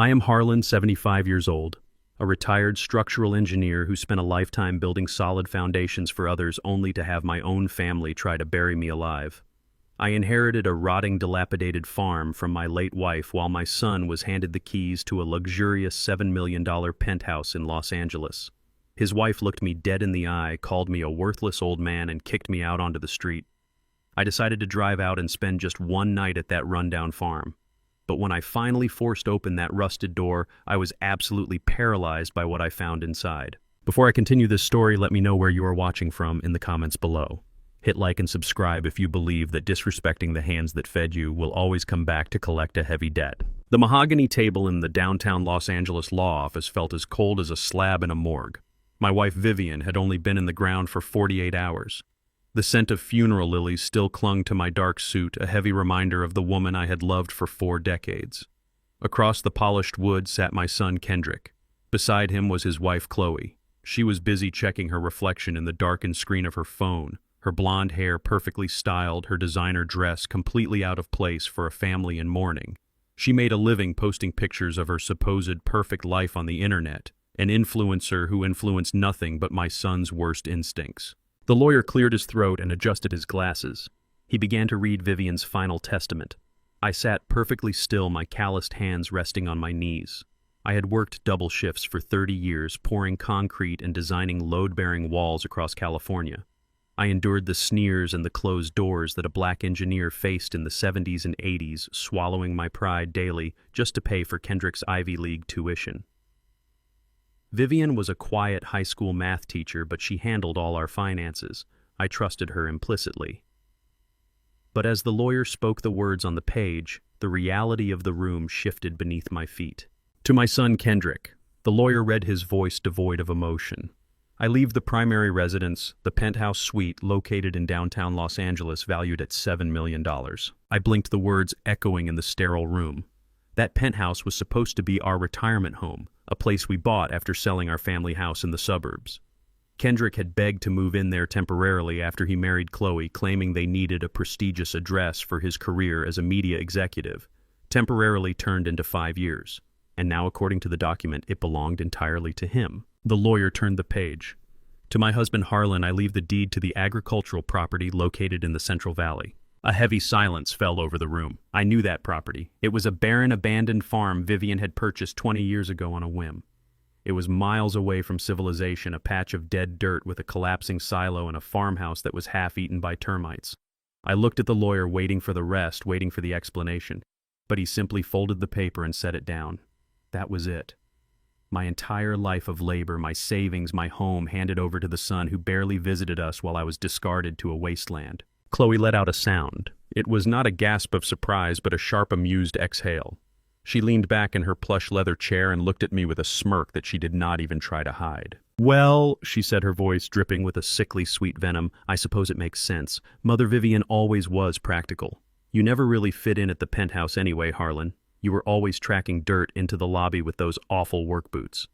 I am Harlan, 75 years old, a retired structural engineer who spent a lifetime building solid foundations for others only to have my own family try to bury me alive. I inherited a rotting, dilapidated farm from my late wife while my son was handed the keys to a luxurious $7 million penthouse in Los Angeles. His wife looked me dead in the eye, called me a worthless old man, and kicked me out onto the street. I decided to drive out and spend just one night at that rundown farm. But when I finally forced open that rusted door, I was absolutely paralyzed by what I found inside. Before I continue this story, let me know where you are watching from in the comments below. Hit like and subscribe if you believe that disrespecting the hands that fed you will always come back to collect a heavy debt. The mahogany table in the downtown Los Angeles law office felt as cold as a slab in a morgue. My wife Vivian had only been in the ground for 48 hours. The scent of funeral lilies still clung to my dark suit, a heavy reminder of the woman I had loved for 4 decades. Across the polished wood sat my son Kendrick. Beside him was his wife Chloe. She was busy checking her reflection in the darkened screen of her phone, her blonde hair perfectly styled, her designer dress completely out of place for a family in mourning. She made a living posting pictures of her supposed perfect life on the internet, an influencer who influenced nothing but my son's worst instincts. The lawyer cleared his throat and adjusted his glasses. He began to read Vivian's final testament. I sat perfectly still, my calloused hands resting on my knees. I had worked double shifts for 30 years, pouring concrete and designing load-bearing walls across California. I endured the sneers and the closed doors that a black engineer faced in the 70s and 80s, swallowing my pride daily just to pay for Kendrick's Ivy League tuition. Vivian was a quiet high school math teacher, but she handled all our finances. I trusted her implicitly. But as the lawyer spoke the words on the page, the reality of the room shifted beneath my feet. To my son Kendrick, the lawyer read, his voice devoid of emotion. I leave the primary residence, the penthouse suite located in downtown Los Angeles, valued at $7 million. I blinked, the words echoing in the sterile room. That penthouse was supposed to be our retirement home, a place we bought after selling our family house in the suburbs. Kendrick had begged to move in there temporarily after he married Chloe, claiming they needed a prestigious address for his career as a media executive. Temporarily turned into 5 years, and now, according to the document, it belonged entirely to him. The lawyer turned the page. To my husband Harlan, I leave the deed to the agricultural property located in the Central Valley. A heavy silence fell over the room. I knew that property. It was a barren, abandoned farm Vivian had purchased 20 years ago on a whim. It was miles away from civilization, a patch of dead dirt with a collapsing silo and a farmhouse that was half-eaten by termites. I looked at the lawyer, waiting for the rest, waiting for the explanation. But he simply folded the paper and set it down. That was it. My entire life of labor, my savings, my home, handed over to the son who barely visited us while I was discarded to a wasteland. Chloe let out a sound. It was not a gasp of surprise, but a sharp, amused exhale. She leaned back in her plush leather chair and looked at me with a smirk that she did not even try to hide. "Well," she said, her voice dripping with a sickly sweet venom, "I suppose it makes sense. Mother Vivian always was practical. You never really fit in at the penthouse anyway, Harlan. You were always tracking dirt into the lobby with those awful work boots.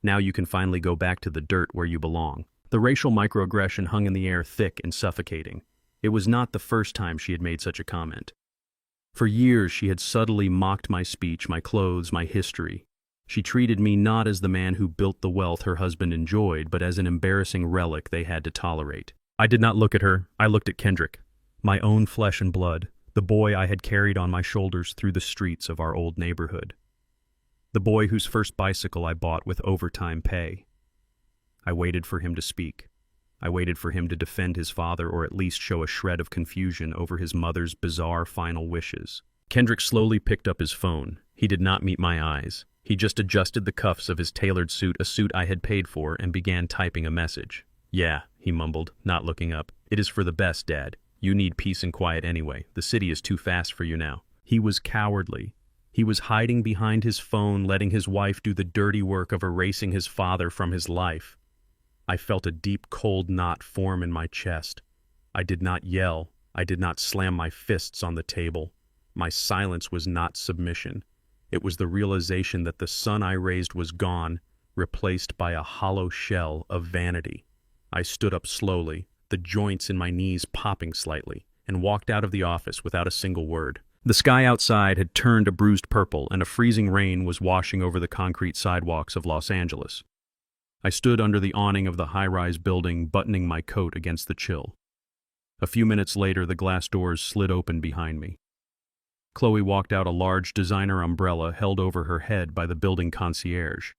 Now you can finally go back to the dirt where you belong." The racial microaggression hung in the air, thick and suffocating. It was not the first time she had made such a comment. For years she had subtly mocked my speech, my clothes, my history. She treated me not as the man who built the wealth her husband enjoyed, but as an embarrassing relic they had to tolerate. I did not look at her. I looked at Kendrick, my own flesh and blood, the boy I had carried on my shoulders through the streets of our old neighborhood. The boy whose first bicycle I bought with overtime pay. I waited for him to speak. I waited for him to defend his father, or at least show a shred of confusion over his mother's bizarre final wishes. Kendrick slowly picked up his phone. He did not meet my eyes. He just adjusted the cuffs of his tailored suit, a suit I had paid for, and began typing a message. "Yeah," he mumbled, not looking up. "It is for the best, Dad. You need peace and quiet anyway. The city is too fast for you now." He was cowardly. He was hiding behind his phone, letting his wife do the dirty work of erasing his father from his life. I felt a deep, cold knot form in my chest. I did not yell. I did not slam my fists on the table. My silence was not submission. It was the realization that the son I raised was gone, replaced by a hollow shell of vanity. I stood up slowly, the joints in my knees popping slightly, and walked out of the office without a single word. The sky outside had turned a bruised purple, and a freezing rain was washing over the concrete sidewalks of Los Angeles. I stood under the awning of the high-rise building, buttoning my coat against the chill. A few minutes later, the glass doors slid open behind me. Chloe walked out, a large designer umbrella held over her head by the building concierge.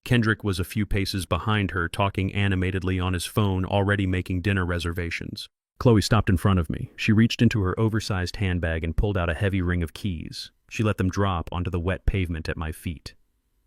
Kendrick was a few paces behind her, talking animatedly on his phone, already making dinner reservations. Chloe stopped in front of me. She reached into her oversized handbag and pulled out a heavy ring of keys. She let them drop onto the wet pavement at my feet.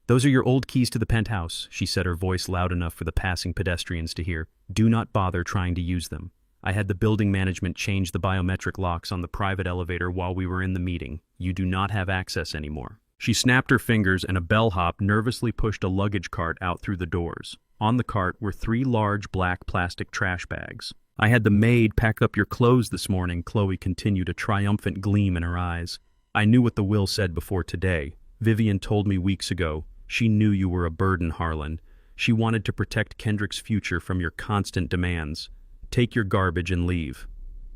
"Those are your old keys to the penthouse," she said, her voice loud enough for the passing pedestrians to hear. "Do not bother trying to use them. I had the building management change the biometric locks on the private elevator while we were in the meeting. You do not have access anymore." She snapped her fingers, and a bellhop nervously pushed a luggage cart out through the doors. On the cart were 3 large black plastic trash bags. "I had the maid pack up your clothes this morning," Chloe continued, a triumphant gleam in her eyes. "I knew what the will said before today. Vivian told me weeks ago. She knew you were a burden, Harlan. She wanted to protect Kendrick's future from your constant demands. Take your garbage and leave.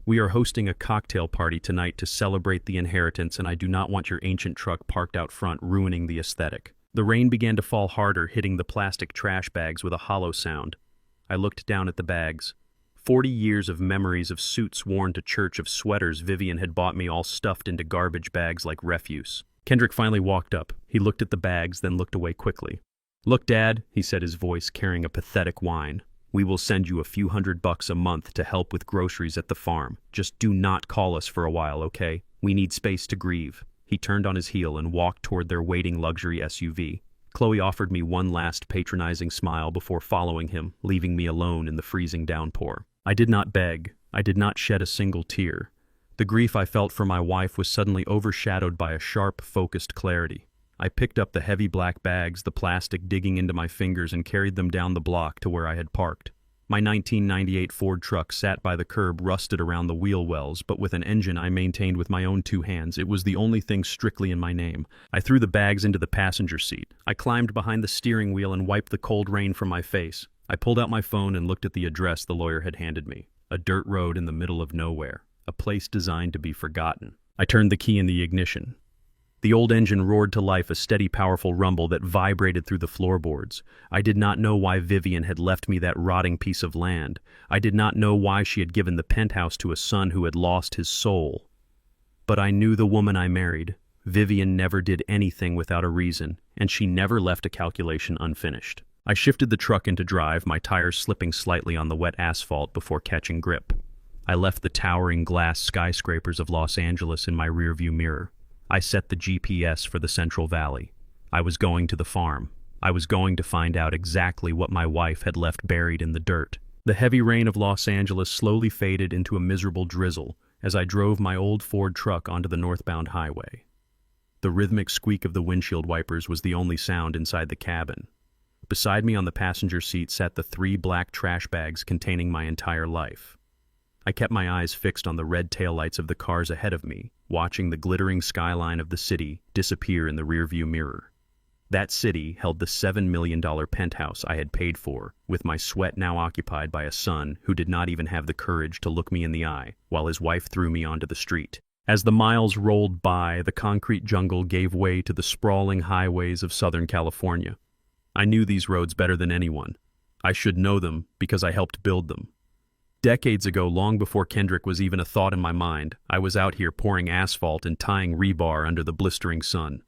We are hosting a cocktail party tonight to celebrate the inheritance, and I do not want your ancient truck parked out front ruining the aesthetic." The rain began to fall harder, hitting the plastic trash bags with a hollow sound. I looked down at the bags. 40 years of memories of suits worn to church, of sweaters Vivian had bought me, all stuffed into garbage bags like refuse. Kendrick finally walked up. He looked at the bags, then looked away quickly. "Look, Dad," he said, his voice carrying a pathetic whine. "We will send you a few $100 a month to help with groceries at the farm. Just do not call us for a while, okay? We need space to grieve." He turned on his heel and walked toward their waiting luxury SUV. Chloe offered me one last patronizing smile before following him, leaving me alone in the freezing downpour. I did not beg. I did not shed a single tear. The grief I felt for my wife was suddenly overshadowed by a sharp, focused clarity. I picked up the heavy black bags, the plastic digging into my fingers, and carried them down the block to where I had parked. My 1998 Ford truck sat by the curb, rusted around the wheel wells, but with an engine I maintained with my own 2 hands. It was the only thing strictly in my name. I threw the bags into the passenger seat. I climbed behind the steering wheel and wiped the cold rain from my face. I pulled out my phone and looked at the address the lawyer had handed me. A dirt road in the middle of nowhere. A place designed to be forgotten. I turned the key in the ignition. The old engine roared to life, a steady, powerful rumble that vibrated through the floorboards. I did not know why Vivian had left me that rotting piece of land. I did not know why she had given the penthouse to a son who had lost his soul. But I knew the woman I married. Vivian never did anything without a reason, and she never left a calculation unfinished. I shifted the truck into drive, my tires slipping slightly on the wet asphalt before catching grip. I left the towering glass skyscrapers of Los Angeles in my rearview mirror. I set the GPS for the Central Valley. I was going to the farm. I was going to find out exactly what my wife had left buried in the dirt. The heavy rain of Los Angeles slowly faded into a miserable drizzle as I drove my old Ford truck onto the northbound highway. The rhythmic squeak of the windshield wipers was the only sound inside the cabin. Beside me on the passenger seat sat the 3 black trash bags containing my entire life. I kept my eyes fixed on the red taillights of the cars ahead of me, watching the glittering skyline of the city disappear in the rearview mirror. That city held the $7 million penthouse I had paid for, with my sweat now occupied by a son who did not even have the courage to look me in the eye, while his wife threw me onto the street. As the miles rolled by, the concrete jungle gave way to the sprawling highways of Southern California. I knew these roads better than anyone. I should know them because I helped build them. Decades ago, long before Kendrick was even a thought in my mind, I was out here pouring asphalt and tying rebar under the blistering sun.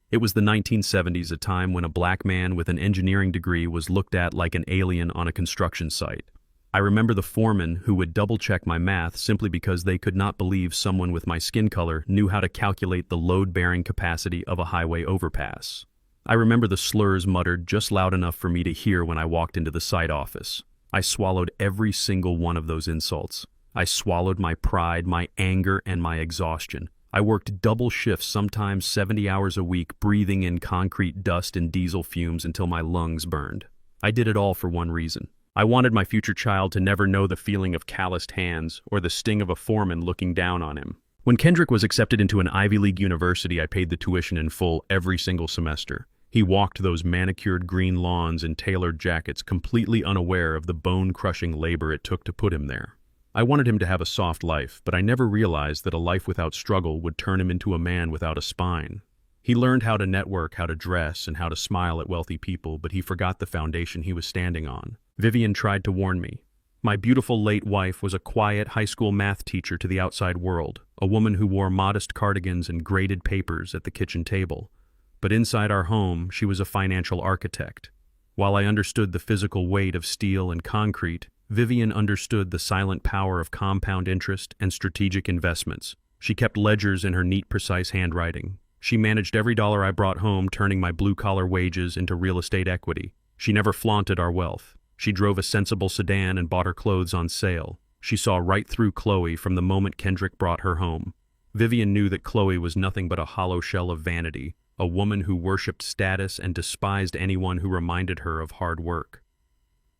It was the 1970s, a time when a black man with an engineering degree was looked at like an alien on a construction site. I remember the foreman who would double-check my math simply because they could not believe someone with my skin color knew how to calculate the load-bearing capacity of a highway overpass. I remember the slurs muttered just loud enough for me to hear when I walked into the site office. I swallowed every single one of those insults. I swallowed my pride, my anger, and my exhaustion. I worked double shifts, sometimes 70 hours a week, breathing in concrete dust and diesel fumes until my lungs burned. I did it all for one reason. I wanted my future child to never know the feeling of calloused hands or the sting of a foreman looking down on him. When Kendrick was accepted into an Ivy League university, I paid the tuition in full every single semester. He walked those manicured green lawns in tailored jackets, completely unaware of the bone-crushing labor it took to put him there. I wanted him to have a soft life, but I never realized that a life without struggle would turn him into a man without a spine. He learned how to network, how to dress, and how to smile at wealthy people, but he forgot the foundation he was standing on. Vivian tried to warn me. My beautiful late wife was a quiet high school math teacher to the outside world, a woman who wore modest cardigans and graded papers at the kitchen table. But inside our home, she was a financial architect. While I understood the physical weight of steel and concrete, Vivian understood the silent power of compound interest and strategic investments. She kept ledgers in her neat, precise handwriting. She managed every dollar I brought home, turning my blue-collar wages into real estate equity. She never flaunted our wealth. She drove a sensible sedan and bought her clothes on sale. She saw right through Chloe from the moment Kendrick brought her home. Vivian knew that Chloe was nothing but a hollow shell of vanity, a woman who worshipped status and despised anyone who reminded her of hard work.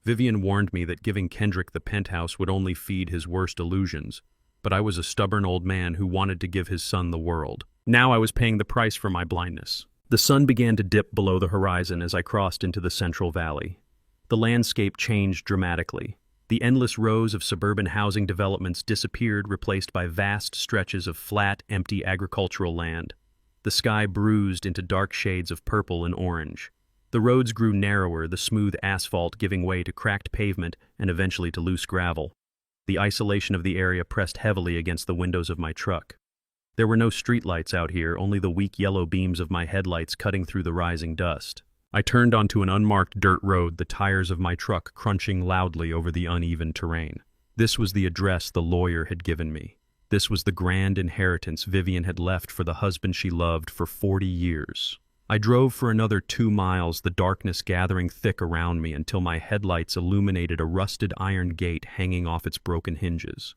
Vivian warned me that giving Kendrick the penthouse would only feed his worst illusions, but I was a stubborn old man who wanted to give his son the world. Now I was paying the price for my blindness. The sun began to dip below the horizon as I crossed into the Central Valley. The landscape changed dramatically. The endless rows of suburban housing developments disappeared, replaced by vast stretches of flat, empty agricultural land. The sky bruised into dark shades of purple and orange. The roads grew narrower, the smooth asphalt giving way to cracked pavement and eventually to loose gravel. The isolation of the area pressed heavily against the windows of my truck. There were no streetlights out here, only the weak yellow beams of my headlights cutting through the rising dust. I turned onto an unmarked dirt road, the tires of my truck crunching loudly over the uneven terrain. This was the address the lawyer had given me. This was the grand inheritance Vivian had left for the husband she loved for 40 years. I drove for another 2 miles, the darkness gathering thick around me until my headlights illuminated a rusted iron gate hanging off its broken hinges.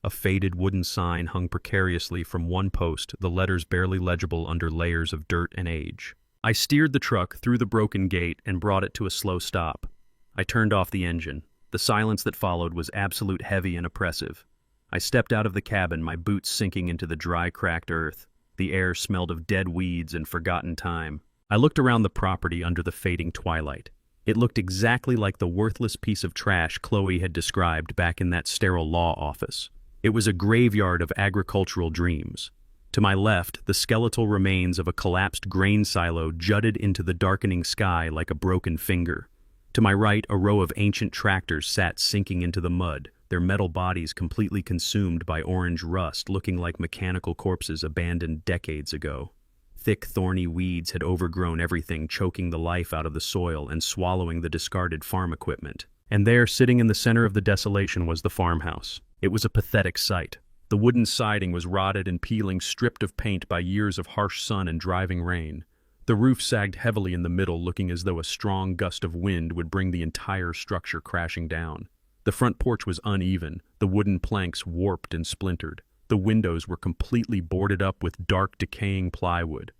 A faded wooden sign hung precariously from one post, the letters barely legible under layers of dirt and age. I steered the truck through the broken gate and brought it to a slow stop. I turned off the engine. The silence that followed was absolute, heavy, and oppressive. I stepped out of the cabin, my boots sinking into the dry, cracked earth. The air smelled of dead weeds and forgotten time. I looked around the property under the fading twilight. It looked exactly like the worthless piece of trash Chloe had described back in that sterile law office. It was a graveyard of agricultural dreams. To my left, the skeletal remains of a collapsed grain silo jutted into the darkening sky like a broken finger. To my right, a row of ancient tractors sat sinking into the mud, their metal bodies completely consumed by orange rust, looking like mechanical corpses abandoned decades ago. Thick, thorny weeds had overgrown everything, choking the life out of the soil and swallowing the discarded farm equipment. And there, sitting in the center of the desolation, was the farmhouse. It was a pathetic sight. The wooden siding was rotted and peeling, stripped of paint by years of harsh sun and driving rain. The roof sagged heavily in the middle, looking as though a strong gust of wind would bring the entire structure crashing down. The front porch was uneven, the wooden planks warped and splintered. The windows were completely boarded up with dark, decaying plywood.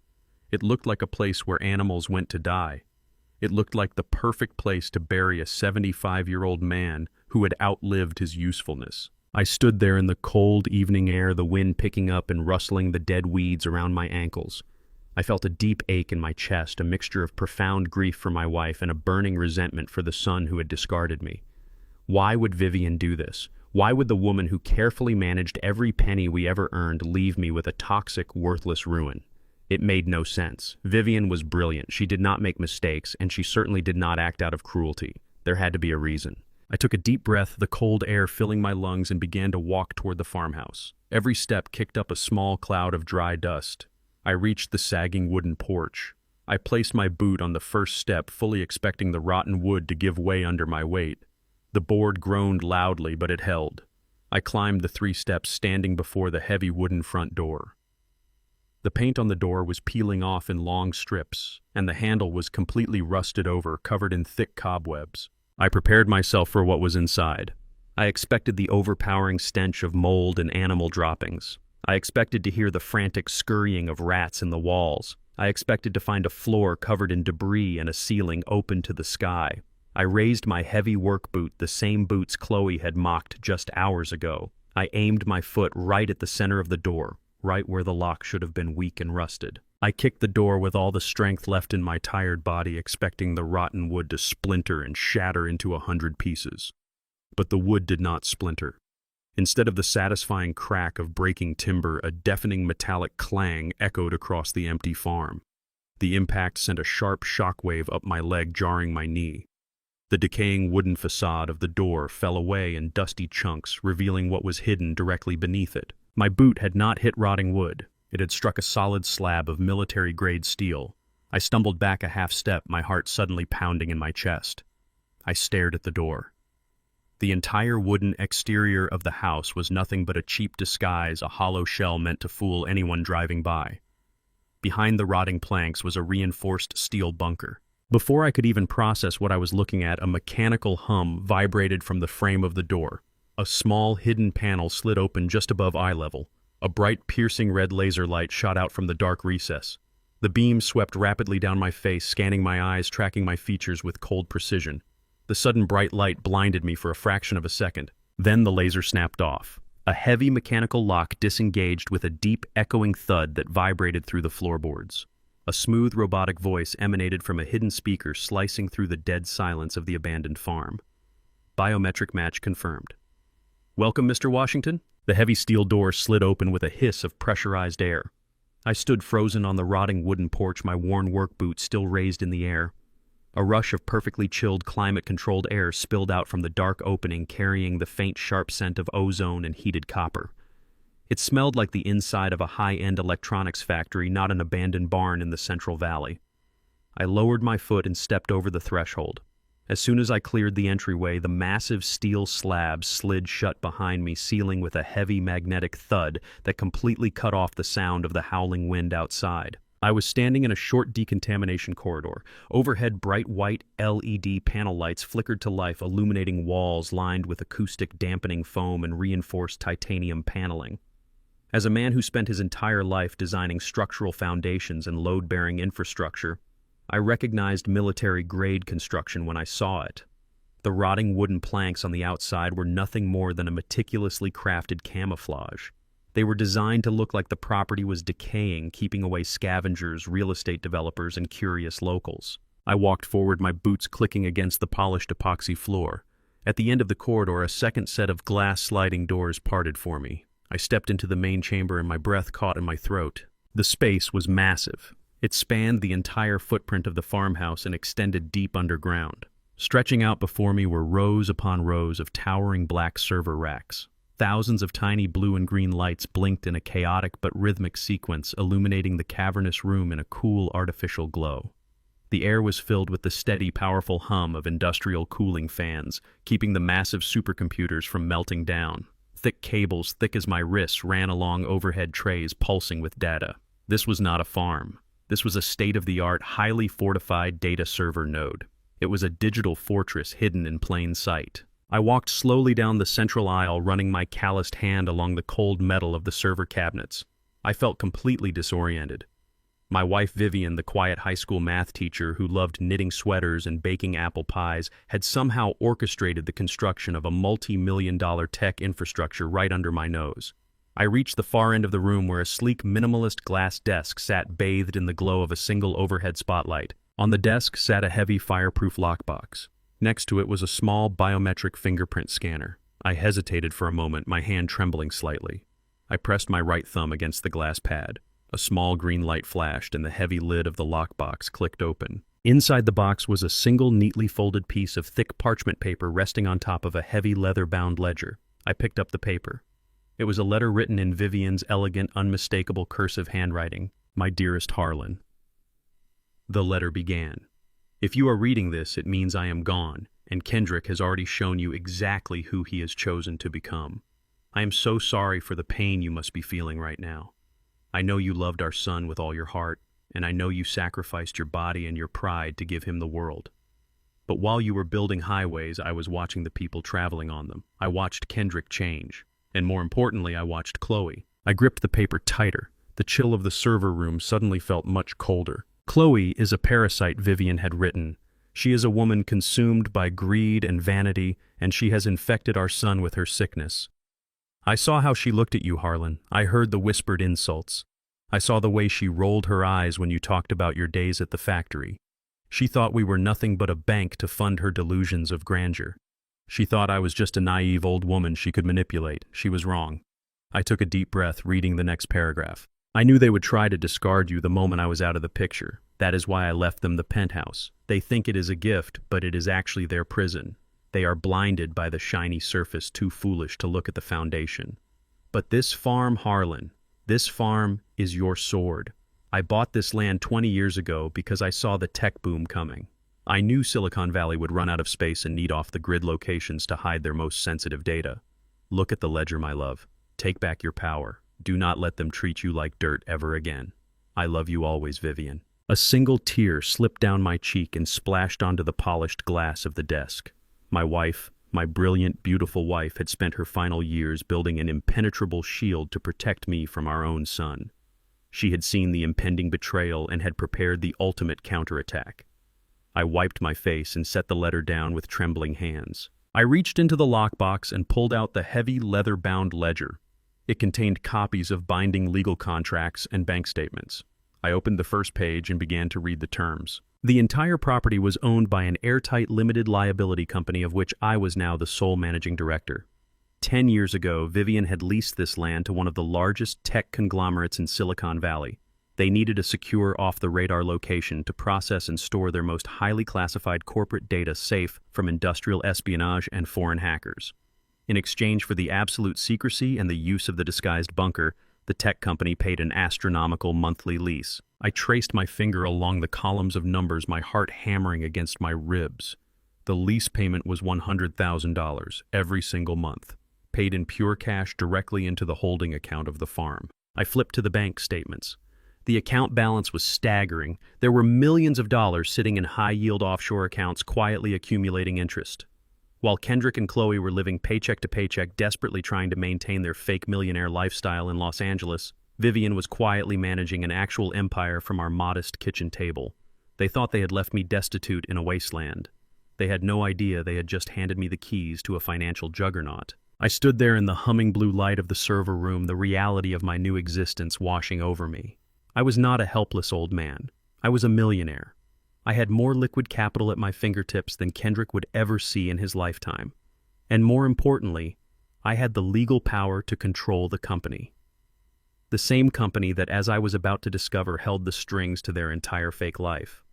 It looked like a place where animals went to die. It looked like the perfect place to bury a 75-year-old man who had outlived his usefulness. I stood there in the cold evening air, the wind picking up and rustling the dead weeds around my ankles. I felt a deep ache in my chest, a mixture of profound grief for my wife and a burning resentment for the son who had discarded me. Why would Vivian do this? Why would the woman who carefully managed every penny we ever earned leave me with a toxic, worthless ruin? It made no sense. Vivian was brilliant. She did not make mistakes, and she certainly did not act out of cruelty. There had to be a reason. I took a deep breath, the cold air filling my lungs, and began to walk toward the farmhouse. Every step kicked up a small cloud of dry dust. I reached the sagging wooden porch. I placed my boot on the first step, fully expecting the rotten wood to give way under my weight. The board groaned loudly, but it held. I climbed the 3 steps, standing before the heavy wooden front door. The paint on the door was peeling off in long strips, and the handle was completely rusted over, covered in thick cobwebs. I prepared myself for what was inside. I expected the overpowering stench of mold and animal droppings. I expected to hear the frantic scurrying of rats in the walls. I expected to find a floor covered in debris and a ceiling open to the sky. I raised my heavy work boot, the same boots Chloe had mocked just hours ago. I aimed my foot right at the center of the door, right where the lock should have been weak and rusted. I kicked the door with all the strength left in my tired body, expecting the rotten wood to splinter and shatter into 100 pieces. But the wood did not splinter. Instead of the satisfying crack of breaking timber, a deafening metallic clang echoed across the empty farm. The impact sent a sharp shockwave up my leg, jarring my knee. The decaying wooden facade of the door fell away in dusty chunks, revealing what was hidden directly beneath it. My boot had not hit rotting wood. It had struck a solid slab of military-grade steel. I stumbled back a half step, my heart suddenly pounding in my chest. I stared at the door. The entire wooden exterior of the house was nothing but a cheap disguise, a hollow shell meant to fool anyone driving by. Behind the rotting planks was a reinforced steel bunker. Before I could even process what I was looking at, a mechanical hum vibrated from the frame of the door. A small, hidden panel slid open just above eye level. A bright, piercing red laser light shot out from the dark recess. The beam swept rapidly down my face, scanning my eyes, tracking my features with cold precision. The sudden bright light blinded me for a fraction of a second. Then the laser snapped off. A heavy mechanical lock disengaged with a deep, echoing thud that vibrated through the floorboards. A smooth, robotic voice emanated from a hidden speaker, slicing through the dead silence of the abandoned farm. Biometric match confirmed. "Welcome, Mr. Washington." The heavy steel door slid open with a hiss of pressurized air. I stood frozen on the rotting wooden porch, my worn work boots still raised in the air. A rush of perfectly chilled, climate-controlled air spilled out from the dark opening, carrying the faint, sharp scent of ozone and heated copper. It smelled like the inside of a high-end electronics factory, not an abandoned barn in the Central Valley. I lowered my foot and stepped over the threshold. As soon as I cleared the entryway, the massive steel slab slid shut behind me, sealing with a heavy magnetic thud that completely cut off the sound of the howling wind outside. I was standing in a short decontamination corridor. Overhead, bright white LED panel lights flickered to life, illuminating walls lined with acoustic dampening foam and reinforced titanium paneling. As a man who spent his entire life designing structural foundations and load-bearing infrastructure, I recognized military-grade construction when I saw it. The rotting wooden planks on the outside were nothing more than a meticulously crafted camouflage. They were designed to look like the property was decaying, keeping away scavengers, real estate developers, and curious locals. I walked forward, my boots clicking against the polished epoxy floor. At the end of the corridor, a second set of glass sliding doors parted for me. I stepped into the main chamber and my breath caught in my throat. The space was massive. It spanned the entire footprint of the farmhouse and extended deep underground. Stretching out before me were rows upon rows of towering black server racks. Thousands of tiny blue and green lights blinked in a chaotic but rhythmic sequence, illuminating the cavernous room in a cool, artificial glow. The air was filled with the steady, powerful hum of industrial cooling fans, keeping the massive supercomputers from melting down. Thick cables, thick as my wrists, ran along overhead trays, pulsing with data. This was not a farm. This was a state-of-the-art, highly fortified data server node. It was a digital fortress hidden in plain sight. I walked slowly down the central aisle, running my calloused hand along the cold metal of the server cabinets. I felt completely disoriented. My wife Vivian, the quiet high school math teacher who loved knitting sweaters and baking apple pies, had somehow orchestrated the construction of a multi-million-dollar tech infrastructure right under my nose. I reached the far end of the room where a sleek, minimalist glass desk sat bathed in the glow of a single overhead spotlight. On the desk sat a heavy fireproof lockbox. Next to it was a small biometric fingerprint scanner. I hesitated for a moment, my hand trembling slightly. I pressed my right thumb against the glass pad. A small green light flashed and the heavy lid of the lockbox clicked open. Inside the box was a single neatly folded piece of thick parchment paper resting on top of a heavy leather-bound ledger. I picked up the paper. It was a letter written in Vivian's elegant, unmistakable cursive handwriting. "My dearest Harlan." The letter began. "If you are reading this, it means I am gone, and Kendrick has already shown you exactly who he has chosen to become. I am so sorry for the pain you must be feeling right now. I know you loved our son with all your heart, and I know you sacrificed your body and your pride to give him the world. But while you were building highways, I was watching the people traveling on them. I watched Kendrick change. And more importantly, I watched Chloe." I gripped the paper tighter. The chill of the server room suddenly felt much colder. "Chloe is a parasite," Vivian had written. "She is a woman consumed by greed and vanity, and she has infected our son with her sickness. I saw how she looked at you, Harlan. I heard the whispered insults. I saw the way she rolled her eyes when you talked about your days at the factory. She thought we were nothing but a bank to fund her delusions of grandeur. She thought I was just a naive old woman she could manipulate. She was wrong. I took a deep breath, reading the next paragraph. I knew they would try to discard you the moment I was out of the picture. That is why I left them the penthouse. They think it is a gift, but it is actually their prison. They are blinded by the shiny surface, too foolish to look at the foundation. But this farm, Harlan, this farm is your sword. I bought this land 20 years ago because I saw the tech boom coming. I knew Silicon Valley would run out of space and need off-the-grid locations to hide their most sensitive data. Look at the ledger, my love. Take back your power. Do not let them treat you like dirt ever again. I love you always, Vivian. A single tear slipped down my cheek and splashed onto the polished glass of the desk. My wife, my brilliant, beautiful wife, had spent her final years building an impenetrable shield to protect me from our own son. She had seen the impending betrayal and had prepared the ultimate counterattack. I wiped my face and set the letter down with trembling hands. I reached into the lockbox and pulled out the heavy leather-bound ledger. It contained copies of binding legal contracts and bank statements. I opened the first page and began to read the terms. The entire property was owned by an airtight limited liability company of which I was now the sole managing director. 10 years ago, Vivian had leased this land to one of the largest tech conglomerates in Silicon Valley. They needed a secure, off-the-radar location to process and store their most highly classified corporate data safe from industrial espionage and foreign hackers. In exchange for the absolute secrecy and the use of the disguised bunker, the tech company paid an astronomical monthly lease. I traced my finger along the columns of numbers, my heart hammering against my ribs. The lease payment was $100,000 every single month, paid in pure cash directly into the holding account of the farm. I flipped to the bank statements. The account balance was staggering. There were millions of dollars sitting in high-yield offshore accounts, quietly accumulating interest. While Kendrick and Chloe were living paycheck to paycheck, desperately trying to maintain their fake millionaire lifestyle in Los Angeles, Vivian was quietly managing an actual empire from our modest kitchen table. They thought they had left me destitute in a wasteland. They had no idea they had just handed me the keys to a financial juggernaut. I stood there in the humming blue light of the server room, the reality of my new existence washing over me. I was not a helpless old man. I was a millionaire. I had more liquid capital at my fingertips than Kendrick would ever see in his lifetime. And more importantly, I had the legal power to control the company. The same company that, as I was about to discover, held the strings to their entire fake life.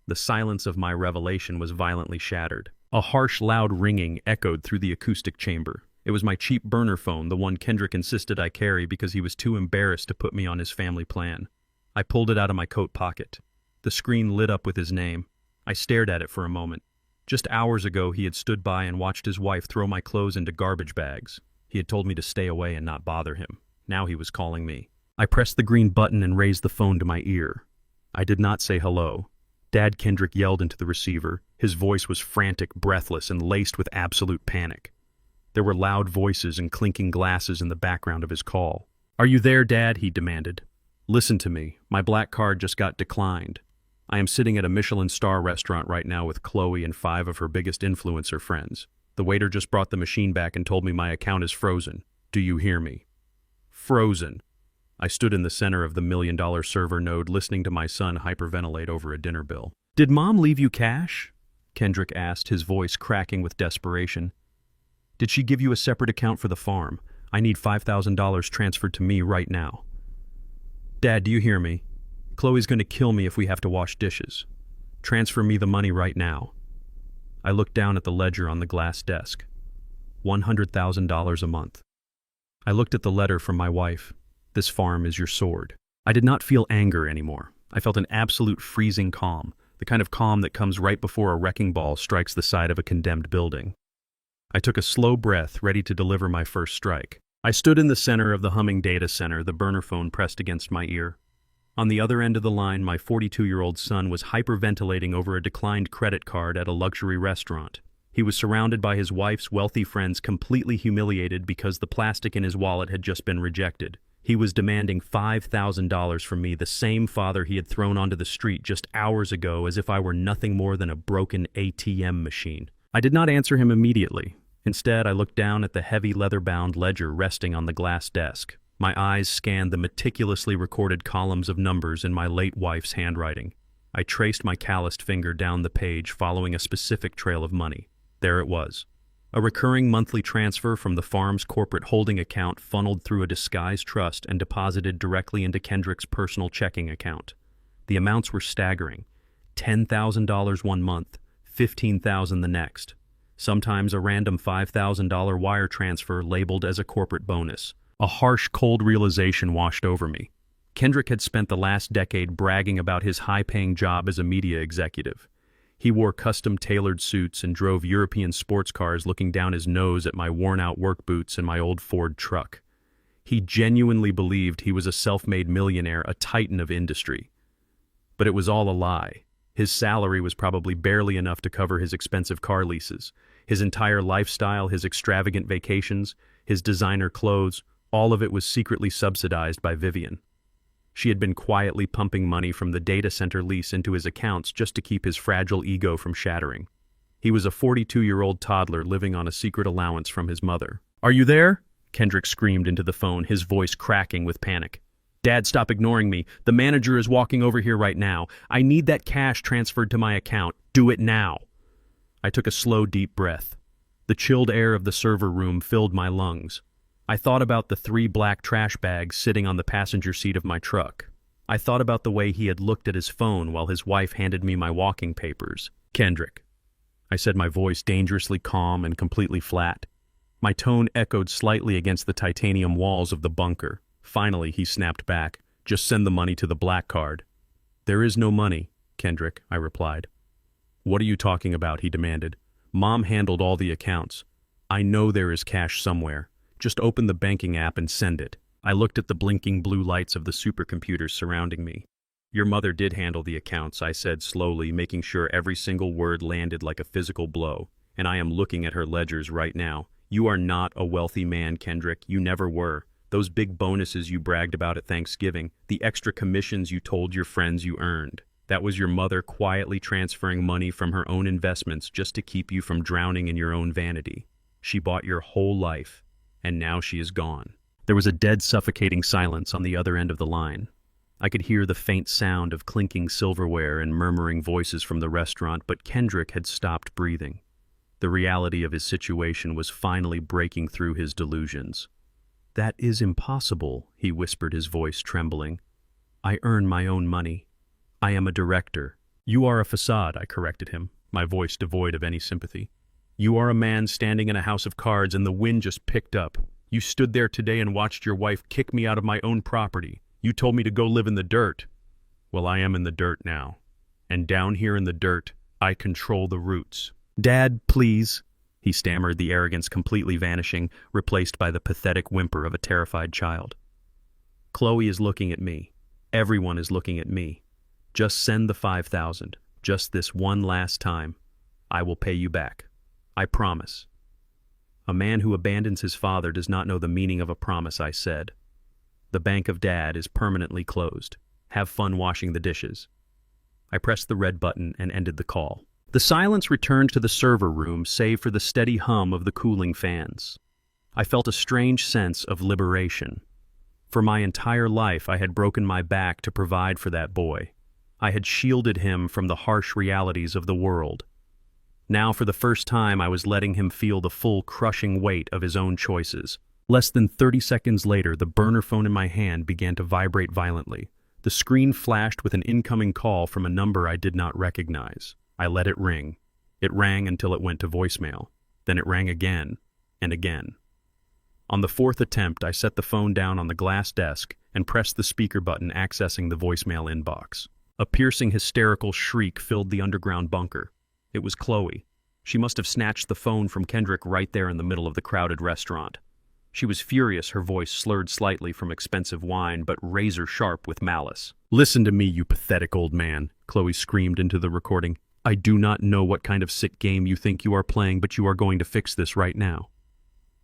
The silence of my revelation was violently shattered. A harsh, loud ringing echoed through the acoustic chamber. It was my cheap burner phone, the one Kendrick insisted I carry because he was too embarrassed to put me on his family plan. I pulled it out of my coat pocket. The screen lit up with his name. I stared at it for a moment. Just hours ago, he had stood by and watched his wife throw my clothes into garbage bags. He had told me to stay away and not bother him. Now he was calling me. I pressed the green button and raised the phone to my ear. I did not say hello. Dad, Kendrick yelled into the receiver. His voice was frantic, breathless, and laced with absolute panic. There were loud voices and clinking glasses in the background of his call. "Are you there, Dad?" he demanded. "Listen to me. My black card just got declined. I am sitting at a Michelin star restaurant right now with Chloe and 5 of her biggest influencer friends. The waiter just brought the machine back and told me my account is frozen. Do you hear me?" Frozen. I stood in the center of the $1,000,000 server node, listening to my son hyperventilate over a dinner bill. "Did Mom leave you cash?" Kendrick asked, his voice cracking with desperation. "Did she give you a separate account for the farm? I need $5,000 transferred to me right now." "Dad, do you hear me? Chloe's going to kill me if we have to wash dishes. Transfer me the money right now." I looked down at the ledger on the glass desk. $100,000 a month. I looked at the letter from my wife. "This farm is your sword." I did not feel anger anymore. I felt an absolute freezing calm, the kind of calm that comes right before a wrecking ball strikes the side of a condemned building. I took a slow breath, ready to deliver my first strike. I stood in the center of the humming data center, the burner phone pressed against my ear. On the other end of the line, my 42-year-old son was hyperventilating over a declined credit card at a luxury restaurant. He was surrounded by his wife's wealthy friends, completely humiliated because the plastic in his wallet had just been rejected. He was demanding $5,000 from me, the same father he had thrown onto the street just hours ago, as if I were nothing more than a broken ATM machine. I did not answer him immediately. Instead, I looked down at the heavy leather-bound ledger resting on the glass desk. My eyes scanned the meticulously recorded columns of numbers in my late wife's handwriting. I traced my calloused finger down the page, following a specific trail of money. There it was. A recurring monthly transfer from the farm's corporate holding account funneled through a disguised trust and deposited directly into Kendrick's personal checking account. The amounts were staggering. $10,000 one month, $15,000 the next. Sometimes a random $5,000 wire transfer labeled as a corporate bonus. A harsh, cold realization washed over me. Kendrick had spent the last decade bragging about his high-paying job as a media executive. He wore custom-tailored suits and drove European sports cars, looking down his nose at my worn-out work boots and my old Ford truck. He genuinely believed he was a self-made millionaire, a titan of industry. But it was all a lie. His salary was probably barely enough to cover his expensive car leases. His entire lifestyle, his extravagant vacations, his designer clothes, all of it was secretly subsidized by Vivian. She had been quietly pumping money from the data center lease into his accounts just to keep his fragile ego from shattering. He was a 42-year-old toddler living on a secret allowance from his mother. "Are you there?" Kendrick screamed into the phone, his voice cracking with panic. "Dad, stop ignoring me. The manager is walking over here right now. I need that cash transferred to my account. Do it now." I took a slow, deep breath. The chilled air of the server room filled my lungs. I thought about the 3 black trash bags sitting on the passenger seat of my truck. I thought about the way he had looked at his phone while his wife handed me my walking papers. "Kendrick," I said, my voice dangerously calm and completely flat. My tone echoed slightly against the titanium walls of the bunker. Finally, he snapped back. "Just send the money to the black card." "There is no money, Kendrick," I replied. "What are you talking about?" he demanded. "Mom handled all the accounts. I know there is cash somewhere. Just open the banking app and send it." I looked at the blinking blue lights of the supercomputers surrounding me. "Your mother did handle the accounts," I said slowly, making sure every single word landed like a physical blow. "And I am looking at her ledgers right now. You are not a wealthy man, Kendrick. You never were. Those big bonuses you bragged about at Thanksgiving, the extra commissions you told your friends you earned, that was your mother quietly transferring money from her own investments just to keep you from drowning in your own vanity. She bought your whole life. And now she is gone." There was a dead, suffocating silence on the other end of the line. I could hear the faint sound of clinking silverware and murmuring voices from the restaurant, but Kendrick had stopped breathing. The reality of his situation was finally breaking through his delusions. "That is impossible," he whispered, his voice trembling. "I earn my own money. I am a director." "You are a facade," I corrected him, my voice devoid of any sympathy. "You are a man standing in a house of cards and the wind just picked up. You stood there today and watched your wife kick me out of my own property. You told me to go live in the dirt. Well, I am in the dirt now. And down here in the dirt, I control the roots." "Dad, please," he stammered, the arrogance completely vanishing, replaced by the pathetic whimper of a terrified child. "Chloe is looking at me. Everyone is looking at me. Just send the 5,000. Just this one last time. I will pay you back. I promise." "A man who abandons his father does not know the meaning of a promise," I said. "The bank of Dad is permanently closed. Have fun washing the dishes." I pressed the red button and ended the call. The silence returned to the server room, save for the steady hum of the cooling fans. I felt a strange sense of liberation. For my entire life, I had broken my back to provide for that boy. I had shielded him from the harsh realities of the world. Now, for the first time, I was letting him feel the full, crushing weight of his own choices. Less than 30 seconds later, the burner phone in my hand began to vibrate violently. The screen flashed with an incoming call from a number I did not recognize. I let it ring. It rang until it went to voicemail. Then it rang again and again. On the 4th attempt, I set the phone down on the glass desk and pressed the speaker button accessing the voicemail inbox. A piercing, hysterical shriek filled the underground bunker. It was Chloe. She must have snatched the phone from Kendrick right there in the middle of the crowded restaurant. She was furious, her voice slurred slightly from expensive wine, but razor-sharp with malice. "Listen to me, you pathetic old man," Chloe screamed into the recording. "I do not know what kind of sick game you think you are playing, but you are going to fix this right now.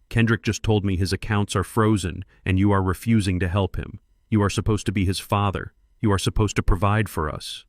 Kendrick just told me his accounts are frozen, and you are refusing to help him. You are supposed to be his father. You are supposed to provide for us."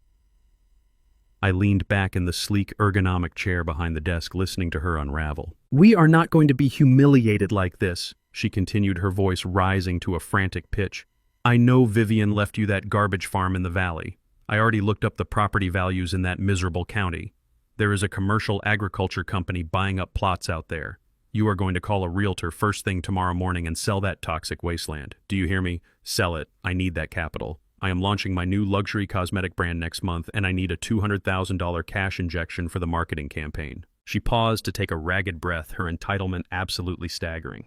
I leaned back in the sleek, ergonomic chair behind the desk, listening to her unravel. "We are not going to be humiliated like this," she continued, her voice rising to a frantic pitch. "I know Vivian left you that garbage farm in the valley. I already looked up the property values in that miserable county. There is a commercial agriculture company buying up plots out there. You are going to call a realtor first thing tomorrow morning and sell that toxic wasteland. Do you hear me? Sell it. I need that capital. I am launching my new luxury cosmetic brand next month, and I need a $200,000 cash injection for the marketing campaign. She paused to take a ragged breath, her entitlement absolutely staggering.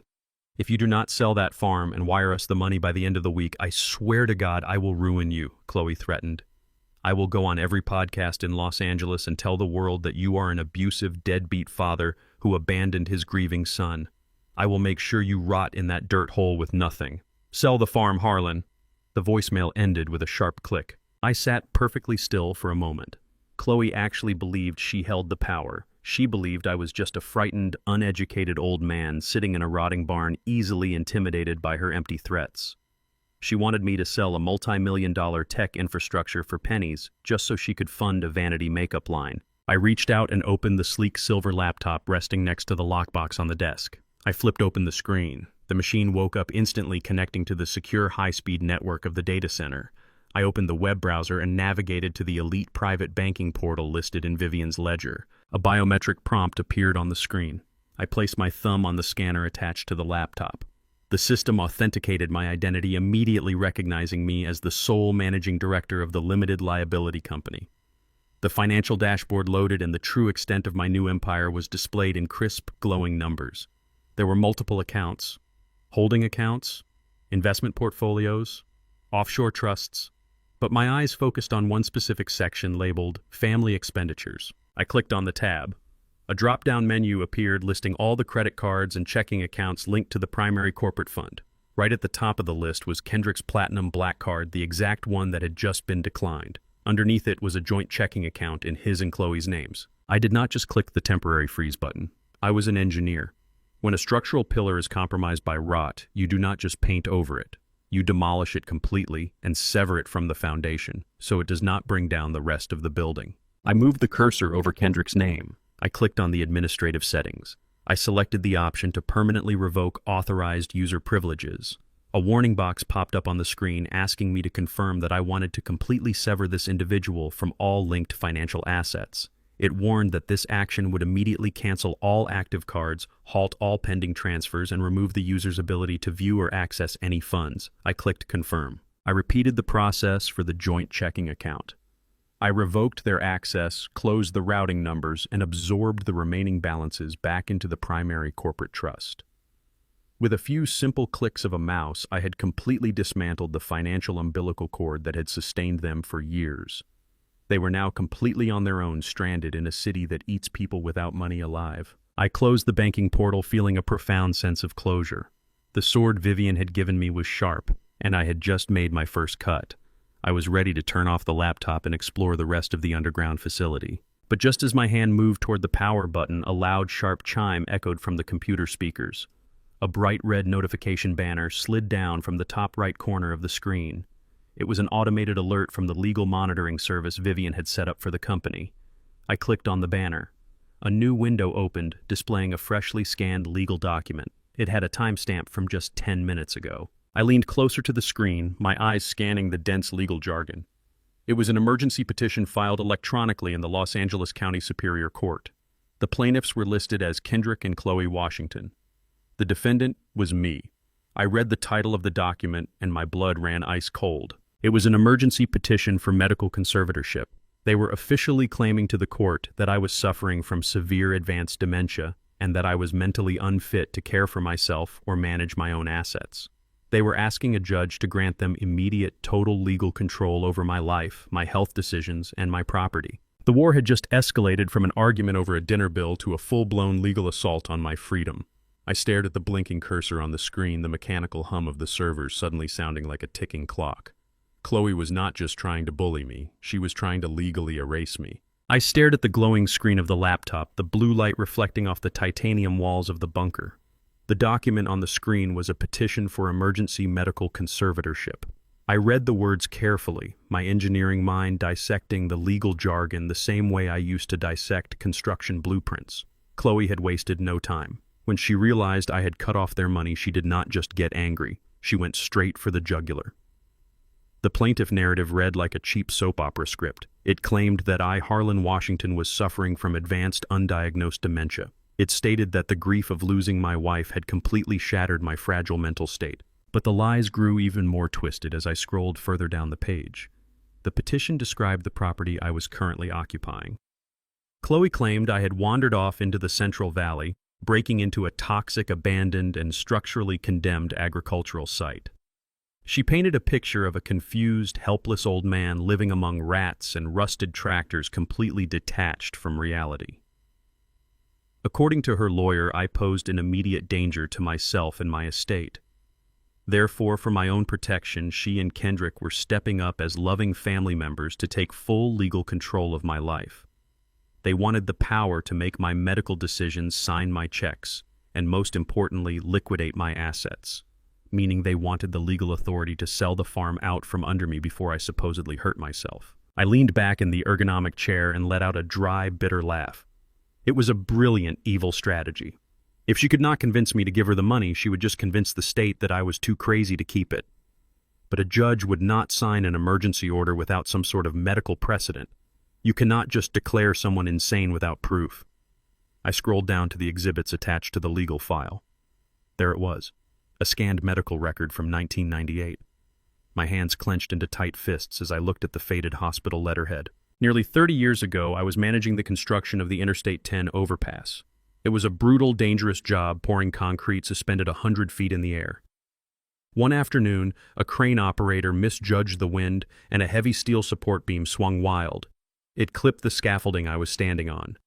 If you do not sell that farm and wire us the money by the end of the week, I swear to God I will ruin you, Chloe threatened. I will go on every podcast in Los Angeles and tell the world that you are an abusive, deadbeat father who abandoned his grieving son. I will make sure you rot in that dirt hole with nothing. Sell the farm, Harlan. The voicemail ended with a sharp click. I sat perfectly still for a moment. Chloe actually believed she held the power. She believed I was just a frightened, uneducated old man sitting in a rotting barn, easily intimidated by her empty threats. She wanted me to sell a multi-million-dollar tech infrastructure for pennies just so she could fund a vanity makeup line. I reached out and opened the sleek silver laptop resting next to the lockbox on the desk. I flipped open the screen. The machine woke up instantly, connecting to the secure high-speed network of the data center. I opened the web browser and navigated to the elite private banking portal listed in Vivian's ledger. A biometric prompt appeared on the screen. I placed my thumb on the scanner attached to the laptop. The system authenticated my identity, immediately recognizing me as the sole managing director of the limited liability company. The financial dashboard loaded, and the true extent of my new empire was displayed in crisp, glowing numbers. There were multiple accounts, holding accounts, investment portfolios, offshore trusts, but my eyes focused on one specific section labeled Family Expenditures. I clicked on the tab. A drop-down menu appeared listing all the credit cards and checking accounts linked to the primary corporate fund. Right at the top of the list was Kendrick's Platinum Black Card, the exact one that had just been declined. Underneath it was a joint checking account in his and Chloe's names. I did not just click the temporary freeze button. I was an engineer. When a structural pillar is compromised by rot, you do not just paint over it. You demolish it completely and sever it from the foundation, so it does not bring down the rest of the building. I moved the cursor over Kendrick's name. I clicked on the administrative settings. I selected the option to permanently revoke authorized user privileges. A warning box popped up on the screen asking me to confirm that I wanted to completely sever this individual from all linked financial assets. It warned that this action would immediately cancel all active cards, halt all pending transfers, and remove the user's ability to view or access any funds. I clicked confirm. I repeated the process for the joint checking account. I revoked their access, closed the routing numbers, and absorbed the remaining balances back into the primary corporate trust. With a few simple clicks of a mouse, I had completely dismantled the financial umbilical cord that had sustained them for years. They were now completely on their own, stranded in a city that eats people without money alive. I closed the banking portal, feeling a profound sense of closure. The sword Vivian had given me was sharp, and I had just made my first cut. I was ready to turn off the laptop and explore the rest of the underground facility. But just as my hand moved toward the power button, a loud, sharp chime echoed from the computer speakers. A bright red notification banner slid down from the top right corner of the screen. It was an automated alert from the legal monitoring service Vivian had set up for the company. I clicked on the banner. A new window opened, displaying a freshly scanned legal document. It had a timestamp from just 10 minutes ago. I leaned closer to the screen, my eyes scanning the dense legal jargon. It was an emergency petition filed electronically in the Los Angeles County Superior Court. The plaintiffs were listed as Kendrick and Chloe Washington. The defendant was me. I read the title of the document, and my blood ran ice cold. It was an emergency petition for medical conservatorship. They were officially claiming to the court that I was suffering from severe advanced dementia and that I was mentally unfit to care for myself or manage my own assets. They were asking a judge to grant them immediate, total legal control over my life, my health decisions, and my property. The war had just escalated from an argument over a dinner bill to a full-blown legal assault on my freedom. I stared at the blinking cursor on the screen, the mechanical hum of the servers suddenly sounding like a ticking clock. Chloe was not just trying to bully me, she was trying to legally erase me. I stared at the glowing screen of the laptop, the blue light reflecting off the titanium walls of the bunker. The document on the screen was a petition for emergency medical conservatorship. I read the words carefully, my engineering mind dissecting the legal jargon the same way I used to dissect construction blueprints. Chloe had wasted no time. When she realized I had cut off their money, she did not just get angry. She went straight for the jugular. The plaintiff narrative read like a cheap soap opera script. It claimed that I, Harlan Washington, was suffering from advanced, undiagnosed dementia. It stated that the grief of losing my wife had completely shattered my fragile mental state. But the lies grew even more twisted as I scrolled further down the page. The petition described the property I was currently occupying. Chloe claimed I had wandered off into the Central Valley, breaking into a toxic, abandoned, and structurally condemned agricultural site. She painted a picture of a confused, helpless old man living among rats and rusted tractors completely detached from reality. According to her lawyer, I posed an immediate danger to myself and my estate. Therefore, for my own protection, she and Kendrick were stepping up as loving family members to take full legal control of my life. They wanted the power to make my medical decisions, sign my checks, and most importantly, liquidate my assets, meaning they wanted the legal authority to sell the farm out from under me before I supposedly hurt myself. I leaned back in the ergonomic chair and let out a dry, bitter laugh. It was a brilliant, evil strategy. If she could not convince me to give her the money, she would just convince the state that I was too crazy to keep it. But a judge would not sign an emergency order without some sort of medical precedent. You cannot just declare someone insane without proof. I scrolled down to the exhibits attached to the legal file. There it was, a scanned medical record from 1998. My hands clenched into tight fists as I looked at the faded hospital letterhead. Nearly 30 years ago, I was managing the construction of the Interstate 10 overpass. It was a brutal, dangerous job pouring concrete suspended 100 feet in the air. One afternoon, a crane operator misjudged the wind and a heavy steel support beam swung wild. It clipped the scaffolding I was standing on.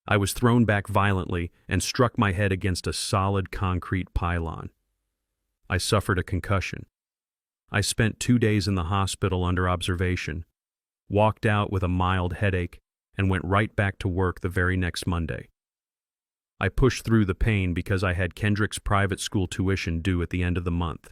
I was thrown back violently and struck my head against a solid concrete pylon. I suffered a concussion. I spent 2 days in the hospital under observation, walked out with a mild headache, and went right back to work the very next Monday. I pushed through the pain because I had Kendrick's private school tuition due at the end of the month.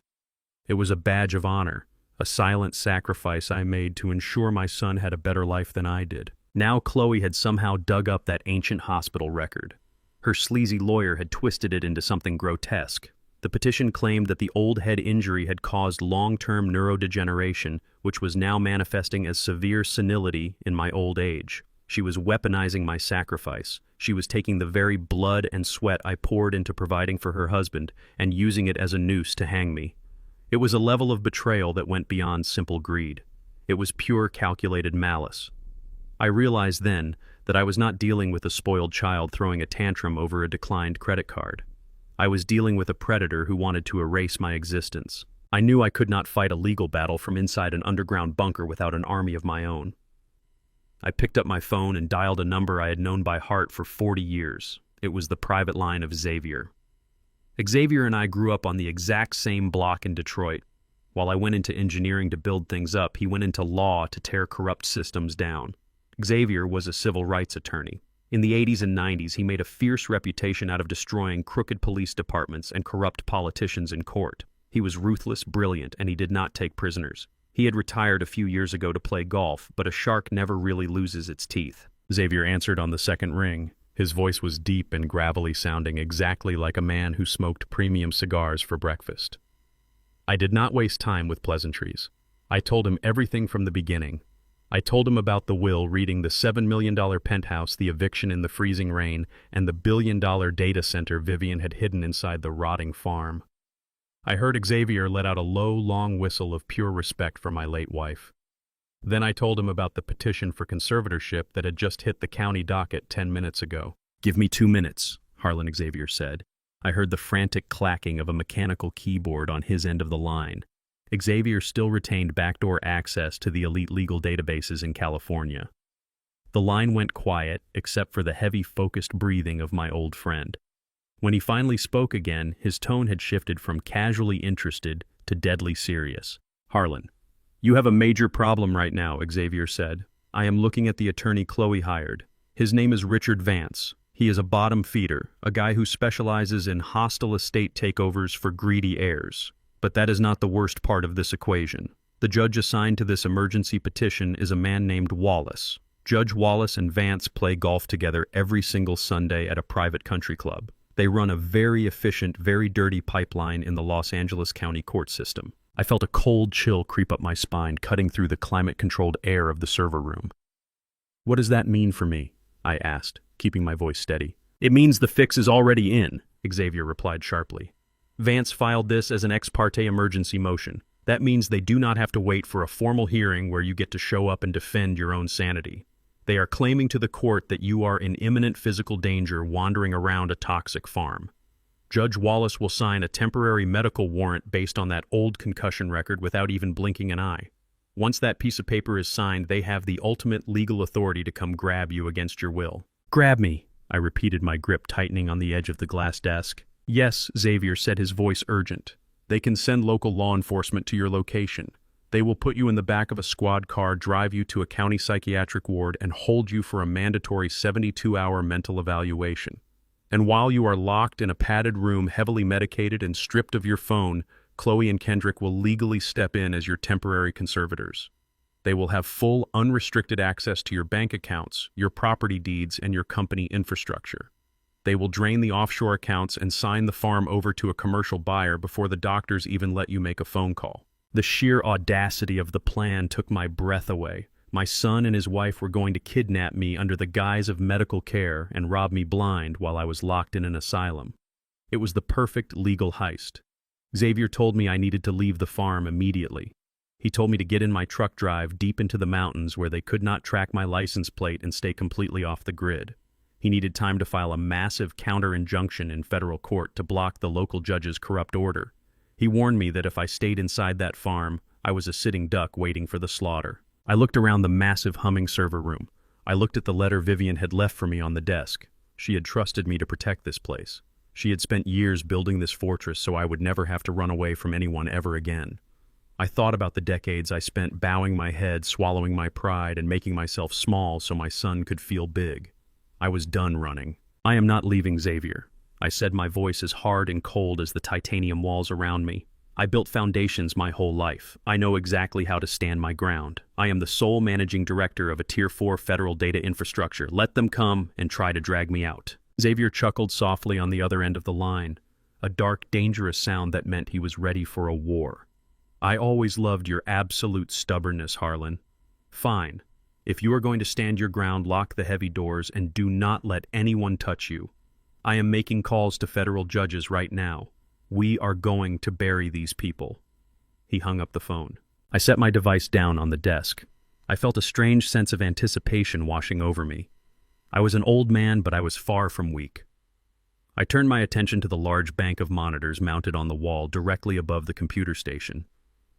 It was a badge of honor, a silent sacrifice I made to ensure my son had a better life than I did. Now Chloe had somehow dug up that ancient hospital record. Her sleazy lawyer had twisted it into something grotesque. The petition claimed that the old head injury had caused long-term neurodegeneration, which was now manifesting as severe senility in my old age. She was weaponizing my sacrifice. She was taking the very blood and sweat I poured into providing for her husband and using it as a noose to hang me. It was a level of betrayal that went beyond simple greed. It was pure calculated malice. I realized then that I was not dealing with a spoiled child throwing a tantrum over a declined credit card. I was dealing with a predator who wanted to erase my existence. I knew I could not fight a legal battle from inside an underground bunker without an army of my own. I picked up my phone and dialed a number I had known by heart for 40 years. It was the private line of Xavier. Xavier and I grew up on the exact same block in Detroit. While I went into engineering to build things up, he went into law to tear corrupt systems down. Xavier was a civil rights attorney. In the 80s and 90s, he made a fierce reputation out of destroying crooked police departments and corrupt politicians in court. He was ruthless, brilliant, and he did not take prisoners. He had retired a few years ago to play golf, but a shark never really loses its teeth. Xavier answered on the second ring. His voice was deep and gravelly sounding, exactly like a man who smoked premium cigars for breakfast. I did not waste time with pleasantries. I told him everything from the beginning. I told him about the will, reading the $7 million penthouse, the eviction in the freezing rain, and the billion-dollar data center Vivian had hidden inside the rotting farm. I heard Xavier let out a low, long whistle of pure respect for my late wife. Then I told him about the petition for conservatorship that had just hit the county docket 10 minutes ago. "Give me 2 minutes," Harlan Xavier said. I heard the frantic clacking of a mechanical keyboard on his end of the line. Xavier still retained backdoor access to the elite legal databases in California. The line went quiet, except for the heavy, focused breathing of my old friend. When he finally spoke again, his tone had shifted from casually interested to deadly serious. "Harlan, you have a major problem right now," Xavier said. "I am looking at the attorney Chloe hired. His name is Richard Vance. He is a bottom feeder, a guy who specializes in hostile estate takeovers for greedy heirs. But that is not the worst part of this equation. The judge assigned to this emergency petition is a man named Wallace. Judge Wallace and Vance play golf together every single Sunday at a private country club. They run a very efficient, very dirty pipeline in the Los Angeles County court system. I felt a cold chill creep up my spine, cutting through the climate-controlled air of the server room. "What does that mean for me?" I asked, keeping my voice steady. It means the fix is already in, Xavier replied sharply. Vance filed this as an ex parte emergency motion. That means they do not have to wait for a formal hearing where you get to show up and defend your own sanity. They are claiming to the court that you are in imminent physical danger wandering around a toxic farm. Judge Wallace will sign a temporary medical warrant based on that old concussion record without even blinking an eye. Once that piece of paper is signed, they have the ultimate legal authority to come grab you against your will. Grab me, I repeated, my grip tightening on the edge of the glass desk. Yes, Xavier said, his voice urgent. They can send local law enforcement to your location. They will put you in the back of a squad car, drive you to a county psychiatric ward, and hold you for a mandatory 72-hour mental evaluation. And while you are locked in a padded room, heavily medicated and stripped of your phone, Chloe and Kendrick will legally step in as your temporary conservators. They will have full, unrestricted access to your bank accounts, your property deeds, and your company infrastructure. They will drain the offshore accounts and sign the farm over to a commercial buyer before the doctors even let you make a phone call. The sheer audacity of the plan took my breath away. My son and his wife were going to kidnap me under the guise of medical care and rob me blind while I was locked in an asylum. It was the perfect legal heist. Xavier told me I needed to leave the farm immediately. He told me to get in my truck, drive deep into the mountains where they could not track my license plate, and stay completely off the grid. He needed time to file a massive counter-injunction in federal court to block the local judge's corrupt order. He warned me that if I stayed inside that farm, I was a sitting duck waiting for the slaughter. I looked around the massive humming server room. I looked at the letter Vivian had left for me on the desk. She had trusted me to protect this place. She had spent years building this fortress so I would never have to run away from anyone ever again. I thought about the decades I spent bowing my head, swallowing my pride, and making myself small so my son could feel big. I was done running. I am not leaving, Xavier, I said, my voice as hard and cold as the titanium walls around me. I built foundations my whole life. I know exactly how to stand my ground. I am the sole managing director of a Tier 4 federal data infrastructure. Let them come and try to drag me out. Xavier chuckled softly on the other end of the line, a dark, dangerous sound that meant he was ready for a war. I always loved your absolute stubbornness, Harlan. Fine. If you are going to stand your ground, lock the heavy doors and do not let anyone touch you. I am making calls to federal judges right now. We are going to bury these people. He hung up the phone. I set my device down on the desk. I felt a strange sense of anticipation washing over me. I was an old man, but I was far from weak. I turned my attention to the large bank of monitors mounted on the wall directly above the computer station.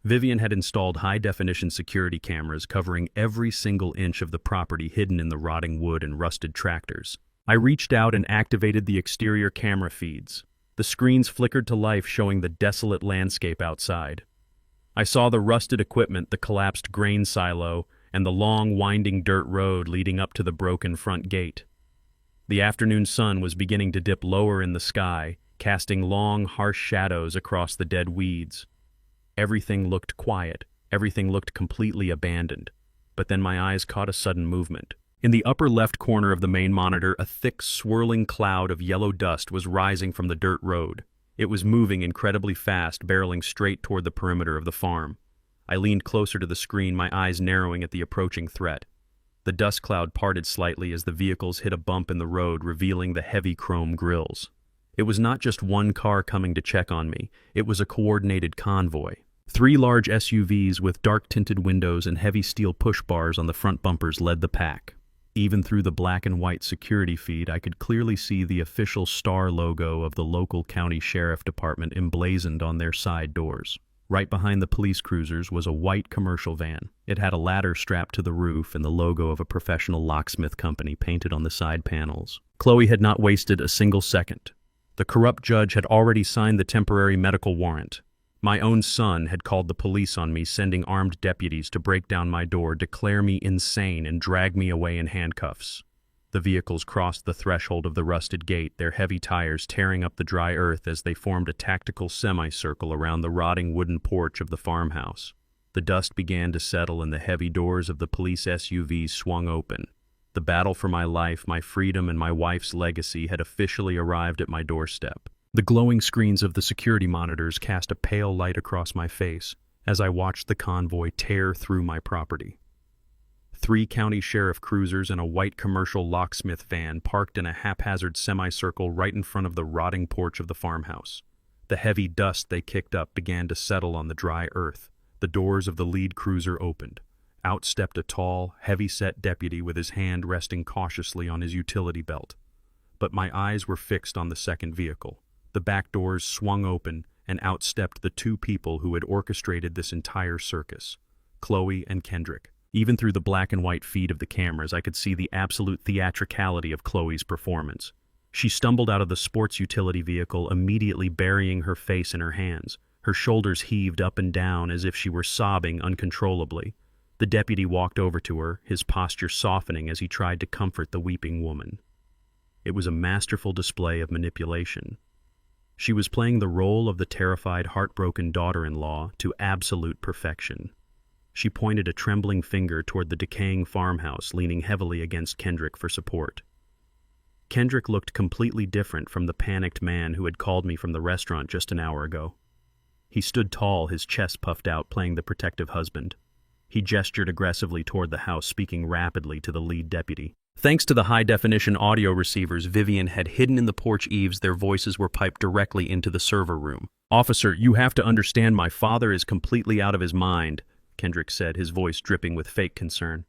Vivian had installed high-definition security cameras covering every single inch of the property, hidden in the rotting wood and rusted tractors. I reached out and activated the exterior camera feeds. The screens flickered to life, showing the desolate landscape outside. I saw the rusted equipment, the collapsed grain silo, and the long, winding dirt road leading up to the broken front gate. The afternoon sun was beginning to dip lower in the sky, casting long, harsh shadows across the dead weeds. Everything looked quiet. Everything looked completely abandoned. But then my eyes caught a sudden movement. In the upper left corner of the main monitor, a thick, swirling cloud of yellow dust was rising from the dirt road. It was moving incredibly fast, barreling straight toward the perimeter of the farm. I leaned closer to the screen, my eyes narrowing at the approaching threat. The dust cloud parted slightly as the vehicles hit a bump in the road, revealing the heavy chrome grills. It was not just one car coming to check on me. It was a coordinated convoy. 3 large SUVs with dark-tinted windows and heavy steel push bars on the front bumpers led the pack. Even through the black and white security feed, I could clearly see the official star logo of the local county sheriff department emblazoned on their side doors. Right behind the police cruisers was a white commercial van. It had a ladder strapped to the roof and the logo of a professional locksmith company painted on the side panels. Chloe had not wasted a single second. The corrupt judge had already signed the temporary medical warrant. My own son had called the police on me, sending armed deputies to break down my door, declare me insane, and drag me away in handcuffs. The vehicles crossed the threshold of the rusted gate, their heavy tires tearing up the dry earth as they formed a tactical semicircle around the rotting wooden porch of the farmhouse. The dust began to settle and the heavy doors of the police SUVs swung open. The battle for my life, my freedom, and my wife's legacy had officially arrived at my doorstep. The glowing screens of the security monitors cast a pale light across my face as I watched the convoy tear through my property. 3 county sheriff cruisers and a white commercial locksmith van parked in a haphazard semicircle right in front of the rotting porch of the farmhouse. The heavy dust they kicked up began to settle on the dry earth. The doors of the lead cruiser opened. Out stepped a tall, heavy-set deputy with his hand resting cautiously on his utility belt. But my eyes were fixed on the second vehicle. The back doors swung open, and out stepped the 2 people who had orchestrated this entire circus, Chloe and Kendrick. Even through the black and white feed of the cameras, I could see the absolute theatricality of Chloe's performance. She stumbled out of the sports utility vehicle, immediately burying her face in her hands. Her shoulders heaved up and down as if she were sobbing uncontrollably. The deputy walked over to her, his posture softening as he tried to comfort the weeping woman. It was a masterful display of manipulation. She was playing the role of the terrified, heartbroken daughter-in-law to absolute perfection. She pointed a trembling finger toward the decaying farmhouse, leaning heavily against Kendrick for support. Kendrick looked completely different from the panicked man who had called me from the restaurant just an hour ago. He stood tall, his chest puffed out, playing the protective husband. He gestured aggressively toward the house, speaking rapidly to the lead deputy. Thanks to the high-definition audio receivers Vivian had hidden in the porch eaves, their voices were piped directly into the server room. "Officer, you have to understand my father is completely out of his mind," Kendrick said, his voice dripping with fake concern.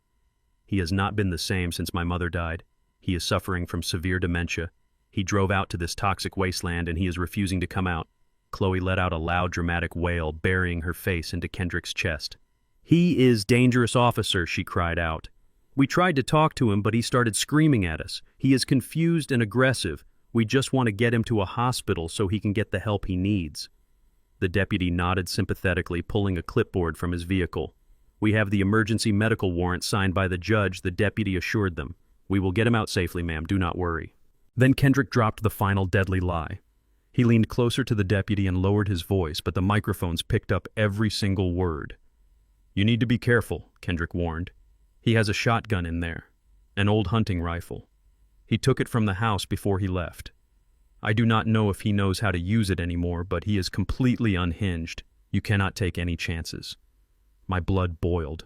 "He has not been the same since my mother died. He is suffering from severe dementia. He drove out to this toxic wasteland and he is refusing to come out." Chloe let out a loud, dramatic wail, burying her face into Kendrick's chest. "He is dangerous, officer," she cried out. "We tried to talk to him, but he started screaming at us. He is confused and aggressive. We just want to get him to a hospital so he can get the help he needs." The deputy nodded sympathetically, pulling a clipboard from his vehicle. "We have the emergency medical warrant signed by the judge," the deputy assured them. "We will get him out safely, ma'am, do not worry." Then Kendrick dropped the final deadly lie. He leaned closer to the deputy and lowered his voice, but the microphones picked up every single word. "You need to be careful," Kendrick warned. "He has a shotgun in there, an old hunting rifle. He took it from the house before he left. I do not know if he knows how to use it anymore, but he is completely unhinged. You cannot take any chances." My blood boiled.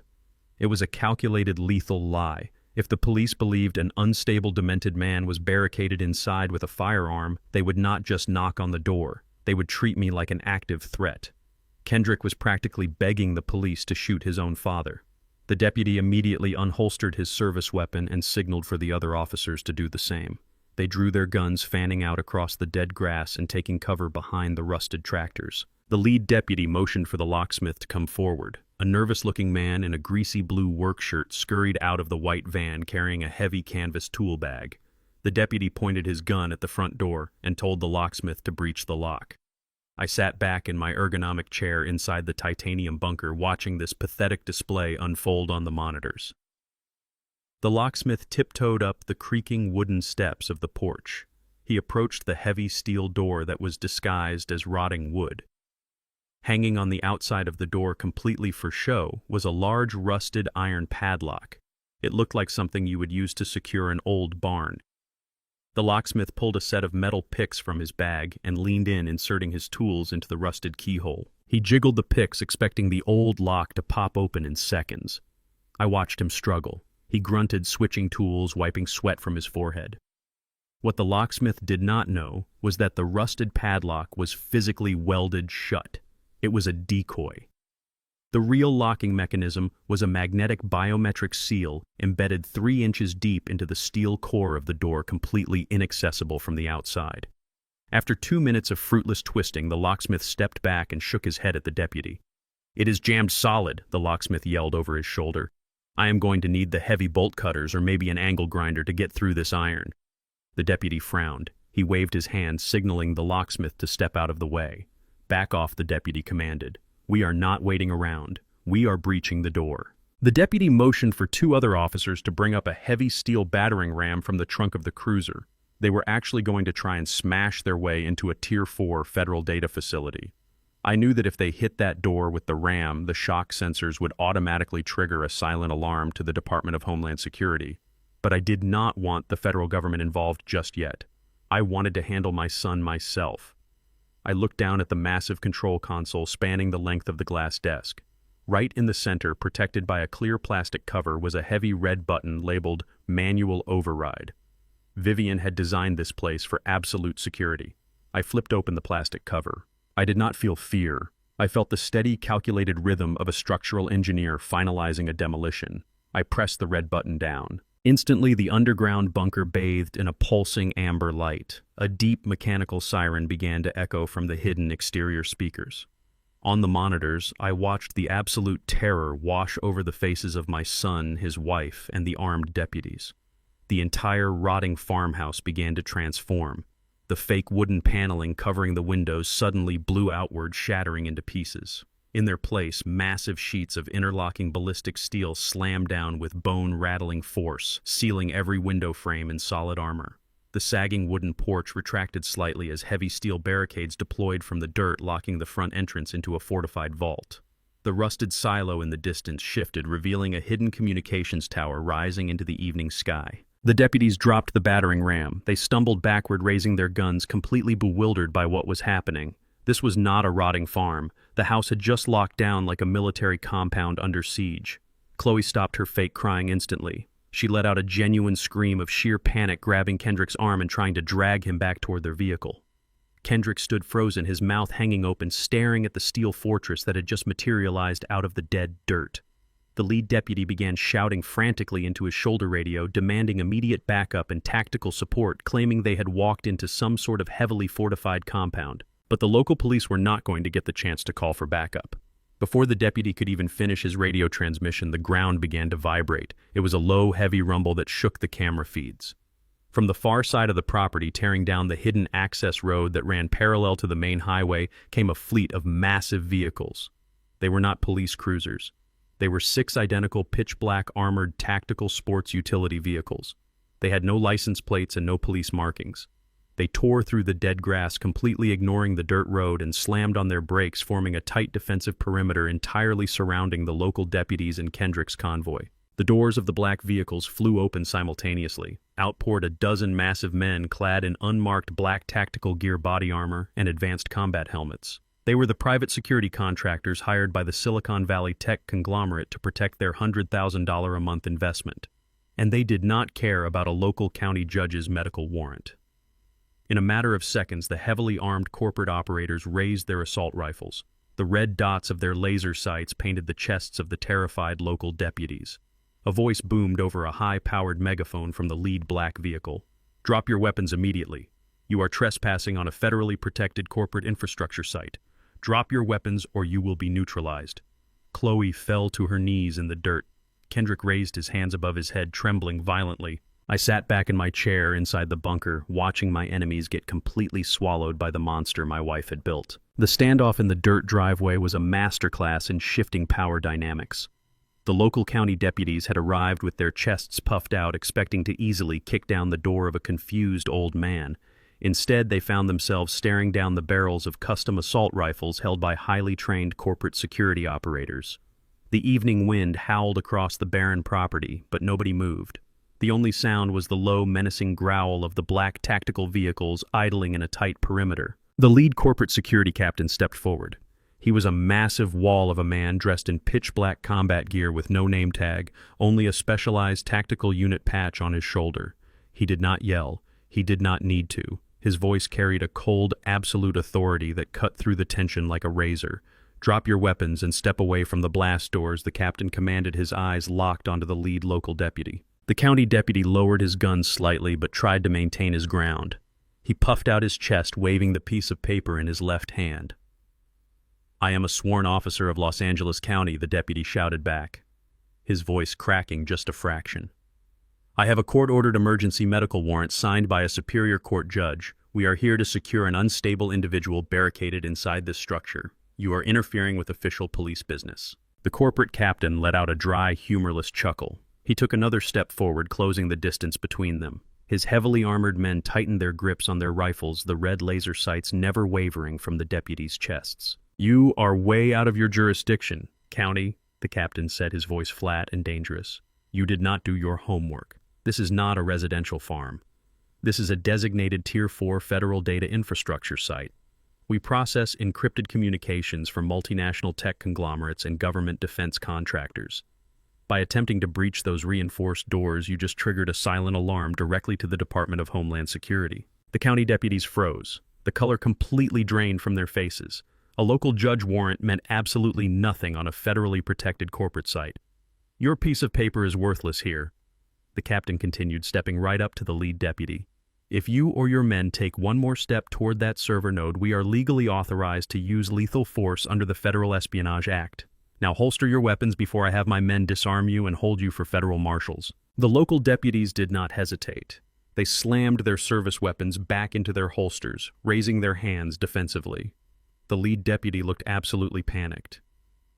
It was a calculated, lethal lie. If the police believed an unstable, demented man was barricaded inside with a firearm, they would not just knock on the door. They would treat me like an active threat. Kendrick was practically begging the police to shoot his own father. The deputy immediately unholstered his service weapon and signaled for the other officers to do the same. They drew their guns, fanning out across the dead grass and taking cover behind the rusted tractors. The lead deputy motioned for the locksmith to come forward. A nervous-looking man in a greasy blue work shirt scurried out of the white van carrying a heavy canvas tool bag. The deputy pointed his gun at the front door and told the locksmith to breach the lock. I sat back in my ergonomic chair inside the titanium bunker, watching this pathetic display unfold on the monitors. The locksmith tiptoed up the creaking wooden steps of the porch. He approached the heavy steel door that was disguised as rotting wood. Hanging on the outside of the door completely for show was a large rusted iron padlock. It looked like something you would use to secure an old barn. The locksmith pulled a set of metal picks from his bag and leaned in, inserting his tools into the rusted keyhole. He jiggled the picks, expecting the old lock to pop open in seconds. I watched him struggle. He grunted, switching tools, wiping sweat from his forehead. What the locksmith did not know was that the rusted padlock was physically welded shut. It was a decoy. The real locking mechanism was a magnetic biometric seal embedded 3 inches deep into the steel core of the door, completely inaccessible from the outside. After 2 minutes of fruitless twisting, the locksmith stepped back and shook his head at the deputy. "It is jammed solid," the locksmith yelled over his shoulder. "I am going to need the heavy bolt cutters or maybe an angle grinder to get through this iron." The deputy frowned. He waved his hand, signaling the locksmith to step out of the way. "Back off," the deputy commanded. "We are not waiting around. We are breaching the door." The deputy motioned for 2 other officers to bring up a heavy steel battering ram from the trunk of the cruiser. They were actually going to try and smash their way into a Tier 4 federal data facility. I knew that if they hit that door with the ram, the shock sensors would automatically trigger a silent alarm to the Department of Homeland Security. But I did not want the federal government involved just yet. I wanted to handle my son myself. I looked down at the massive control console spanning the length of the glass desk. Right in the center, protected by a clear plastic cover, was a heavy red button labeled Manual Override. Vivian had designed this place for absolute security. I flipped open the plastic cover. I did not feel fear. I felt the steady, calculated rhythm of a structural engineer finalizing a demolition. I pressed the red button down. Instantly, the underground bunker bathed in a pulsing amber light. A deep mechanical siren began to echo from the hidden exterior speakers. On the monitors, I watched the absolute terror wash over the faces of my son, his wife, and the armed deputies. The entire rotting farmhouse began to transform. The fake wooden paneling covering the windows suddenly blew outward, shattering into pieces. In their place, massive sheets of interlocking ballistic steel slammed down with bone-rattling force, sealing every window frame in solid armor. The sagging wooden porch retracted slightly as heavy steel barricades deployed from the dirt, locking the front entrance into a fortified vault. The rusted silo in the distance shifted, revealing a hidden communications tower rising into the evening sky. The deputies dropped the battering ram. They stumbled backward, raising their guns, completely bewildered by what was happening. This was not a rotting farm. The house had just locked down like a military compound under siege. Chloe stopped her fake crying instantly. She let out a genuine scream of sheer panic, grabbing Kendrick's arm and trying to drag him back toward their vehicle. Kendrick stood frozen, his mouth hanging open, staring at the steel fortress that had just materialized out of the dead dirt. The lead deputy began shouting frantically into his shoulder radio, demanding immediate backup and tactical support, claiming they had walked into some sort of heavily fortified compound. But the local police were not going to get the chance to call for backup. Before the deputy could even finish his radio transmission, the ground began to vibrate. It was a low, heavy rumble that shook the camera feeds. From the far side of the property, tearing down the hidden access road that ran parallel to the main highway, came a fleet of massive vehicles. They were not police cruisers. They were 6 identical pitch-black armored tactical sports utility vehicles. They had no license plates and no police markings. They tore through the dead grass, completely ignoring the dirt road, and slammed on their brakes, forming a tight defensive perimeter entirely surrounding the local deputies and Kendrick's convoy. The doors of the black vehicles flew open simultaneously. Out poured a dozen massive men clad in unmarked black tactical gear body armor and advanced combat helmets. They were the private security contractors hired by the Silicon Valley tech conglomerate to protect their $100,000 a month investment. And they did not care about a local county judge's medical warrant. In a matter of seconds, the heavily armed corporate operators raised their assault rifles. The red dots of their laser sights painted the chests of the terrified local deputies. A voice boomed over a high-powered megaphone from the lead black vehicle. "Drop your weapons immediately. You are trespassing on a federally protected corporate infrastructure site. Drop your weapons or you will be neutralized." Chloe fell to her knees in the dirt. Kendrick raised his hands above his head, trembling violently. I sat back in my chair inside the bunker, watching my enemies get completely swallowed by the monster my wife had built. The standoff in the dirt driveway was a masterclass in shifting power dynamics. The local county deputies had arrived with their chests puffed out, expecting to easily kick down the door of a confused old man. Instead, they found themselves staring down the barrels of custom assault rifles held by highly trained corporate security operators. The evening wind howled across the barren property, but nobody moved. The only sound was the low, menacing growl of the black tactical vehicles idling in a tight perimeter. The lead corporate security captain stepped forward. He was a massive wall of a man dressed in pitch-black combat gear with no name tag, only a specialized tactical unit patch on his shoulder. He did not yell. He did not need to. His voice carried a cold, absolute authority that cut through the tension like a razor. "Drop your weapons and step away from the blast doors," the captain commanded, his eyes locked onto the lead local deputy. The county deputy lowered his gun slightly but tried to maintain his ground. He puffed out his chest, waving the piece of paper in his left hand. "I am a sworn officer of Los Angeles County," the deputy shouted back, his voice cracking just a fraction. "I have a court-ordered emergency medical warrant signed by a superior court judge. We are here to secure an unstable individual barricaded inside this structure. You are interfering with official police business." The corporate captain let out a dry, humorless chuckle. He took another step forward, closing the distance between them. His heavily armored men tightened their grips on their rifles, the red laser sights never wavering from the deputies' chests. "You are way out of your jurisdiction, County," the captain said, his voice flat and dangerous. "You did not do your homework. This is not a residential farm. This is a designated Tier 4 federal data infrastructure site. We process encrypted communications for multinational tech conglomerates and government defense contractors. By attempting to breach those reinforced doors, you just triggered a silent alarm directly to the Department of Homeland Security. The county deputies froze, the color completely drained from their faces. A local judge warrant meant absolutely nothing on a federally protected corporate site. Your piece of paper is worthless here, the captain continued, stepping right up to the lead deputy. If you or your men take one more step toward that server node, we are legally authorized to use lethal force under the Federal Espionage Act. Now holster your weapons before I have my men disarm you and hold you for federal marshals. The local deputies did not hesitate. They slammed their service weapons back into their holsters, raising their hands defensively. The lead deputy looked absolutely panicked.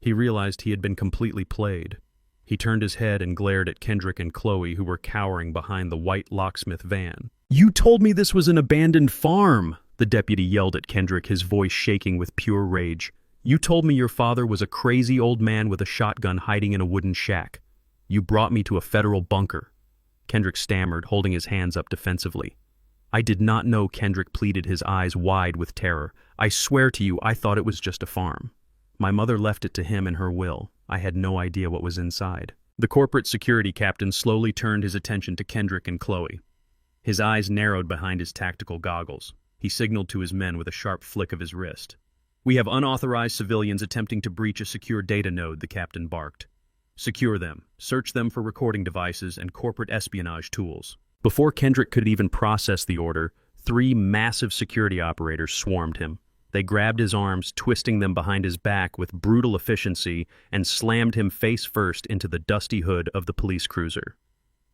He realized he had been completely played. He turned his head and glared at Kendrick and Chloe, who were cowering behind the white locksmith van. "You told me this was an abandoned farm!" the deputy yelled at Kendrick, his voice shaking with pure rage. "You told me your father was a crazy old man with a shotgun hiding in a wooden shack. You brought me to a federal bunker." Kendrick stammered, holding his hands up defensively. "I did not know," Kendrick pleaded, his eyes wide with terror. "I swear to you, I thought it was just a farm. My mother left it to him in her will. I had no idea what was inside." The corporate security captain slowly turned his attention to Kendrick and Chloe. His eyes narrowed behind his tactical goggles. He signaled to his men with a sharp flick of his wrist. "We have unauthorized civilians attempting to breach a secure data node," the captain barked. "Secure them, search them for recording devices and corporate espionage tools." Before Kendrick could even process the order, 3 massive security operators swarmed him. They grabbed his arms, twisting them behind his back with brutal efficiency, and slammed him face first into the dusty hood of the police cruiser.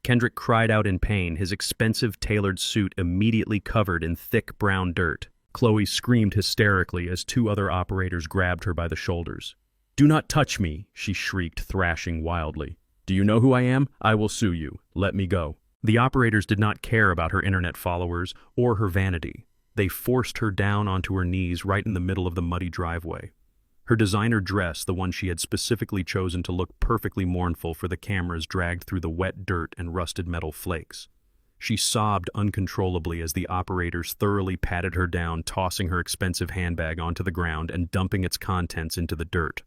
Kendrick cried out in pain, his expensive tailored suit immediately covered in thick brown dirt. Chloe screamed hysterically as 2 other operators grabbed her by the shoulders. "Do not touch me," she shrieked, thrashing wildly. "Do you know who I am? I will sue you. Let me go." The operators did not care about her internet followers or her vanity. They forced her down onto her knees right in the middle of the muddy driveway. Her designer dress, the one she had specifically chosen to look perfectly mournful for the cameras, dragged through the wet dirt and rusted metal flakes. She sobbed uncontrollably as the operators thoroughly patted her down, tossing her expensive handbag onto the ground and dumping its contents into the dirt.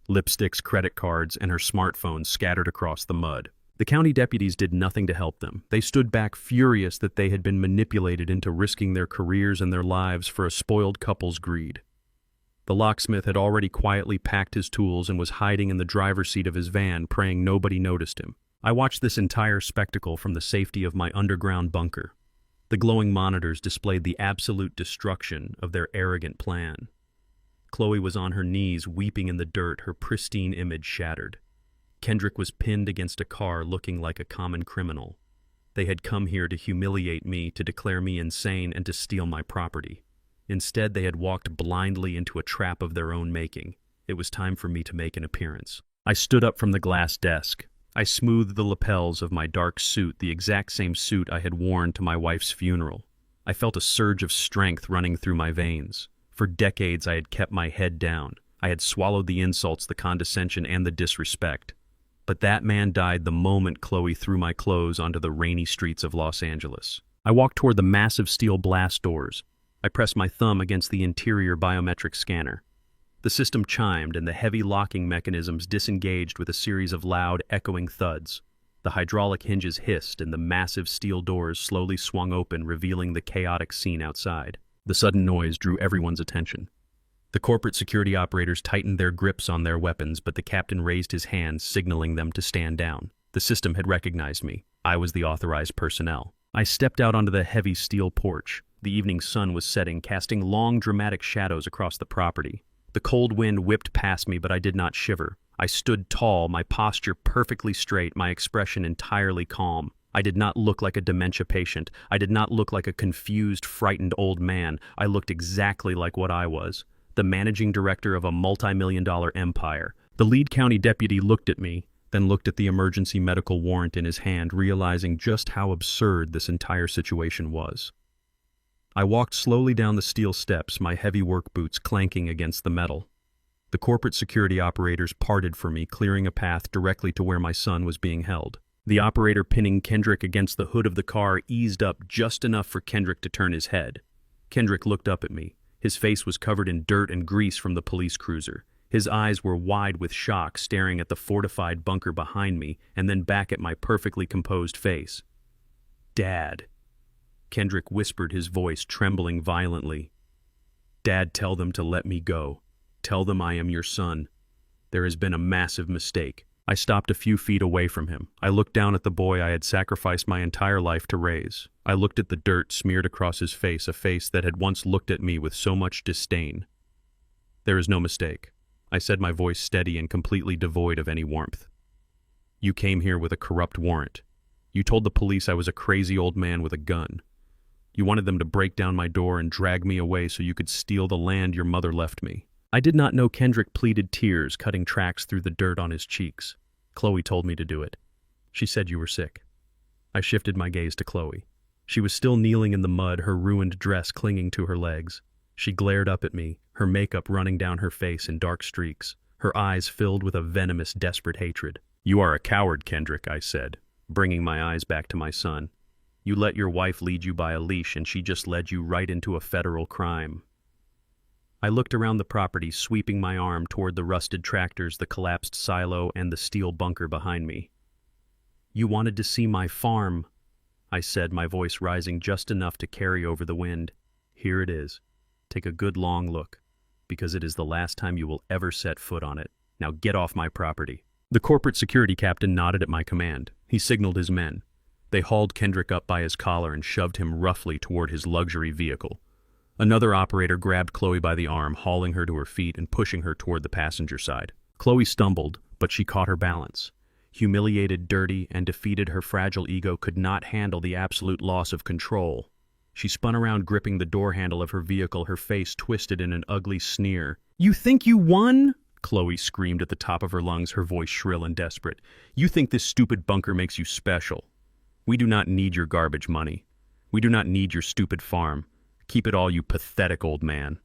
Lipsticks, credit cards, and her smartphone scattered across the mud. The county deputies did nothing to help them. They stood back furious that they had been manipulated into risking their careers and their lives for a spoiled couple's greed. The locksmith had already quietly packed his tools and was hiding in the driver's seat of his van, praying nobody noticed him. I watched this entire spectacle from the safety of my underground bunker. The glowing monitors displayed the absolute destruction of their arrogant plan. Chloe was on her knees, weeping in the dirt, her pristine image shattered. Kendrick was pinned against a car looking like a common criminal. They had come here to humiliate me, to declare me insane, and to steal my property. Instead, they had walked blindly into a trap of their own making. It was time for me to make an appearance. I stood up from the glass desk. I smoothed the lapels of my dark suit, the exact same suit I had worn to my wife's funeral. I felt a surge of strength running through my veins. For decades, I had kept my head down. I had swallowed the insults, the condescension, and the disrespect. But that man died the moment Chloe threw my clothes onto the rainy streets of Los Angeles. I walked toward the massive steel blast doors. I pressed my thumb against the interior biometric scanner. The system chimed, and the heavy locking mechanisms disengaged with a series of loud, echoing thuds. The hydraulic hinges hissed, and the massive steel doors slowly swung open, revealing the chaotic scene outside. The sudden noise drew everyone's attention. The corporate security operators tightened their grips on their weapons, but the captain raised his hand, signaling them to stand down. The system had recognized me. I was the authorized personnel. I stepped out onto the heavy steel porch. The evening sun was setting, casting long, dramatic shadows across the property. The cold wind whipped past me, but I did not shiver. I stood tall, my posture perfectly straight, my expression entirely calm. I did not look like a dementia patient. I did not look like a confused, frightened old man. I looked exactly like what I was. The managing director of a multi-million-dollar empire. The lead county deputy looked at me, then looked at the emergency medical warrant in his hand, realizing just how absurd this entire situation was. I walked slowly down the steel steps, my heavy work boots clanking against the metal. The corporate security operators parted for me, clearing a path directly to where my son was being held. The operator pinning Kendrick against the hood of the car eased up just enough for Kendrick to turn his head. Kendrick looked up at me, His face was covered in dirt and grease from the police cruiser. His eyes were wide with shock, staring at the fortified bunker behind me and then back at my perfectly composed face. "Dad," Kendrick whispered, his voice trembling violently. "Dad, tell them to let me go. Tell them I am your son. There has been a massive mistake." I stopped a few feet away from him. I looked down at the boy I had sacrificed my entire life to raise. I looked at the dirt smeared across his face, a face that had once looked at me with so much disdain. "There is no mistake," I said, my voice steady and completely devoid of any warmth. "You came here with a corrupt warrant. You told the police I was a crazy old man with a gun. You wanted them to break down my door and drag me away so you could steal the land your mother left me." I did not know Kendrick pleaded, tears cutting tracks through the dirt on his cheeks. "Chloe told me to do it. She said you were sick." I shifted my gaze to Chloe. She was still kneeling in the mud, her ruined dress clinging to her legs. She glared up at me, her makeup running down her face in dark streaks, her eyes filled with a venomous, desperate hatred. "You are a coward, Kendrick," I said, bringing my eyes back to my son. "You let your wife lead you by a leash, and she just led you right into a federal crime." I looked around the property, sweeping my arm toward the rusted tractors, the collapsed silo, and the steel bunker behind me. "You wanted to see my farm," I said, my voice rising just enough to carry over the wind. "Here it is. Take a good long look, because it is the last time you will ever set foot on it. Now get off my property." The corporate security captain nodded at my command. He signaled his men. They hauled Kendrick up by his collar and shoved him roughly toward his luxury vehicle. Another operator grabbed Chloe by the arm, hauling her to her feet and pushing her toward the passenger side. Chloe stumbled, but she caught her balance. Humiliated, dirty, and defeated, her fragile ego could not handle the absolute loss of control. She spun around, gripping the door handle of her vehicle, her face twisted in an ugly sneer. "You think you won?" Chloe screamed at the top of her lungs, her voice shrill and desperate. "You think this stupid bunker makes you special? We do not need your garbage money. We do not need your stupid farm. Keep it all, you pathetic old man.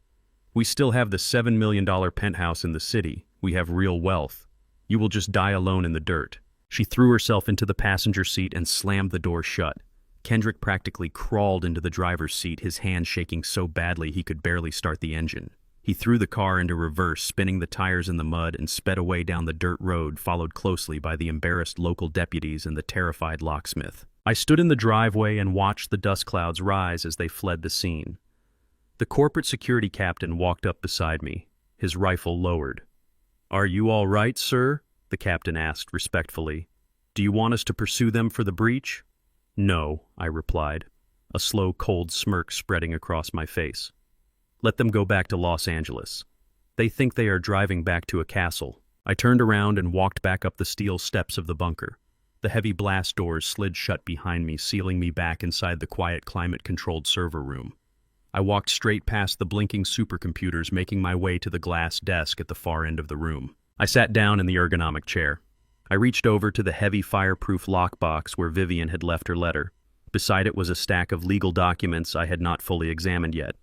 We still have the $7 million penthouse in the city. We have real wealth. You will just die alone in the dirt." She threw herself into the passenger seat and slammed the door shut. Kendrick practically crawled into the driver's seat, his hand shaking so badly he could barely start the engine. He threw the car into reverse, spinning the tires in the mud, and sped away down the dirt road, followed closely by the embarrassed local deputies and the terrified locksmith. I stood in the driveway and watched the dust clouds rise as they fled the scene. The corporate security captain walked up beside me, his rifle lowered. "Are you all right, sir?" the captain asked respectfully. "Do you want us to pursue them for the breach?" "No," I replied, a slow, cold smirk spreading across my face. "Let them go back to Los Angeles. They think they are driving back to a castle." I turned around and walked back up the steel steps of the bunker. The heavy blast doors slid shut behind me, sealing me back inside the quiet, climate-controlled server room. I walked straight past the blinking supercomputers, making my way to the glass desk at the far end of the room. I sat down in the ergonomic chair. I reached over to the heavy fireproof lockbox where Vivian had left her letter. Beside it was a stack of legal documents I had not fully examined yet.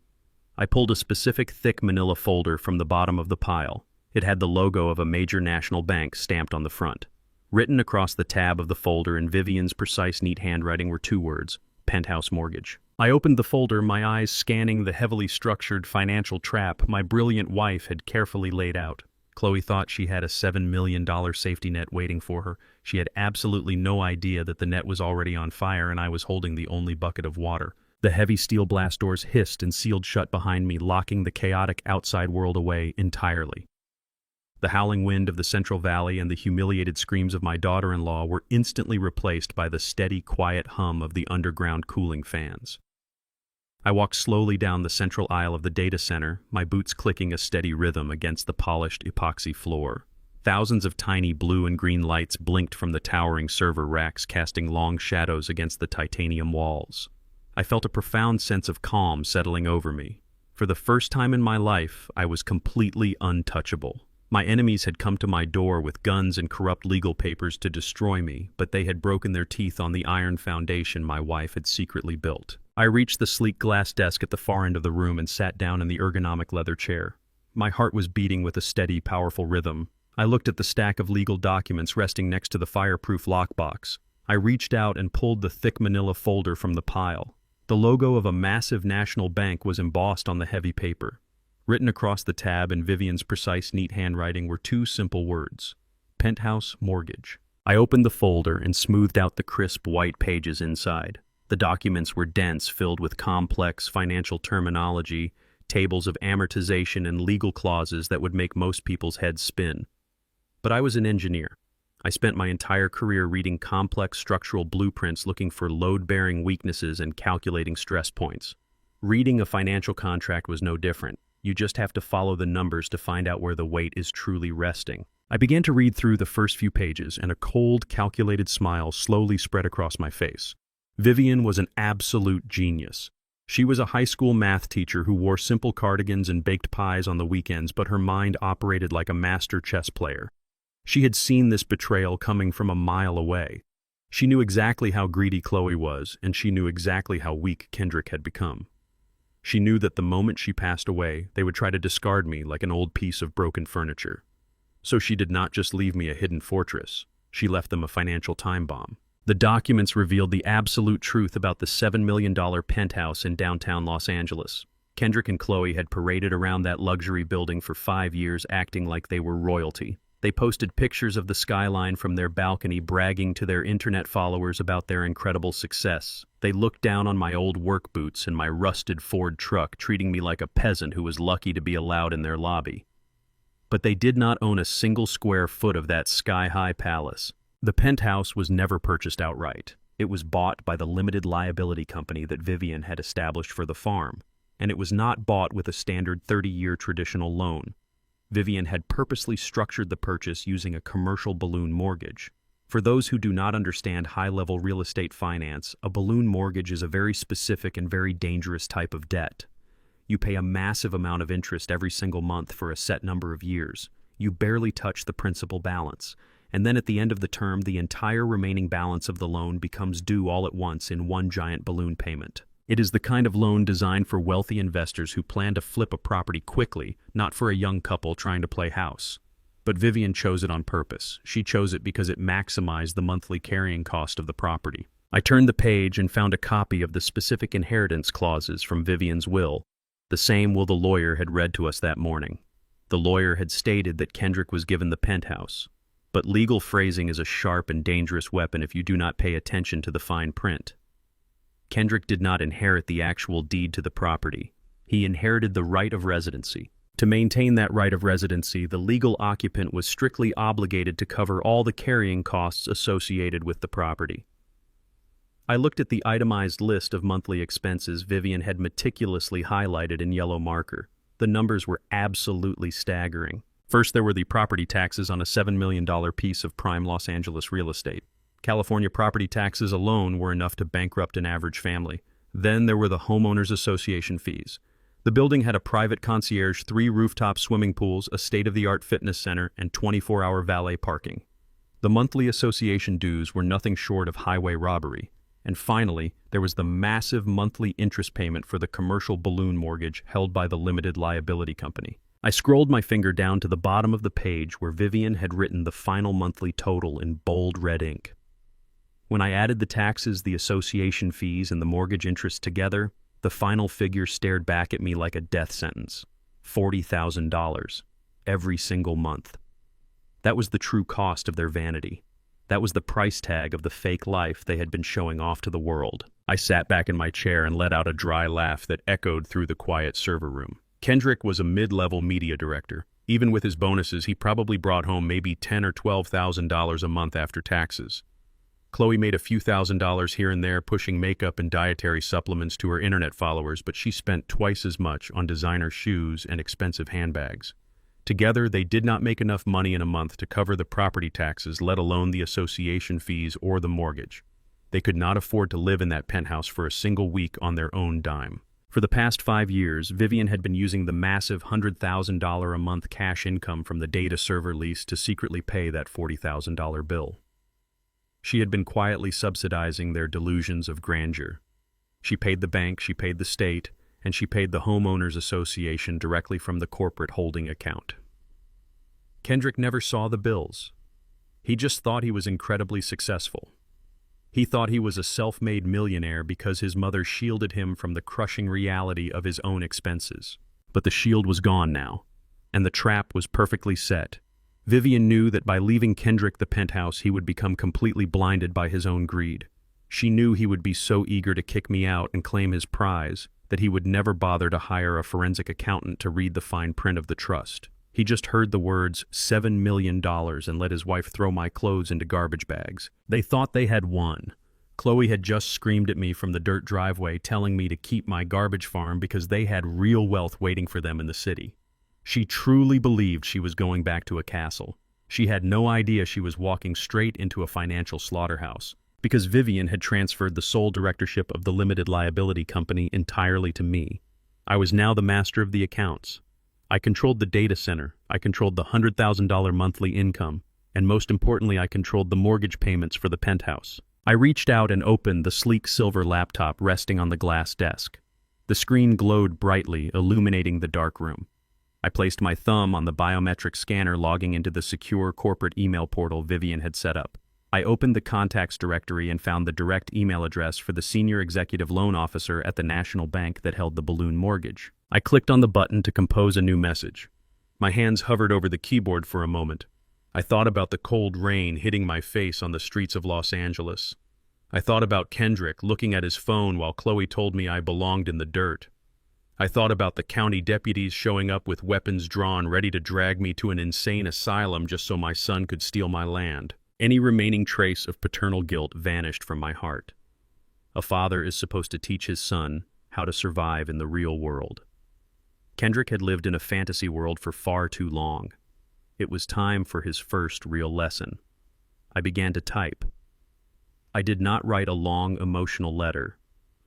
I pulled a specific thick manila folder from the bottom of the pile. It had the logo of a major national bank stamped on the front. Written across the tab of the folder in Vivian's precise, neat handwriting were two words: penthouse mortgage. I opened the folder, my eyes scanning the heavily structured financial trap my brilliant wife had carefully laid out. Chloe thought she had a $7 million safety net waiting for her. She had absolutely no idea that the net was already on fire and I was holding the only bucket of water. The heavy steel blast doors hissed and sealed shut behind me, locking the chaotic outside world away entirely. The howling wind of the Central Valley and the humiliated screams of my daughter-in-law were instantly replaced by the steady, quiet hum of the underground cooling fans. I walked slowly down the central aisle of the data center, my boots clicking a steady rhythm against the polished epoxy floor. Thousands of tiny blue and green lights blinked from the towering server racks, casting long shadows against the titanium walls. I felt a profound sense of calm settling over me. For the first time in my life, I was completely untouchable. My enemies had come to my door with guns and corrupt legal papers to destroy me, but they had broken their teeth on the iron foundation my wife had secretly built. I reached the sleek glass desk at the far end of the room and sat down in the ergonomic leather chair. My heart was beating with a steady, powerful rhythm. I looked at the stack of legal documents resting next to the fireproof lockbox. I reached out and pulled the thick manila folder from the pile. The logo of a massive national bank was embossed on the heavy paper. Written across the tab in Vivian's precise, neat handwriting were two simple words: Penthouse Mortgage. I opened the folder and smoothed out the crisp white pages inside. The documents were dense, filled with complex financial terminology, tables of amortization, and legal clauses that would make most people's heads spin. But I was an engineer. I spent my entire career reading complex structural blueprints, looking for load-bearing weaknesses and calculating stress points. Reading a financial contract was no different. You just have to follow the numbers to find out where the weight is truly resting. I began to read through the first few pages, and a cold, calculated smile slowly spread across my face. Vivian was an absolute genius. She was a high school math teacher who wore simple cardigans and baked pies on the weekends, but her mind operated like a master chess player. She had seen this betrayal coming from a mile away. She knew exactly how greedy Chloe was, and she knew exactly how weak Kendrick had become. She knew that the moment she passed away, they would try to discard me like an old piece of broken furniture. So she did not just leave me a hidden fortress. She left them a financial time bomb. The documents revealed the absolute truth about the $7 million penthouse in downtown Los Angeles. Kendrick and Chloe had paraded around that luxury building for 5 years, acting like they were royalty. They posted pictures of the skyline from their balcony, bragging to their internet followers about their incredible success. They looked down on my old work boots and my rusted Ford truck, treating me like a peasant who was lucky to be allowed in their lobby. But they did not own a single square foot of that sky-high palace. The penthouse was never purchased outright. It was bought by the limited liability company that Vivian had established for the farm, and it was not bought with a standard 30-year traditional loan. Vivian had purposely structured the purchase using a commercial balloon mortgage. For those who do not understand high-level real estate finance, a balloon mortgage is a very specific and very dangerous type of debt. You pay a massive amount of interest every single month for a set number of years. You barely touch the principal balance, and then at the end of the term, the entire remaining balance of the loan becomes due all at once in one giant balloon payment. It is the kind of loan designed for wealthy investors who plan to flip a property quickly, not for a young couple trying to play house. But Vivian chose it on purpose. She chose it because it maximized the monthly carrying cost of the property. I turned the page and found a copy of the specific inheritance clauses from Vivian's will, the same will the lawyer had read to us that morning. The lawyer had stated that Kendrick was given the penthouse. But legal phrasing is a sharp and dangerous weapon if you do not pay attention to the fine print. Kendrick did not inherit the actual deed to the property. He inherited the right of residency. To maintain that right of residency, the legal occupant was strictly obligated to cover all the carrying costs associated with the property. I looked at the itemized list of monthly expenses Vivian had meticulously highlighted in yellow marker. The numbers were absolutely staggering. First, there were the property taxes on a $7 million piece of prime Los Angeles real estate. California property taxes alone were enough to bankrupt an average family. Then there were the homeowners association fees. The building had a private concierge, 3 rooftop swimming pools, a state-of-the-art fitness center, and 24-hour valet parking. The monthly association dues were nothing short of highway robbery. And finally, there was the massive monthly interest payment for the commercial balloon mortgage held by the limited liability company. I scrolled my finger down to the bottom of the page where Vivian had written the final monthly total in bold red ink. When I added the taxes, the association fees, and the mortgage interest together, the final figure stared back at me like a death sentence. $40,000. Every single month. That was the true cost of their vanity. That was the price tag of the fake life they had been showing off to the world. I sat back in my chair and let out a dry laugh that echoed through the quiet server room. Kendrick was a mid-level media director. Even with his bonuses, he probably brought home maybe $10,000 or $12,000 a month after taxes. Chloe made a few $1,000s here and there pushing makeup and dietary supplements to her internet followers, but she spent twice as much on designer shoes and expensive handbags. Together, they did not make enough money in a month to cover the property taxes, let alone the association fees or the mortgage. They could not afford to live in that penthouse for a single week on their own dime. For the past 5 years, Vivian had been using the massive $100,000 a month cash income from the data server lease to secretly pay that $40,000 bill. She had been quietly subsidizing their delusions of grandeur. She paid the bank, she paid the state, and she paid the homeowners association directly from the corporate holding account. Kendrick never saw the bills. He just thought he was incredibly successful. He thought he was a self-made millionaire because his mother shielded him from the crushing reality of his own expenses. But the shield was gone now, and the trap was perfectly set. Vivian knew that by leaving Kendrick the penthouse he would become completely blinded by his own greed. She knew he would be so eager to kick me out and claim his prize that he would never bother to hire a forensic accountant to read the fine print of the trust. He just heard the words $7 million and let his wife throw my clothes into garbage bags. They thought they had won. Chloe had just screamed at me from the dirt driveway telling me to keep my garbage farm because they had real wealth waiting for them in the city. She truly believed she was going back to a castle. She had no idea she was walking straight into a financial slaughterhouse, because Vivian had transferred the sole directorship of the limited liability company entirely to me. I was now the master of the accounts. I controlled the data center, I controlled the $100,000 monthly income, and most importantly I controlled the mortgage payments for the penthouse. I reached out and opened the sleek silver laptop resting on the glass desk. The screen glowed brightly, illuminating the dark room. I placed my thumb on the biometric scanner, logging into the secure corporate email portal Vivian had set up. I opened the contacts directory and found the direct email address for the senior executive loan officer at the national bank that held the balloon mortgage. I clicked on the button to compose a new message. My hands hovered over the keyboard for a moment. I thought about the cold rain hitting my face on the streets of Los Angeles. I thought about Kendrick looking at his phone while Chloe told me I belonged in the dirt. I thought about the county deputies showing up with weapons drawn, ready to drag me to an insane asylum just so my son could steal my land. Any remaining trace of paternal guilt vanished from my heart. A father is supposed to teach his son how to survive in the real world. Kendrick had lived in a fantasy world for far too long. It was time for his first real lesson. I began to type. I did not write a long, emotional letter.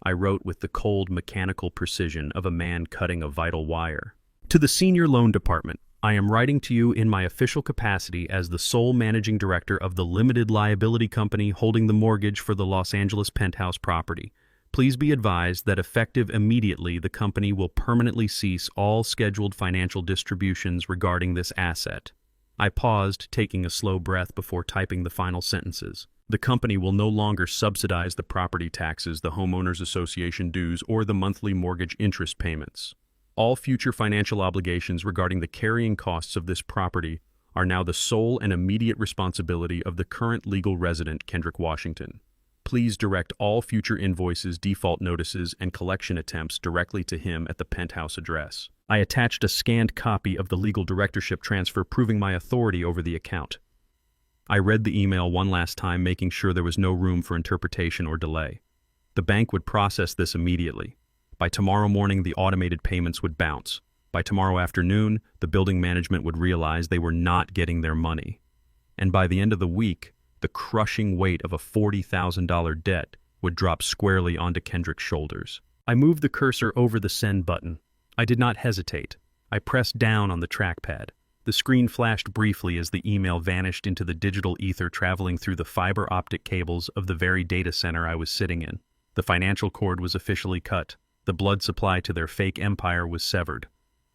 I wrote with the cold, mechanical precision of a man cutting a vital wire. To the Senior Loan Department, I am writing to you in my official capacity as the sole managing director of the limited liability company holding the mortgage for the Los Angeles penthouse property. Please be advised that effective immediately, the company will permanently cease all scheduled financial distributions regarding this asset. I paused, taking a slow breath before typing the final sentences. The company will no longer subsidize the property taxes, the homeowners association dues, or the monthly mortgage interest payments. All future financial obligations regarding the carrying costs of this property are now the sole and immediate responsibility of the current legal resident, Kendrick Washington. Please direct all future invoices, default notices, and collection attempts directly to him at the penthouse address. I attached a scanned copy of the legal directorship transfer proving my authority over the account. I read the email one last time, making sure there was no room for interpretation or delay. The bank would process this immediately. By tomorrow morning, the automated payments would bounce. By tomorrow afternoon, the building management would realize they were not getting their money. And by the end of the week, the crushing weight of a $40,000 debt would drop squarely onto Kendrick's shoulders. I moved the cursor over the send button. I did not hesitate. I pressed down on the trackpad. The screen flashed briefly as the email vanished into the digital ether, traveling through the fiber optic cables of the very data center I was sitting in. The financial cord was officially cut. The blood supply to their fake empire was severed.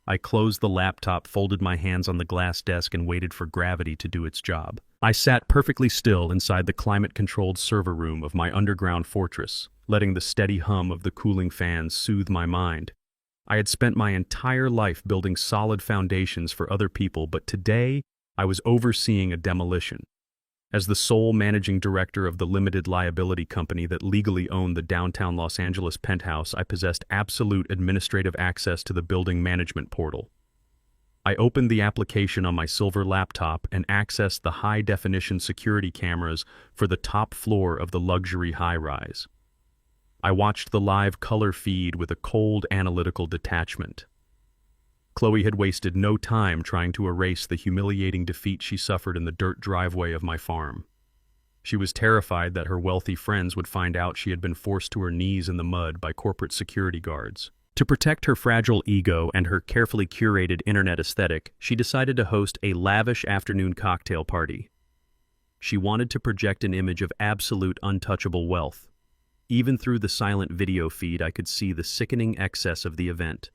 I closed the laptop, folded my hands on the glass desk, and waited for gravity to do its job. I sat perfectly still inside the climate-controlled server room of my underground fortress, letting the steady hum of the cooling fans soothe my mind. I had spent my entire life building solid foundations for other people, but today I was overseeing a demolition. As the sole managing director of the limited liability company that legally owned the downtown Los Angeles penthouse, I possessed absolute administrative access to the building management portal. I opened the application on my silver laptop and accessed the high-definition security cameras for the top floor of the luxury high-rise. I watched the live color feed with a cold, analytical detachment. Chloe had wasted no time trying to erase the humiliating defeat she suffered in the dirt driveway of my farm. She was terrified that her wealthy friends would find out she had been forced to her knees in the mud by corporate security guards. To protect her fragile ego and her carefully curated internet aesthetic, she decided to host a lavish afternoon cocktail party. She wanted to project an image of absolute untouchable wealth. Even through the silent video feed, I could see the sickening excess of the event.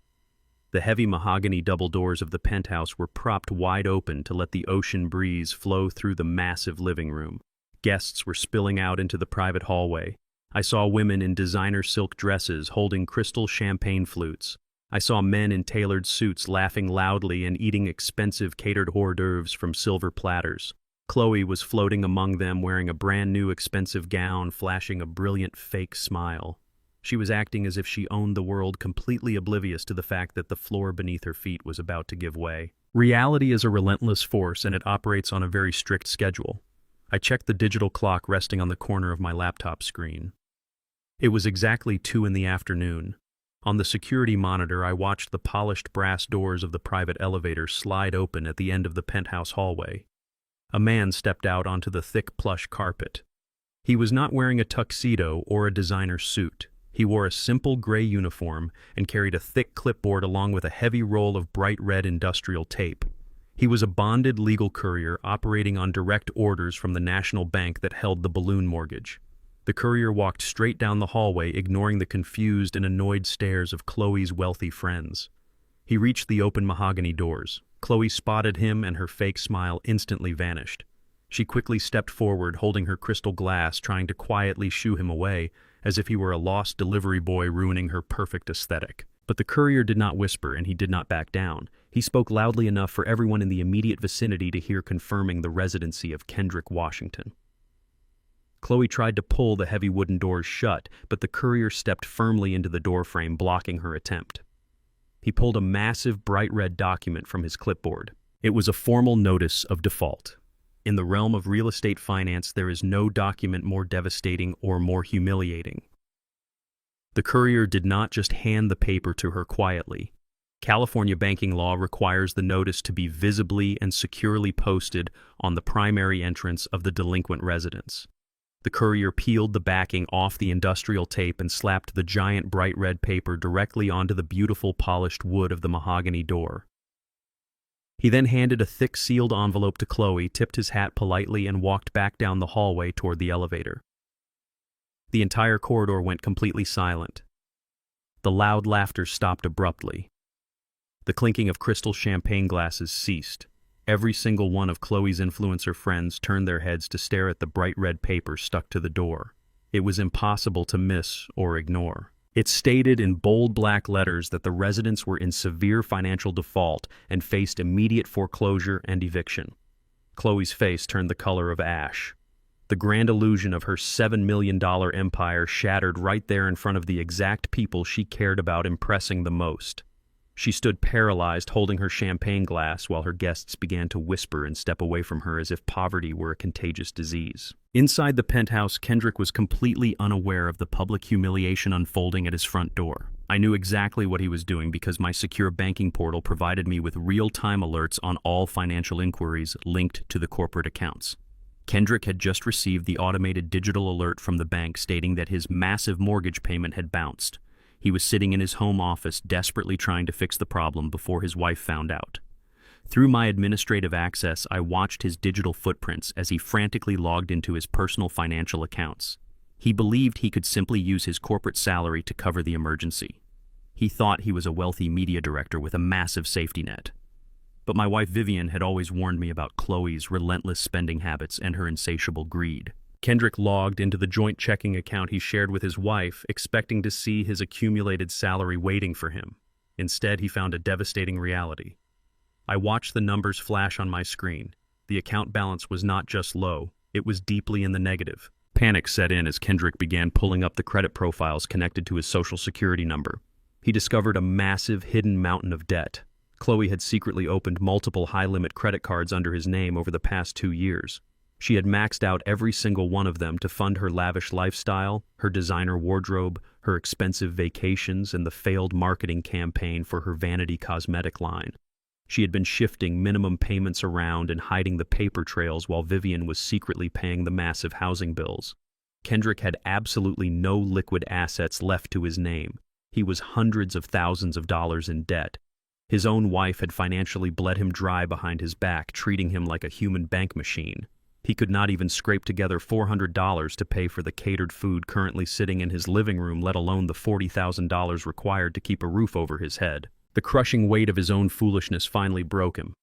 The heavy mahogany double doors of the penthouse were propped wide open to let the ocean breeze flow through the massive living room. Guests were spilling out into the private hallway. I saw women in designer silk dresses holding crystal champagne flutes. I saw men in tailored suits laughing loudly and eating expensive catered hors d'oeuvres from silver platters. Chloe was floating among them wearing a brand new expensive gown, flashing a brilliant fake smile. She was acting as if she owned the world, completely oblivious to the fact that the floor beneath her feet was about to give way. Reality is a relentless force, and it operates on a very strict schedule. I checked the digital clock resting on the corner of my laptop screen. It was exactly 2 in the afternoon. On the security monitor, I watched the polished brass doors of the private elevator slide open at the end of the penthouse hallway. A man stepped out onto the thick plush carpet. He was not wearing a tuxedo or a designer suit. He wore a simple gray uniform and carried a thick clipboard along with a heavy roll of bright red industrial tape. He was a bonded legal courier operating on direct orders from the national bank that held the balloon mortgage. The courier walked straight down the hallway, ignoring the confused and annoyed stares of Chloe's wealthy friends. He reached the open mahogany doors. Chloe spotted him, and her fake smile instantly vanished. She quickly stepped forward, holding her crystal glass, trying to quietly shoo him away, as if he were a lost delivery boy ruining her perfect aesthetic. But the courier did not whisper, and he did not back down. He spoke loudly enough for everyone in the immediate vicinity to hear, confirming the residency of Kendrick Washington. Chloe tried to pull the heavy wooden doors shut, but the courier stepped firmly into the doorframe, blocking her attempt. He pulled a massive bright red document from his clipboard. It was a formal notice of default. In the realm of real estate finance, there is no document more devastating or more humiliating. The courier did not just hand the paper to her quietly. California banking law requires the notice to be visibly and securely posted on the primary entrance of the delinquent residence. The courier peeled the backing off the industrial tape and slapped the giant bright red paper directly onto the beautiful polished wood of the mahogany door. He then handed a thick sealed envelope to Chloe, tipped his hat politely, and walked back down the hallway toward the elevator. The entire corridor went completely silent. The loud laughter stopped abruptly. The clinking of crystal champagne glasses ceased. Every single one of Chloe's influencer friends turned their heads to stare at the bright red paper stuck to the door. It was impossible to miss or ignore. It stated in bold black letters that the residents were in severe financial default and faced immediate foreclosure and eviction. Chloe's face turned the color of ash. The grand illusion of her $7 million empire shattered right there in front of the exact people she cared about impressing the most. She stood paralyzed, holding her champagne glass, while her guests began to whisper and step away from her as if poverty were a contagious disease. Inside the penthouse, Kendrick was completely unaware of the public humiliation unfolding at his front door. I knew exactly what he was doing because my secure banking portal provided me with real-time alerts on all financial inquiries linked to the corporate accounts. Kendrick had just received the automated digital alert from the bank stating that his massive mortgage payment had bounced. He was sitting in his home office, desperately trying to fix the problem before his wife found out. Through my administrative access, I watched his digital footprints as he frantically logged into his personal financial accounts. He believed he could simply use his corporate salary to cover the emergency. He thought he was a wealthy media director with a massive safety net. But my wife Vivian had always warned me about Chloe's relentless spending habits and her insatiable greed. Kendrick logged into the joint checking account he shared with his wife, expecting to see his accumulated salary waiting for him. Instead, he found a devastating reality. I watched the numbers flash on my screen. The account balance was not just low, it was deeply in the negative. Panic set in as Kendrick began pulling up the credit profiles connected to his social security number. He discovered a massive hidden mountain of debt. Chloe had secretly opened multiple high-limit credit cards under his name over the past 2 years. She had maxed out every single one of them to fund her lavish lifestyle, her designer wardrobe, her expensive vacations, and the failed marketing campaign for her vanity cosmetic line. She had been shifting minimum payments around and hiding the paper trails while Vivian was secretly paying the massive housing bills. Kendrick had absolutely no liquid assets left to his name. He was hundreds of thousands of dollars in debt. His own wife had financially bled him dry behind his back, treating him like a human bank machine. He could not even scrape together $400 to pay for the catered food currently sitting in his living room, let alone the $40,000 required to keep a roof over his head. The crushing weight of his own foolishness finally broke him.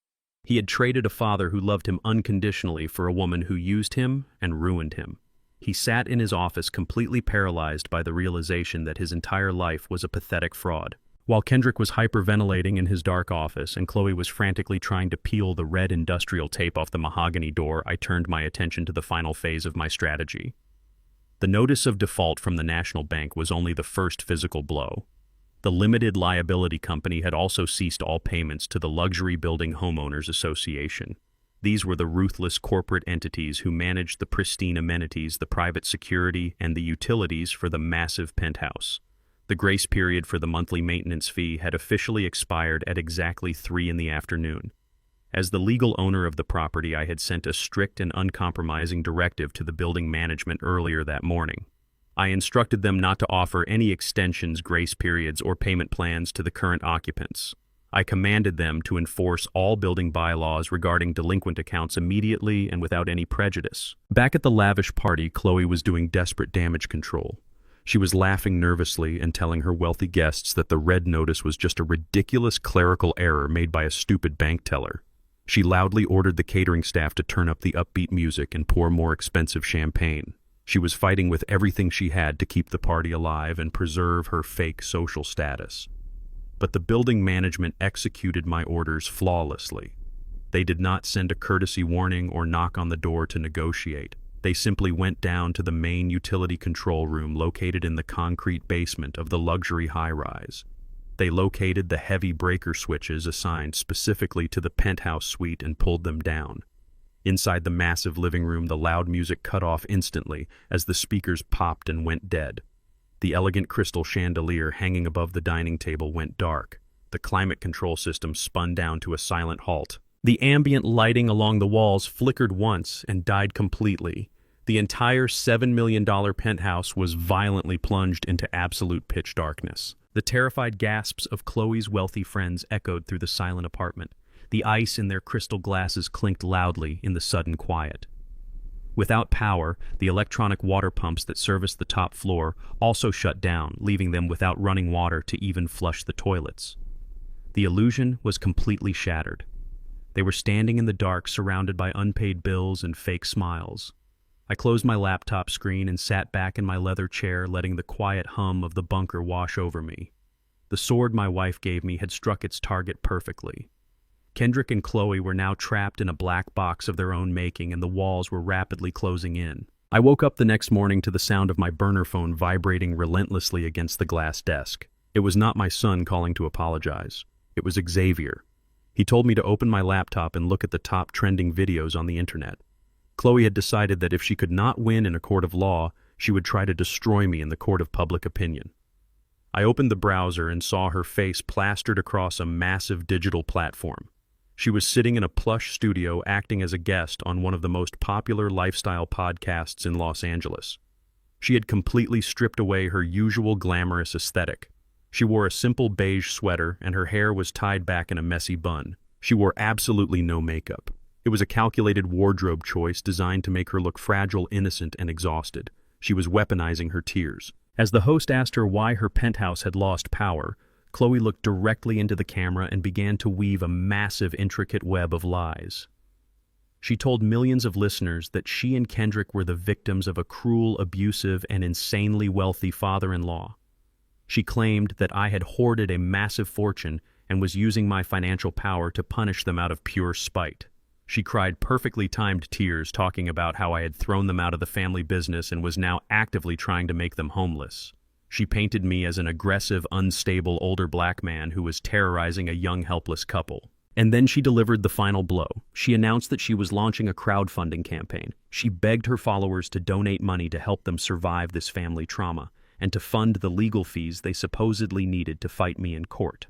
He had traded a father who loved him unconditionally for a woman who used him and ruined him. He sat in his office completely paralyzed by the realization that his entire life was a pathetic fraud. While Kendrick was hyperventilating in his dark office and Chloe was frantically trying to peel the red industrial tape off the mahogany door, I turned my attention to the final phase of my strategy. The notice of default from the National Bank was only the first physical blow. The limited liability company had also ceased all payments to the Luxury Building Homeowners Association. These were the ruthless corporate entities who managed the pristine amenities, the private security, and the utilities for the massive penthouse. The grace period for the monthly maintenance fee had officially expired at exactly 3 p.m. As the legal owner of the property, I had sent a strict and uncompromising directive to the building management earlier that morning. I instructed them not to offer any extensions, grace periods, or payment plans to the current occupants. I commanded them to enforce all building bylaws regarding delinquent accounts immediately and without any prejudice. Back at the lavish party, Chloe was doing desperate damage control. She was laughing nervously and telling her wealthy guests that the red notice was just a ridiculous clerical error made by a stupid bank teller. She loudly ordered the catering staff to turn up the upbeat music and pour more expensive champagne. She was fighting with everything she had to keep the party alive and preserve her fake social status. But the building management executed my orders flawlessly. They did not send a courtesy warning or knock on the door to negotiate. They simply went down to the main utility control room located in the concrete basement of the luxury high-rise. They located the heavy breaker switches assigned specifically to the penthouse suite and pulled them down. Inside the massive living room, the loud music cut off instantly as the speakers popped and went dead. The elegant crystal chandelier hanging above the dining table went dark. The climate control system spun down to a silent halt. The ambient lighting along the walls flickered once and died completely. The entire $7 million penthouse was violently plunged into absolute pitch darkness. The terrified gasps of Chloe's wealthy friends echoed through the silent apartment. The ice in their crystal glasses clinked loudly in the sudden quiet. Without power, the electronic water pumps that serviced the top floor also shut down, leaving them without running water to even flush the toilets. The illusion was completely shattered. They were standing in the dark, surrounded by unpaid bills and fake smiles. I closed my laptop screen and sat back in my leather chair, letting the quiet hum of the bunker wash over me. The sword my wife gave me had struck its target perfectly. Kendrick and Chloe were now trapped in a black box of their own making, and the walls were rapidly closing in. I woke up the next morning to the sound of my burner phone vibrating relentlessly against the glass desk. It was not my son calling to apologize. It was Xavier. He told me to open my laptop and look at the top trending videos on the internet. Chloe had decided that if she could not win in a court of law, she would try to destroy me in the court of public opinion. I opened the browser and saw her face plastered across a massive digital platform. She was sitting in a plush studio acting as a guest on one of the most popular lifestyle podcasts in Los Angeles. She had completely stripped away her usual glamorous aesthetic. She wore a simple beige sweater and her hair was tied back in a messy bun. She wore absolutely no makeup. It was a calculated wardrobe choice designed to make her look fragile, innocent, and exhausted. She was weaponizing her tears. As the host asked her why her penthouse had lost power, Chloe looked directly into the camera and began to weave a massive, intricate web of lies. She told millions of listeners that she and Kendrick were the victims of a cruel, abusive, and insanely wealthy father-in-law. She claimed that I had hoarded a massive fortune and was using my financial power to punish them out of pure spite. She cried perfectly timed tears talking about how I had thrown them out of the family business and was now actively trying to make them homeless. She painted me as an aggressive, unstable older black man who was terrorizing a young, helpless couple. And then she delivered the final blow. She announced that she was launching a crowdfunding campaign. She begged her followers to donate money to help them survive this family trauma and to fund the legal fees they supposedly needed to fight me in court.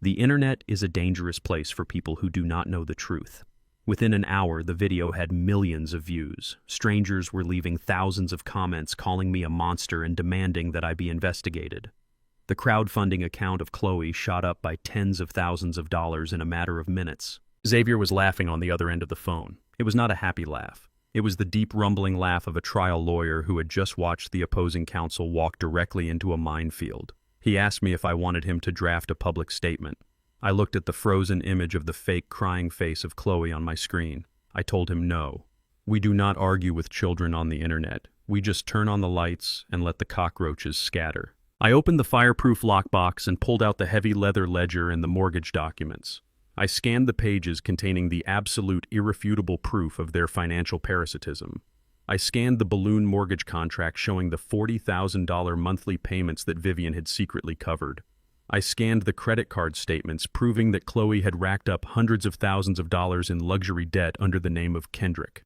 The internet is a dangerous place for people who do not know the truth. Within an hour, the video had millions of views. Strangers were leaving thousands of comments calling me a monster and demanding that I be investigated. The crowdfunding account of Chloe shot up by tens of thousands of dollars in a matter of minutes. Xavier was laughing on the other end of the phone. It was not a happy laugh. It was the deep rumbling laugh of a trial lawyer who had just watched the opposing counsel walk directly into a minefield. He asked me if I wanted him to draft a public statement. I looked at the frozen image of the fake crying face of Chloe on my screen. I told him no. We do not argue with children on the internet. We just turn on the lights and let the cockroaches scatter. I opened the fireproof lockbox and pulled out the heavy leather ledger and the mortgage documents. I scanned the pages containing the absolute irrefutable proof of their financial parasitism. I scanned the balloon mortgage contract showing the $40,000 monthly payments that Vivian had secretly covered. I scanned the credit card statements proving that Chloe had racked up hundreds of thousands of dollars in luxury debt under the name of Kendrick.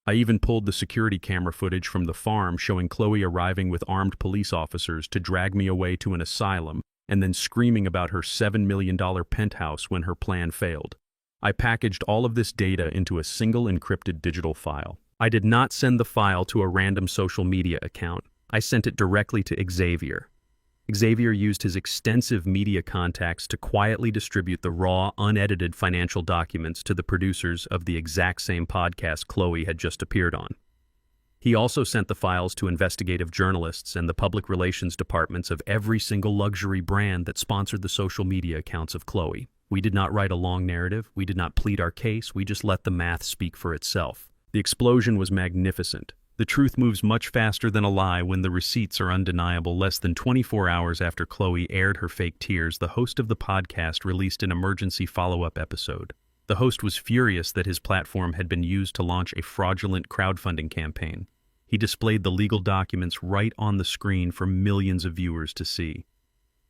I even pulled the security camera footage from the farm showing Chloe arriving with armed police officers to drag me away to an asylum and then screaming about her $7 million penthouse when her plan failed. I packaged all of this data into a single encrypted digital file. I did not send the file to a random social media account. I sent it directly to Xavier. Xavier used his extensive media contacts to quietly distribute the raw, unedited financial documents to the producers of the exact same podcast Chloe had just appeared on. He also sent the files to investigative journalists and the public relations departments of every single luxury brand that sponsored the social media accounts of Chloe. We did not write a long narrative. We did not plead our case. We just let the math speak for itself. The explosion was magnificent. The truth moves much faster than a lie when the receipts are undeniable. Less than 24 hours after Chloe aired her fake tears, the host of the podcast released an emergency follow-up episode. The host was furious that his platform had been used to launch a fraudulent crowdfunding campaign. He displayed the legal documents right on the screen for millions of viewers to see.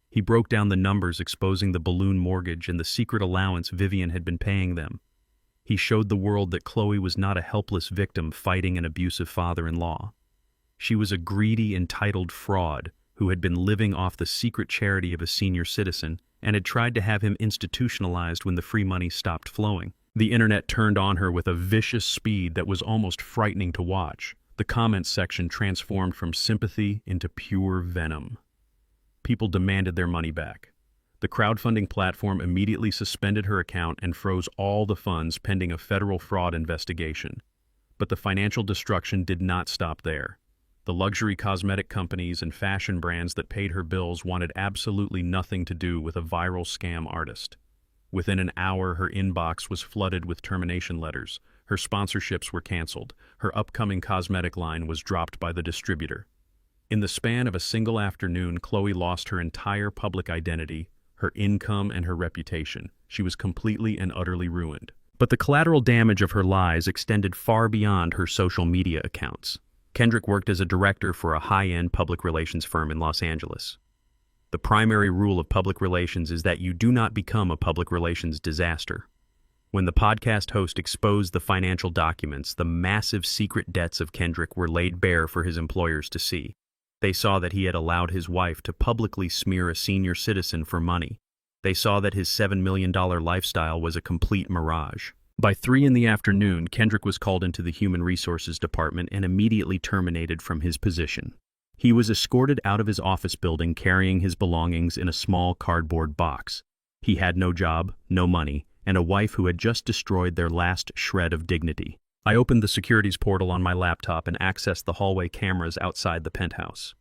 He broke down the numbers exposing the balloon mortgage and the secret allowance Vivian had been paying them. He showed the world that Chloe was not a helpless victim fighting an abusive father-in-law. She was a greedy, entitled fraud who had been living off the secret charity of a senior citizen and had tried to have him institutionalized when the free money stopped flowing. The internet turned on her with a vicious speed that was almost frightening to watch. The comments section transformed from sympathy into pure venom. People demanded their money back. The crowdfunding platform immediately suspended her account and froze all the funds pending a federal fraud investigation. But the financial destruction did not stop there. The luxury cosmetic companies and fashion brands that paid her bills wanted absolutely nothing to do with a viral scam artist. Within an hour, her inbox was flooded with termination letters. Her sponsorships were canceled. Her upcoming cosmetic line was dropped by the distributor. In the span of a single afternoon, Chloe lost her entire public identity, her income, and her reputation. She was completely and utterly ruined. But the collateral damage of her lies extended far beyond her social media accounts. Kendrick worked as a director for a high-end public relations firm in Los Angeles. The primary rule of public relations is that you do not become a public relations disaster. When the podcast host exposed the financial documents, the massive secret debts of Kendrick were laid bare for his employers to see. They saw that he had allowed his wife to publicly smear a senior citizen for money. They saw that his $7 million lifestyle was a complete mirage. By 3 p.m, Kendrick was called into the Human Resources Department and immediately terminated from his position. He was escorted out of his office building carrying his belongings in a small cardboard box. He had no job, no money, and a wife who had just destroyed their last shred of dignity. I opened the securities portal on my laptop and accessed the hallway cameras outside the penthouse.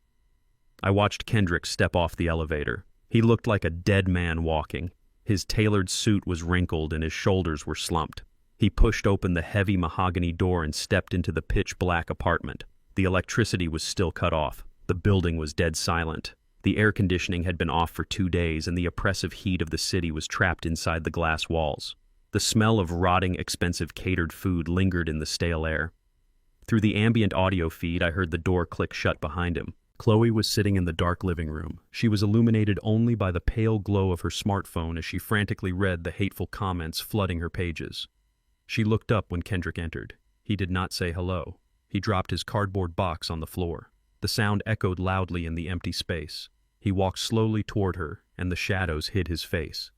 I watched Kendrick step off the elevator. He looked like a dead man walking. His tailored suit was wrinkled and his shoulders were slumped. He pushed open the heavy mahogany door and stepped into the pitch-black apartment. The electricity was still cut off. The building was dead silent. The air conditioning had been off for 2 days and the oppressive heat of the city was trapped inside the glass walls. The smell of rotting, expensive catered food lingered in the stale air. Through the ambient audio feed, I heard the door click shut behind him. Chloe was sitting in the dark living room. She was illuminated only by the pale glow of her smartphone as she frantically read the hateful comments flooding her pages. She looked up when Kendrick entered. He did not say hello. He dropped his cardboard box on the floor. The sound echoed loudly in the empty space. He walked slowly toward her, and the shadows hid his face.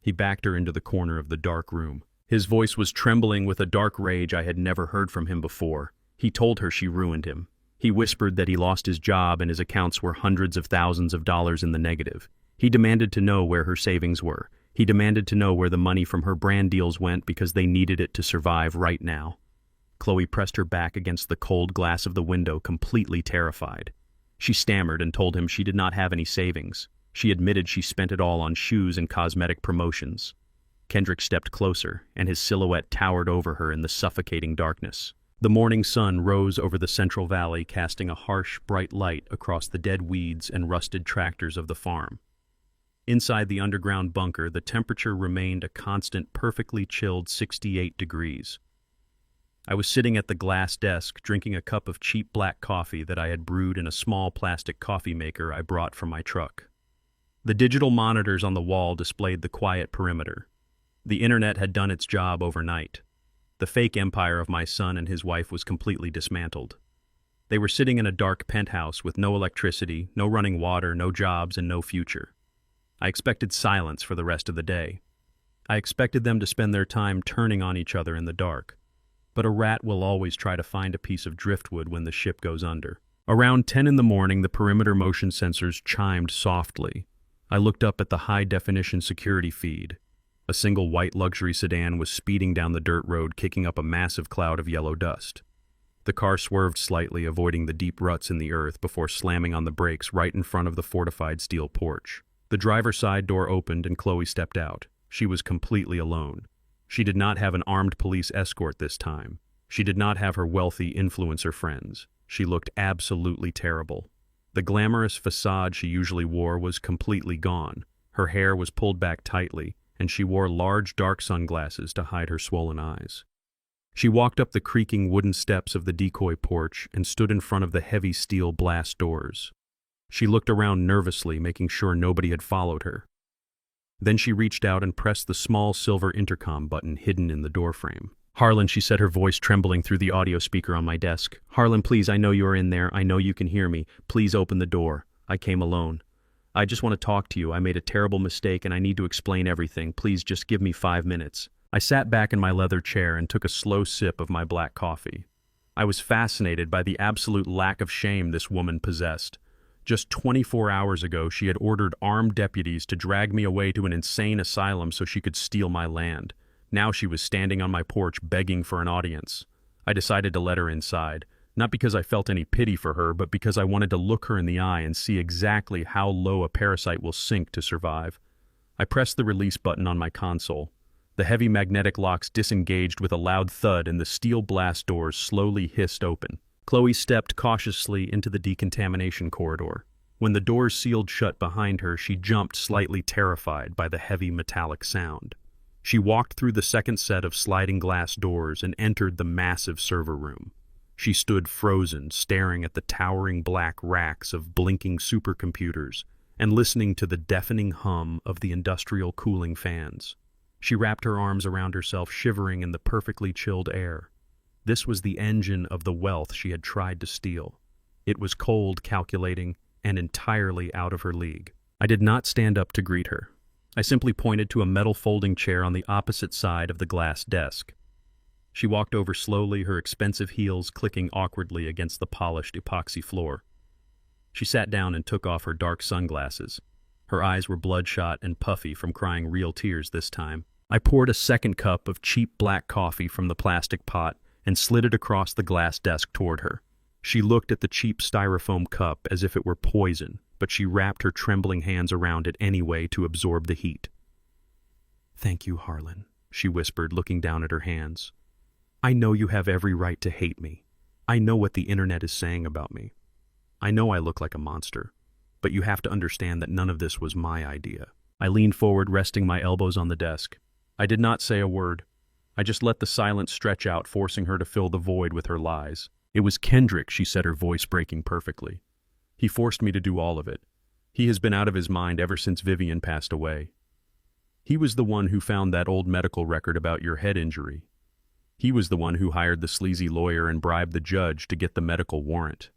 He backed her into the corner of the dark room. His voice was trembling with a dark rage I had never heard from him before. He told her she ruined him. He whispered that he lost his job and his accounts were hundreds of thousands of dollars in the negative. He demanded to know where her savings were. He demanded to know where the money from her brand deals went because they needed it to survive right now. Chloe pressed her back against the cold glass of the window, completely terrified. She stammered and told him she did not have any savings. She admitted she spent it all on shoes and cosmetic promotions. Kendrick stepped closer, and his silhouette towered over her in the suffocating darkness. The morning sun rose over the central valley, casting a harsh, bright light across the dead weeds and rusted tractors of the farm. Inside the underground bunker, the temperature remained a constant, perfectly chilled 68 degrees. I was sitting at the glass desk, drinking a cup of cheap black coffee that I had brewed in a small plastic coffee maker I brought from my truck. The digital monitors on the wall displayed the quiet perimeter. The internet had done its job overnight. The fake empire of my son and his wife was completely dismantled. They were sitting in a dark penthouse with no electricity, no running water, no jobs, and no future. I expected silence for the rest of the day. I expected them to spend their time turning on each other in the dark. But a rat will always try to find a piece of driftwood when the ship goes under. Around 10 in the morning, the perimeter motion sensors chimed softly. I looked up at the high-definition security feed. A single white luxury sedan was speeding down the dirt road, kicking up a massive cloud of yellow dust. The car swerved slightly, avoiding the deep ruts in the earth before slamming on the brakes right in front of the fortified steel porch. The driver's side door opened and Chloe stepped out. She was completely alone. She did not have an armed police escort this time. She did not have her wealthy influencer friends. She looked absolutely terrible. The glamorous facade she usually wore was completely gone. Her hair was pulled back tightly, and she wore large dark sunglasses to hide her swollen eyes. She walked up the creaking wooden steps of the decoy porch and stood in front of the heavy steel blast doors. She looked around nervously, making sure nobody had followed her. Then she reached out and pressed the small silver intercom button hidden in the doorframe. "Harlan," she said, her voice trembling through the audio speaker on my desk. "Harlan, please, I know you are in there. I know you can hear me. Please open the door. I came alone. I just want to talk to you. I made a terrible mistake and I need to explain everything. Please just give me 5 minutes." I sat back in my leather chair and took a slow sip of my black coffee. I was fascinated by the absolute lack of shame this woman possessed. Just 24 hours ago, she had ordered armed deputies to drag me away to an insane asylum so she could steal my land. Now she was standing on my porch begging for an audience. I decided to let her inside, not because I felt any pity for her, but because I wanted to look her in the eye and see exactly how low a parasite will sink to survive. I pressed the release button on my console. The heavy magnetic locks disengaged with a loud thud and the steel blast doors slowly hissed open. Chloe stepped cautiously into the decontamination corridor. When the doors sealed shut behind her, she jumped, slightly terrified by the heavy metallic sound. She walked through the second set of sliding glass doors and entered the massive server room. She stood frozen, staring at the towering black racks of blinking supercomputers and listening to the deafening hum of the industrial cooling fans. She wrapped her arms around herself, shivering in the perfectly chilled air. This was the engine of the wealth she had tried to steal. It was cold, calculating, and entirely out of her league. I did not stand up to greet her. I simply pointed to a metal folding chair on the opposite side of the glass desk. She walked over slowly, her expensive heels clicking awkwardly against the polished epoxy floor. She sat down and took off her dark sunglasses. Her eyes were bloodshot and puffy from crying real tears this time. I poured a second cup of cheap black coffee from the plastic pot and slid it across the glass desk toward her. She looked at the cheap styrofoam cup as if it were poison, but she wrapped her trembling hands around it anyway to absorb the heat. "Thank you, Harlan," she whispered, looking down at her hands. "I know you have every right to hate me. I know what the internet is saying about me. I know I look like a monster, but you have to understand that none of this was my idea." I leaned forward, resting my elbows on the desk. I did not say a word. I just let the silence stretch out, forcing her to fill the void with her lies. "It was Kendrick," she said, her voice breaking perfectly. "He forced me to do all of it. He has been out of his mind ever since Vivian passed away. He was the one who found that old medical record about your head injury. He was the one who hired the sleazy lawyer and bribed the judge to get the medical warrant.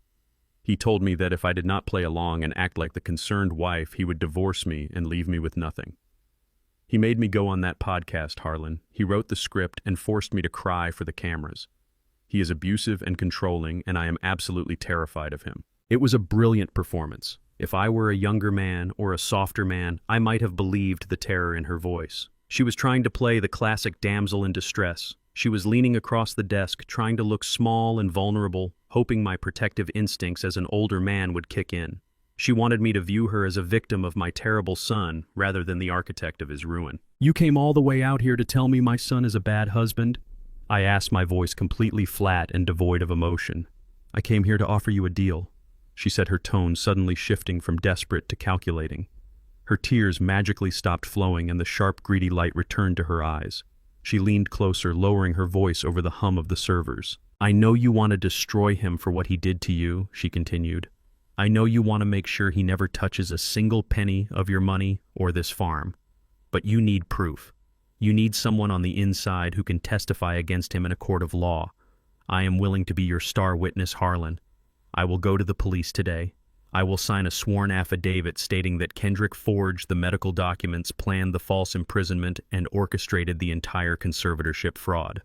He told me that if I did not play along and act like the concerned wife, he would divorce me and leave me with nothing. He made me go on that podcast, Harlan. He wrote the script and forced me to cry for the cameras. He is abusive and controlling, and I am absolutely terrified of him." It was a brilliant performance. If I were a younger man or a softer man, I might have believed the terror in her voice. She was trying to play the classic damsel in distress. She was leaning across the desk, trying to look small and vulnerable, hoping my protective instincts as an older man would kick in. She wanted me to view her as a victim of my terrible son, rather than the architect of his ruin. "You came all the way out here to tell me my son is a bad husband?" I asked, my voice completely flat and devoid of emotion. I came here to offer you a deal, she said, her tone suddenly shifting from desperate to calculating. Her tears magically stopped flowing and the sharp, greedy light returned to her eyes. She leaned closer, lowering her voice over the hum of the servers. I know you want to destroy him for what he did to you, she continued. I know you want to make sure he never touches a single penny of your money or this farm. But you need proof. You need someone on the inside who can testify against him in a court of law. I am willing to be your star witness, Harlan. I will go to the police today. I will sign a sworn affidavit stating that Kendrick forged the medical documents, planned the false imprisonment, and orchestrated the entire conservatorship fraud.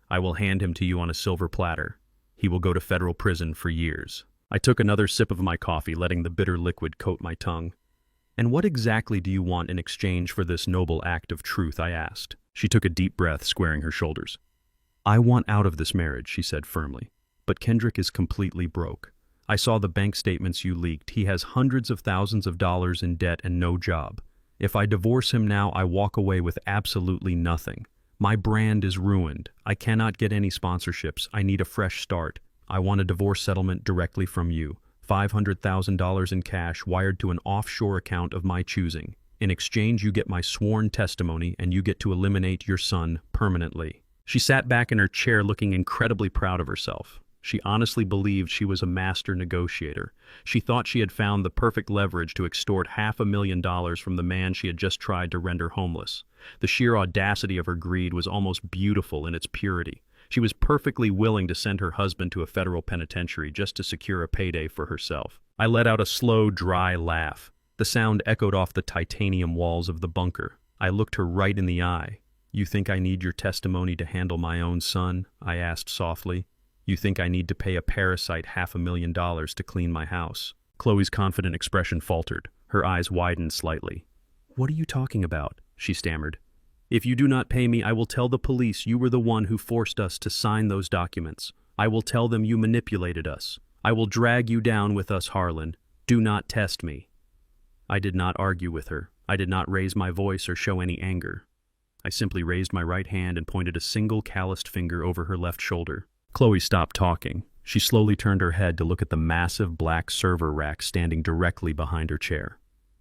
I will hand him to you on a silver platter. He will go to federal prison for years. I took another sip of my coffee, letting the bitter liquid coat my tongue. And what exactly do you want in exchange for this noble act of truth, I asked. She took a deep breath, squaring her shoulders. I want out of this marriage, she said firmly. But Kendrick is completely broke. I saw the bank statements you leaked. He has hundreds of thousands of dollars in debt and no job. If I divorce him now, I walk away with absolutely nothing. My brand is ruined. I cannot get any sponsorships. I need a fresh start. I want a divorce settlement directly from you. $500,000 in cash wired to an offshore account of my choosing. In exchange, you get my sworn testimony and you get to eliminate your son permanently. She sat back in her chair looking incredibly proud of herself. She honestly believed she was a master negotiator. She thought she had found the perfect leverage to extort $500,000 from the man she had just tried to render homeless. The sheer audacity of her greed was almost beautiful in its purity. She was perfectly willing to send her husband to a federal penitentiary just to secure a payday for herself. I let out a slow, dry laugh. The sound echoed off the titanium walls of the bunker. I looked her right in the eye. You think I need your testimony to handle my own son? I asked softly. You think I need to pay a parasite $500,000 to clean my house? Chloe's confident expression faltered. Her eyes widened slightly. What are you talking about? She stammered. If you do not pay me, I will tell the police you were the one who forced us to sign those documents. I will tell them you manipulated us. I will drag you down with us, Harlan. Do not test me. I did not argue with her. I did not raise my voice or show any anger. I simply raised my right hand and pointed a single calloused finger over her left shoulder. Chloe stopped talking. She slowly turned her head to look at the massive black server rack standing directly behind her chair.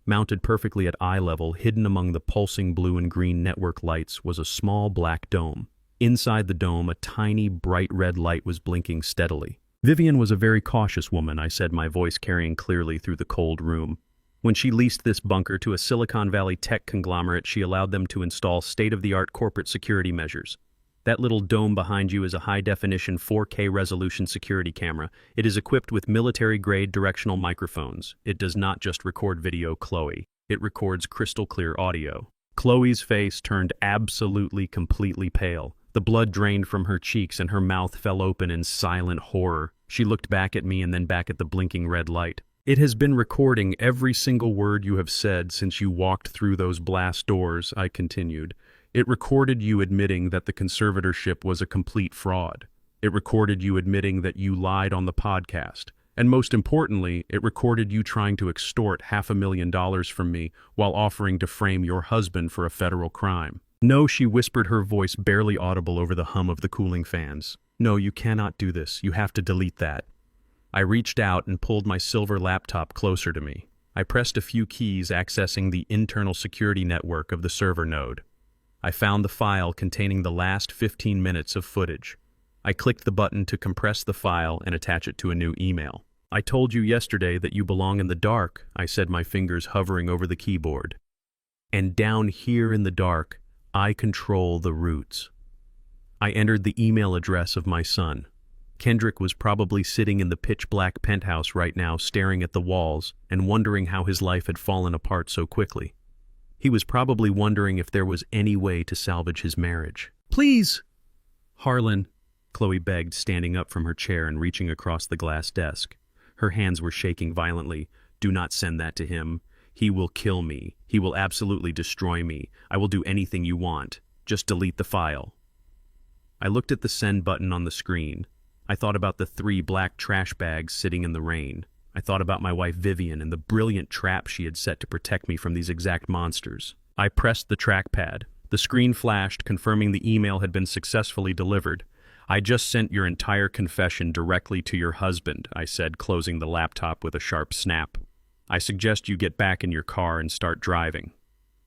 Mounted perfectly at eye level, hidden among the pulsing blue and green network lights, was a small black dome. Inside the dome, a tiny, bright red light was blinking steadily. Vivian was a very cautious woman, I said, my voice carrying clearly through the cold room. When she leased this bunker to a Silicon Valley tech conglomerate, she allowed them to install state-of-the-art corporate security measures. That little dome behind you is a high-definition 4K resolution security camera. It is equipped with military-grade directional microphones. It does not just record video, Chloe. It records crystal-clear audio. Chloe's face turned absolutely, completely pale. The blood drained from her cheeks and her mouth fell open in silent horror. She looked back at me and then back at the blinking red light. It has been recording every single word you have said since you walked through those blast doors, I continued. It recorded you admitting that the conservatorship was a complete fraud. It recorded you admitting that you lied on the podcast. And most importantly, it recorded you trying to extort $500,000 from me while offering to frame your husband for a federal crime. No, she whispered, her voice barely audible over the hum of the cooling fans. No, you cannot do this. You have to delete that. I reached out and pulled my silver laptop closer to me. I pressed a few keys, accessing the internal security network of the server node. I found the file containing the last 15 minutes of footage. I clicked the button to compress the file and attach it to a new email. I told you yesterday that you belong in the dark, I said, my fingers hovering over the keyboard. And down here in the dark, I control the roots. I entered the email address of my son. Kendrick was probably sitting in the pitch-black penthouse right now, staring at the walls and wondering how his life had fallen apart so quickly. He was probably wondering if there was any way to salvage his marriage. Please! Harlan, Chloe begged, standing up from her chair and reaching across the glass desk. Her hands were shaking violently. Do not send that to him. He will kill me. He will absolutely destroy me. I will do anything you want. Just delete the file. I looked at the send button on the screen. I thought about the 3 black trash bags sitting in the rain. I thought about my wife Vivian and the brilliant trap she had set to protect me from these exact monsters. I pressed the trackpad. The screen flashed, confirming the email had been successfully delivered. "I just sent your entire confession directly to your husband," I said, closing the laptop with a sharp snap. "I suggest you get back in your car and start driving.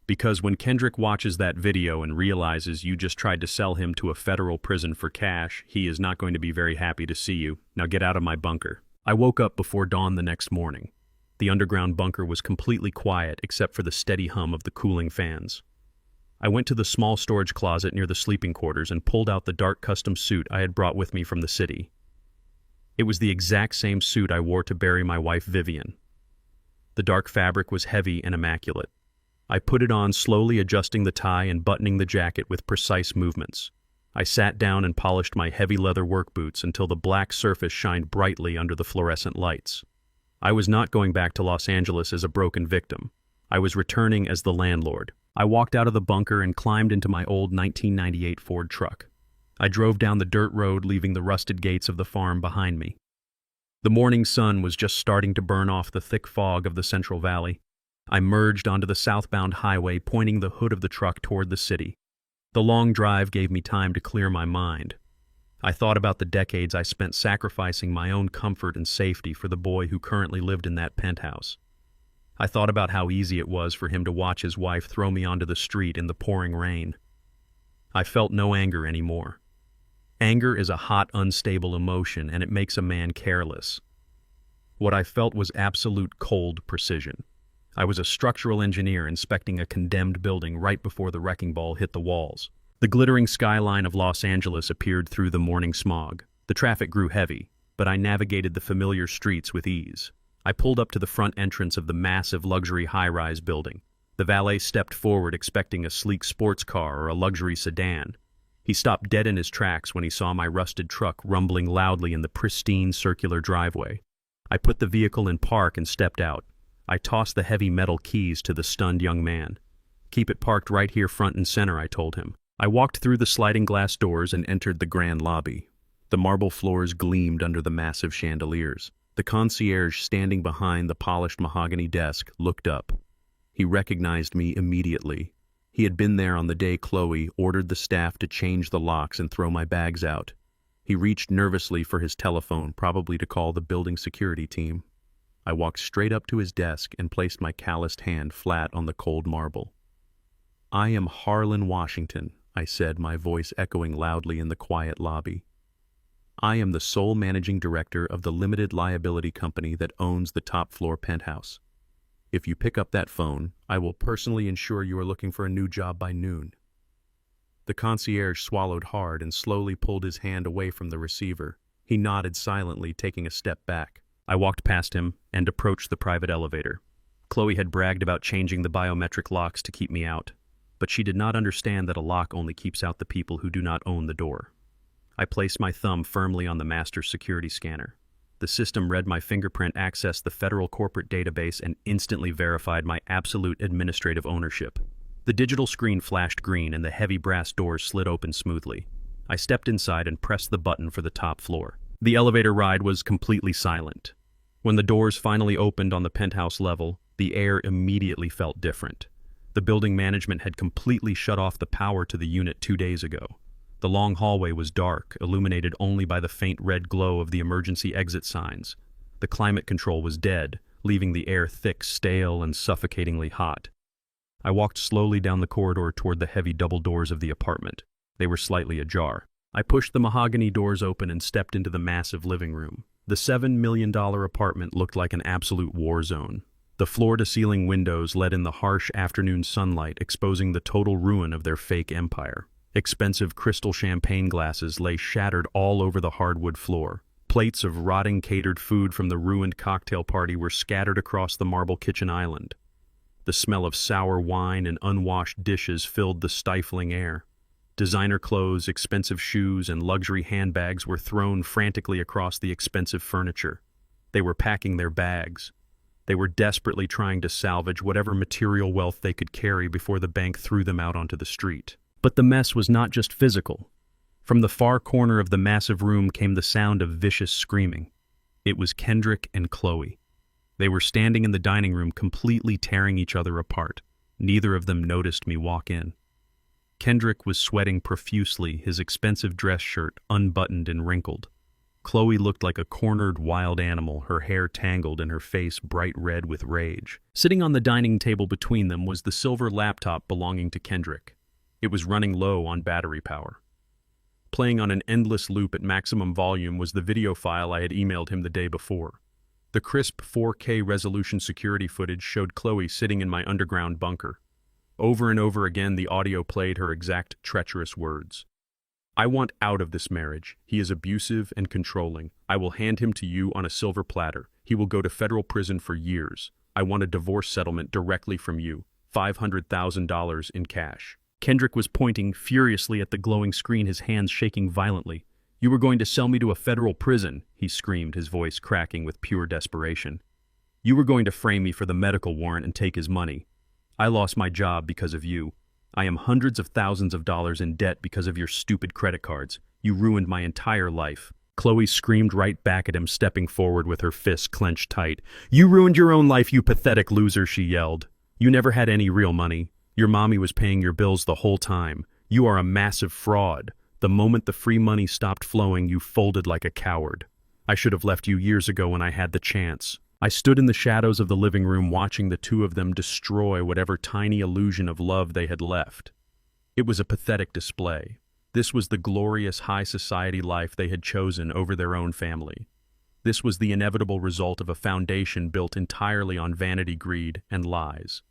Because when Kendrick watches that video and realizes you just tried to sell him to a federal prison for cash, he is not going to be very happy to see you. Now get out of my bunker." I woke up before dawn the next morning. The underground bunker was completely quiet except for the steady hum of the cooling fans. I went to the small storage closet near the sleeping quarters and pulled out the dark custom suit I had brought with me from the city. It was the exact same suit I wore to bury my wife Vivian. The dark fabric was heavy and immaculate. I put it on, slowly adjusting the tie and buttoning the jacket with precise movements. I sat down and polished my heavy leather work boots until the black surface shined brightly under the fluorescent lights. I was not going back to Los Angeles as a broken victim. I was returning as the landlord. I walked out of the bunker and climbed into my old 1998 Ford truck. I drove down the dirt road, leaving the rusted gates of the farm behind me. The morning sun was just starting to burn off the thick fog of the Central Valley. I merged onto the southbound highway, pointing the hood of the truck toward the city. The long drive gave me time to clear my mind. I thought about the decades I spent sacrificing my own comfort and safety for the boy who currently lived in that penthouse. I thought about how easy it was for him to watch his wife throw me onto the street in the pouring rain. I felt no anger anymore. Anger is a hot, unstable emotion, and it makes a man careless. What I felt was absolute cold precision. I was a structural engineer inspecting a condemned building right before the wrecking ball hit the walls. The glittering skyline of Los Angeles appeared through the morning smog. The traffic grew heavy, but I navigated the familiar streets with ease. I pulled up to the front entrance of the massive luxury high-rise building. The valet stepped forward expecting a sleek sports car or a luxury sedan. He stopped dead in his tracks when he saw my rusted truck rumbling loudly in the pristine circular driveway. I put the vehicle in park and stepped out. I tossed the heavy metal keys to the stunned young man. "Keep it parked right here front and center," I told him. I walked through the sliding glass doors and entered the grand lobby. The marble floors gleamed under the massive chandeliers. The concierge standing behind the polished mahogany desk looked up. He recognized me immediately. He had been there on the day Chloe ordered the staff to change the locks and throw my bags out. He reached nervously for his telephone, probably to call the building security team. I walked straight up to his desk and placed my calloused hand flat on the cold marble. "I am Harlan Washington," I said, my voice echoing loudly in the quiet lobby. "I am the sole managing director of the limited liability company that owns the top-floor penthouse. If you pick up that phone, I will personally ensure you are looking for a new job by noon." The concierge swallowed hard and slowly pulled his hand away from the receiver. He nodded silently, taking a step back. I walked past him and approached the private elevator. Chloe had bragged about changing the biometric locks to keep me out, but she did not understand that a lock only keeps out the people who do not own the door. I placed my thumb firmly on the master security scanner. The system read my fingerprint, accessed the federal corporate database, and instantly verified my absolute administrative ownership. The digital screen flashed green and the heavy brass doors slid open smoothly. I stepped inside and pressed the button for the top floor. The elevator ride was completely silent. When the doors finally opened on the penthouse level, the air immediately felt different. The building management had completely shut off the power to the unit 2 days ago. The long hallway was dark, illuminated only by the faint red glow of the emergency exit signs. The climate control was dead, leaving the air thick, stale, and suffocatingly hot. I walked slowly down the corridor toward the heavy double doors of the apartment. They were slightly ajar. I pushed the mahogany doors open and stepped into the massive living room. The $7 million apartment looked like an absolute war zone. The floor-to-ceiling windows let in the harsh afternoon sunlight, exposing the total ruin of their fake empire. Expensive crystal champagne glasses lay shattered all over the hardwood floor. Plates of rotting catered food from the ruined cocktail party were scattered across the marble kitchen island. The smell of sour wine and unwashed dishes filled the stifling air. Designer clothes, expensive shoes, and luxury handbags were thrown frantically across the expensive furniture. They were packing their bags. They were desperately trying to salvage whatever material wealth they could carry before the bank threw them out onto the street. But the mess was not just physical. From the far corner of the massive room came the sound of vicious screaming. It was Kendrick and Chloe. They were standing in the dining room, completely tearing each other apart. Neither of them noticed me walk in. Kendrick was sweating profusely, his expensive dress shirt unbuttoned and wrinkled. Chloe looked like a cornered wild animal, her hair tangled and her face bright red with rage. Sitting on the dining table between them was the silver laptop belonging to Kendrick. It was running low on battery power. Playing on an endless loop at maximum volume was the video file I had emailed him the day before. The crisp 4K resolution security footage showed Chloe sitting in my underground bunker. Over and over again, the audio played her exact treacherous words. "I want out of this marriage. He is abusive and controlling. I will hand him to you on a silver platter. He will go to federal prison for years. I want a divorce settlement directly from you. $500,000 in cash." Kendrick was pointing furiously at the glowing screen, his hands shaking violently. "You were going to sell me to a federal prison," he screamed, his voice cracking with pure desperation. "You were going to frame me for the medical warrant and take his money. I lost my job because of you. I am hundreds of thousands of dollars in debt because of your stupid credit cards. You ruined my entire life." Chloe screamed right back at him, stepping forward with her fists clenched tight. "You ruined your own life, you pathetic loser," she yelled. "You never had any real money. Your mommy was paying your bills the whole time. You are a massive fraud. The moment the free money stopped flowing, you folded like a coward. I should have left you years ago when I had the chance." I stood in the shadows of the living room watching the two of them destroy whatever tiny illusion of love they had left. It was a pathetic display. This was the glorious high society life they had chosen over their own family. This was the inevitable result of a foundation built entirely on vanity, greed, and lies.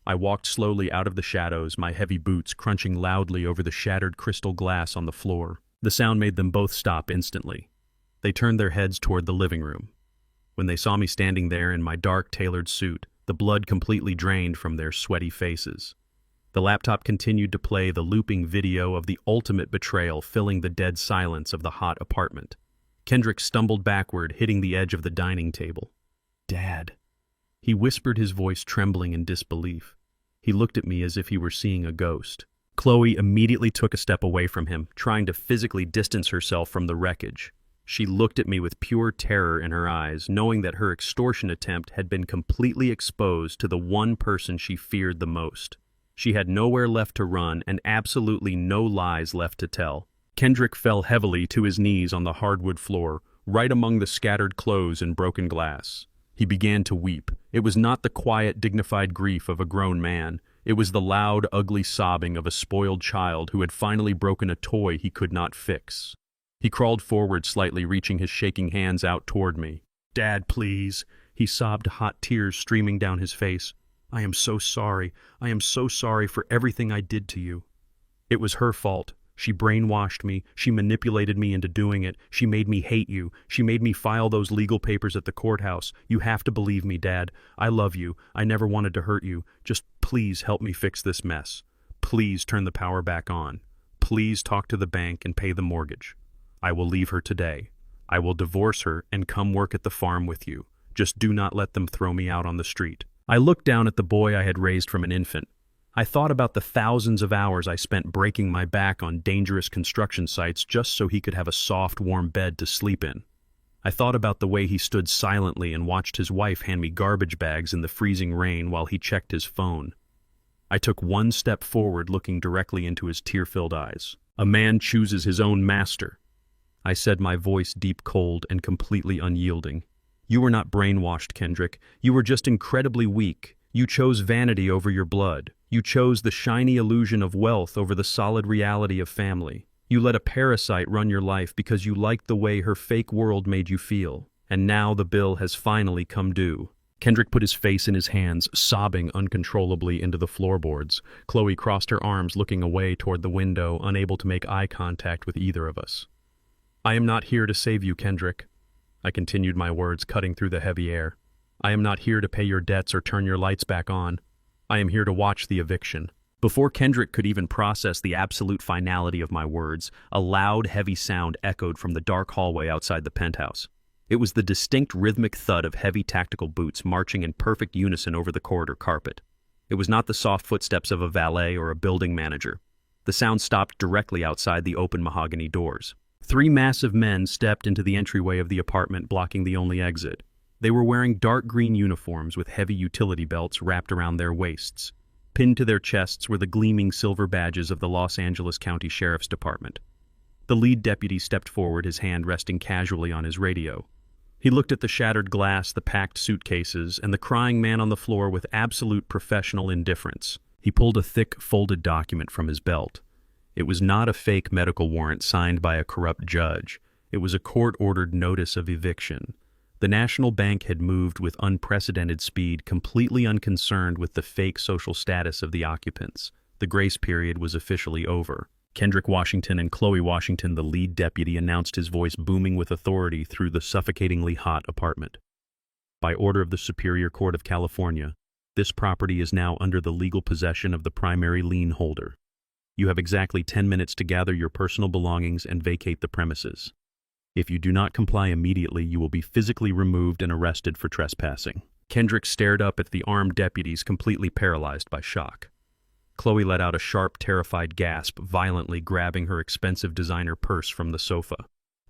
I walked slowly out of the shadows, my heavy boots crunching loudly over the shattered crystal glass on the floor. The sound made them both stop instantly. They turned their heads toward the living room. When they saw me standing there in my dark, tailored suit, the blood completely drained from their sweaty faces. The laptop continued to play the looping video of the ultimate betrayal, filling the dead silence of the hot apartment. Kendrick stumbled backward, hitting the edge of the dining table. "Dad," he whispered, his voice trembling in disbelief. He looked at me as if he were seeing a ghost. Chloe immediately took a step away from him, trying to physically distance herself from the wreckage. She looked at me with pure terror in her eyes, knowing that her extortion attempt had been completely exposed to the one person she feared the most. She had nowhere left to run and absolutely no lies left to tell. Kendrick fell heavily to his knees on the hardwood floor, right among the scattered clothes and broken glass. He began to weep. It was not the quiet, dignified grief of a grown man. It was the loud, ugly sobbing of a spoiled child who had finally broken a toy he could not fix. He crawled forward slightly, reaching his shaking hands out toward me. "Dad, please," he sobbed, hot tears streaming down his face. "I am so sorry. I am so sorry for everything I did to you. It was her fault. She brainwashed me. She manipulated me into doing it. She made me hate you. She made me file those legal papers at the courthouse. You have to believe me, Dad. I love you. I never wanted to hurt you. Just please help me fix this mess. Please turn the power back on. Please talk to the bank and pay the mortgage. I will leave her today. I will divorce her and come work at the farm with you. Just do not let them throw me out on the street." I looked down at the boy I had raised from an infant. I thought about the thousands of hours I spent breaking my back on dangerous construction sites just so he could have a soft, warm bed to sleep in. I thought about the way he stood silently and watched his wife hand me garbage bags in the freezing rain while he checked his phone. I took one step forward, looking directly into his tear-filled eyes. "A man chooses his own master," I said, my voice deep, cold, and completely unyielding. "You were not brainwashed, Kendrick. You were just incredibly weak. You chose vanity over your blood. You chose the shiny illusion of wealth over the solid reality of family. You let a parasite run your life because you liked the way her fake world made you feel. And now the bill has finally come due." Kendrick put his face in his hands, sobbing uncontrollably into the floorboards. Chloe crossed her arms, looking away toward the window, unable to make eye contact with either of us. "I am not here to save you, Kendrick." I continued, my words cutting through the heavy air. "I am not here to pay your debts or turn your lights back on. I am here to watch the eviction." Before Kendrick could even process the absolute finality of my words, a loud, heavy sound echoed from the dark hallway outside the penthouse. It was the distinct rhythmic thud of heavy tactical boots marching in perfect unison over the corridor carpet. It was not the soft footsteps of a valet or a building manager. The sound stopped directly outside the open mahogany doors. 3 massive men stepped into the entryway of the apartment, blocking the only exit. They were wearing dark green uniforms with heavy utility belts wrapped around their waists. Pinned to their chests were the gleaming silver badges of the Los Angeles County Sheriff's Department. The lead deputy stepped forward, his hand resting casually on his radio. He looked at the shattered glass, the packed suitcases, and the crying man on the floor with absolute professional indifference. He pulled a thick, folded document from his belt. It was not a fake medical warrant signed by a corrupt judge. It was a court-ordered notice of eviction. The National Bank had moved with unprecedented speed, completely unconcerned with the fake social status of the occupants. The grace period was officially over. Kendrick Washington and Chloe Washington, the lead deputy, announced, his voice booming with authority through the suffocatingly hot apartment. By order of the Superior Court of California, this property is now under the legal possession of the primary lien holder. You have exactly 10 minutes to gather your personal belongings and vacate the premises. If you do not comply immediately, you will be physically removed and arrested for trespassing. Kendrick stared up at the armed deputies, completely paralyzed by shock. Chloe let out a sharp, terrified gasp, violently grabbing her expensive designer purse from the sofa.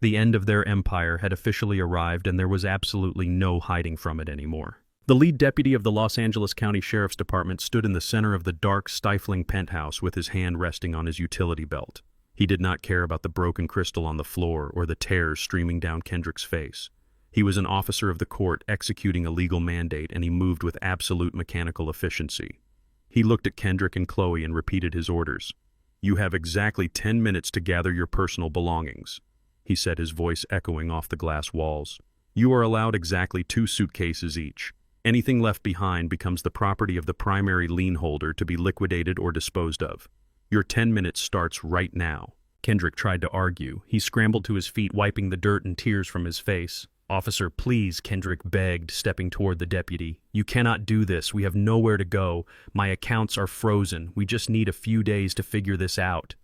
The end of their empire had officially arrived, and there was absolutely no hiding from it anymore. The lead deputy of the Los Angeles County Sheriff's Department stood in the center of the dark, stifling penthouse with his hand resting on his utility belt. He did not care about the broken crystal on the floor or the tears streaming down Kendrick's face. He was an officer of the court executing a legal mandate, and he moved with absolute mechanical efficiency. He looked at Kendrick and Chloe and repeated his orders. "You have exactly 10 minutes to gather your personal belongings," he said, his voice echoing off the glass walls. "You are allowed exactly 2 suitcases each. Anything left behind becomes the property of the primary lien holder to be liquidated or disposed of. Your 10 minutes starts right now." Kendrick tried to argue. He scrambled to his feet, wiping the dirt and tears from his face. "Officer, please," Kendrick begged, stepping toward the deputy. "You cannot do this. We have nowhere to go. My accounts are frozen. We just need a few days to figure this out."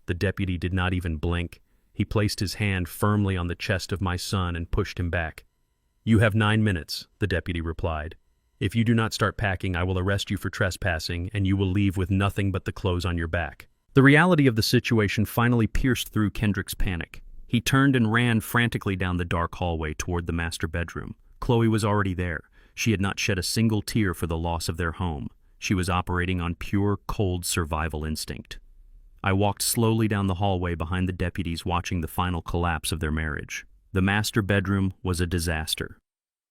The deputy did not even blink. He placed his hand firmly on the chest of my son and pushed him back. "You have 9 minutes," the deputy replied. "If you do not start packing, I will arrest you for trespassing, and you will leave with nothing but the clothes on your back." The reality of the situation finally pierced through Kendrick's panic. He turned and ran frantically down the dark hallway toward the master bedroom. Chloe was already there. She had not shed a single tear for the loss of their home. She was operating on pure, cold survival instinct. I walked slowly down the hallway behind the deputies, watching the final collapse of their marriage. The master bedroom was a disaster.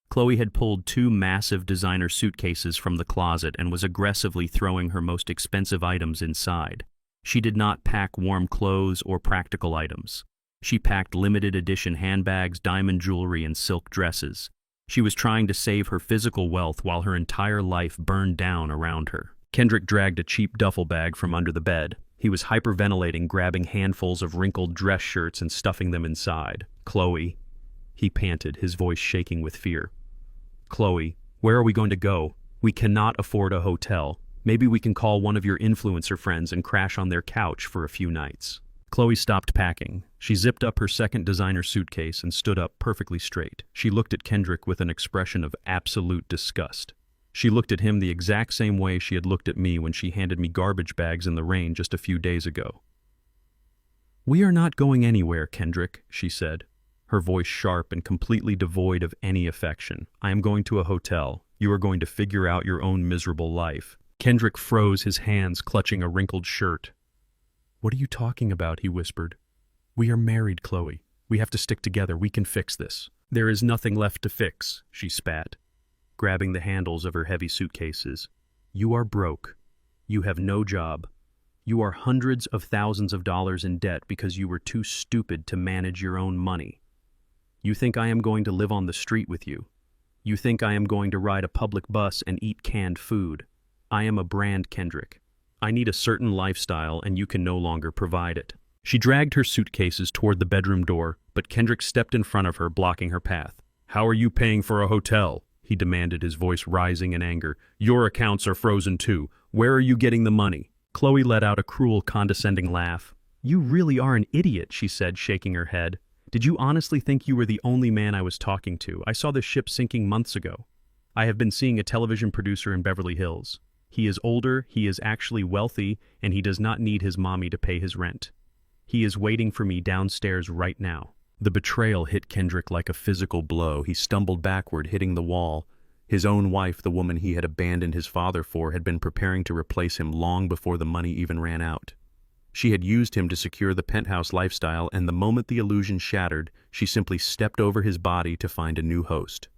Chloe had pulled 2 massive designer suitcases from the closet and was aggressively throwing her most expensive items inside. She did not pack warm clothes or practical items. She packed limited edition handbags, diamond jewelry, and silk dresses. She was trying to save her physical wealth while her entire life burned down around her. Kendrick dragged a cheap duffel bag from under the bed. He was hyperventilating, grabbing handfuls of wrinkled dress shirts and stuffing them inside. "Chloe," he panted, his voice shaking with fear. "Chloe, where are we going to go? We cannot afford a hotel. Maybe we can call one of your influencer friends and crash on their couch for a few nights." Chloe stopped packing. She zipped up her second designer suitcase and stood up perfectly straight. She looked at Kendrick with an expression of absolute disgust. She looked at him the exact same way she had looked at me when she handed me garbage bags in the rain just a few days ago. "We are not going anywhere, Kendrick," she said, her voice sharp and completely devoid of any affection. "I am going to a hotel. You are going to figure out your own miserable life." Kendrick froze, his hands clutching a wrinkled shirt. "What are you talking about?" he whispered. "We are married, Chloe. We have to stick together. We can fix this." "There is nothing left to fix," she spat, grabbing the handles of her heavy suitcases. "You are broke. You have no job. You are hundreds of thousands of dollars in debt because you were too stupid to manage your own money. You think I am going to live on the street with you. You think I am going to ride a public bus and eat canned food. I am a brand, Kendrick. I need a certain lifestyle, and you can no longer provide it." She dragged her suitcases toward the bedroom door, but Kendrick stepped in front of her, blocking her path. "How are you paying for a hotel?" he demanded, his voice rising in anger. "Your accounts are frozen too. Where are you getting the money?" Chloe let out a cruel, condescending laugh. "You really are an idiot," she said, shaking her head. "Did you honestly think you were the only man I was talking to? I saw the ship sinking months ago. I have been seeing a television producer in Beverly Hills. He is older, he is actually wealthy, and he does not need his mommy to pay his rent. He is waiting for me downstairs right now." The betrayal hit Kendrick like a physical blow. He stumbled backward, hitting the wall, His own wife, the woman he had abandoned his father for, had been preparing to replace him long before the money even ran out. She had used him to secure the penthouse lifestyle, and the moment the illusion shattered, she simply stepped over his body to find a new host.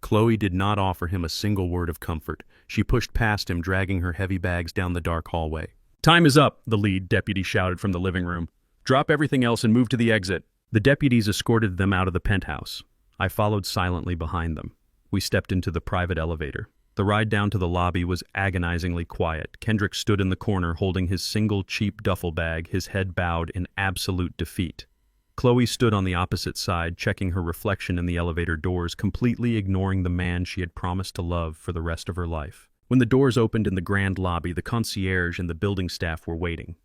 Chloe did not offer him a single word of comfort. She pushed past him, dragging her heavy bags down the dark hallway. "Time is up," the lead deputy shouted from the living room. "Drop everything else and move to the exit." The deputies escorted them out of the penthouse. I followed silently behind them. We stepped into the private elevator. The ride down to the lobby was agonizingly quiet. Kendrick stood in the corner holding his single cheap duffel bag, his head bowed in absolute defeat. Chloe stood on the opposite side, checking her reflection in the elevator doors, completely ignoring the man she had promised to love for the rest of her life. When the doors opened in the grand lobby, the concierge and the building staff were waiting.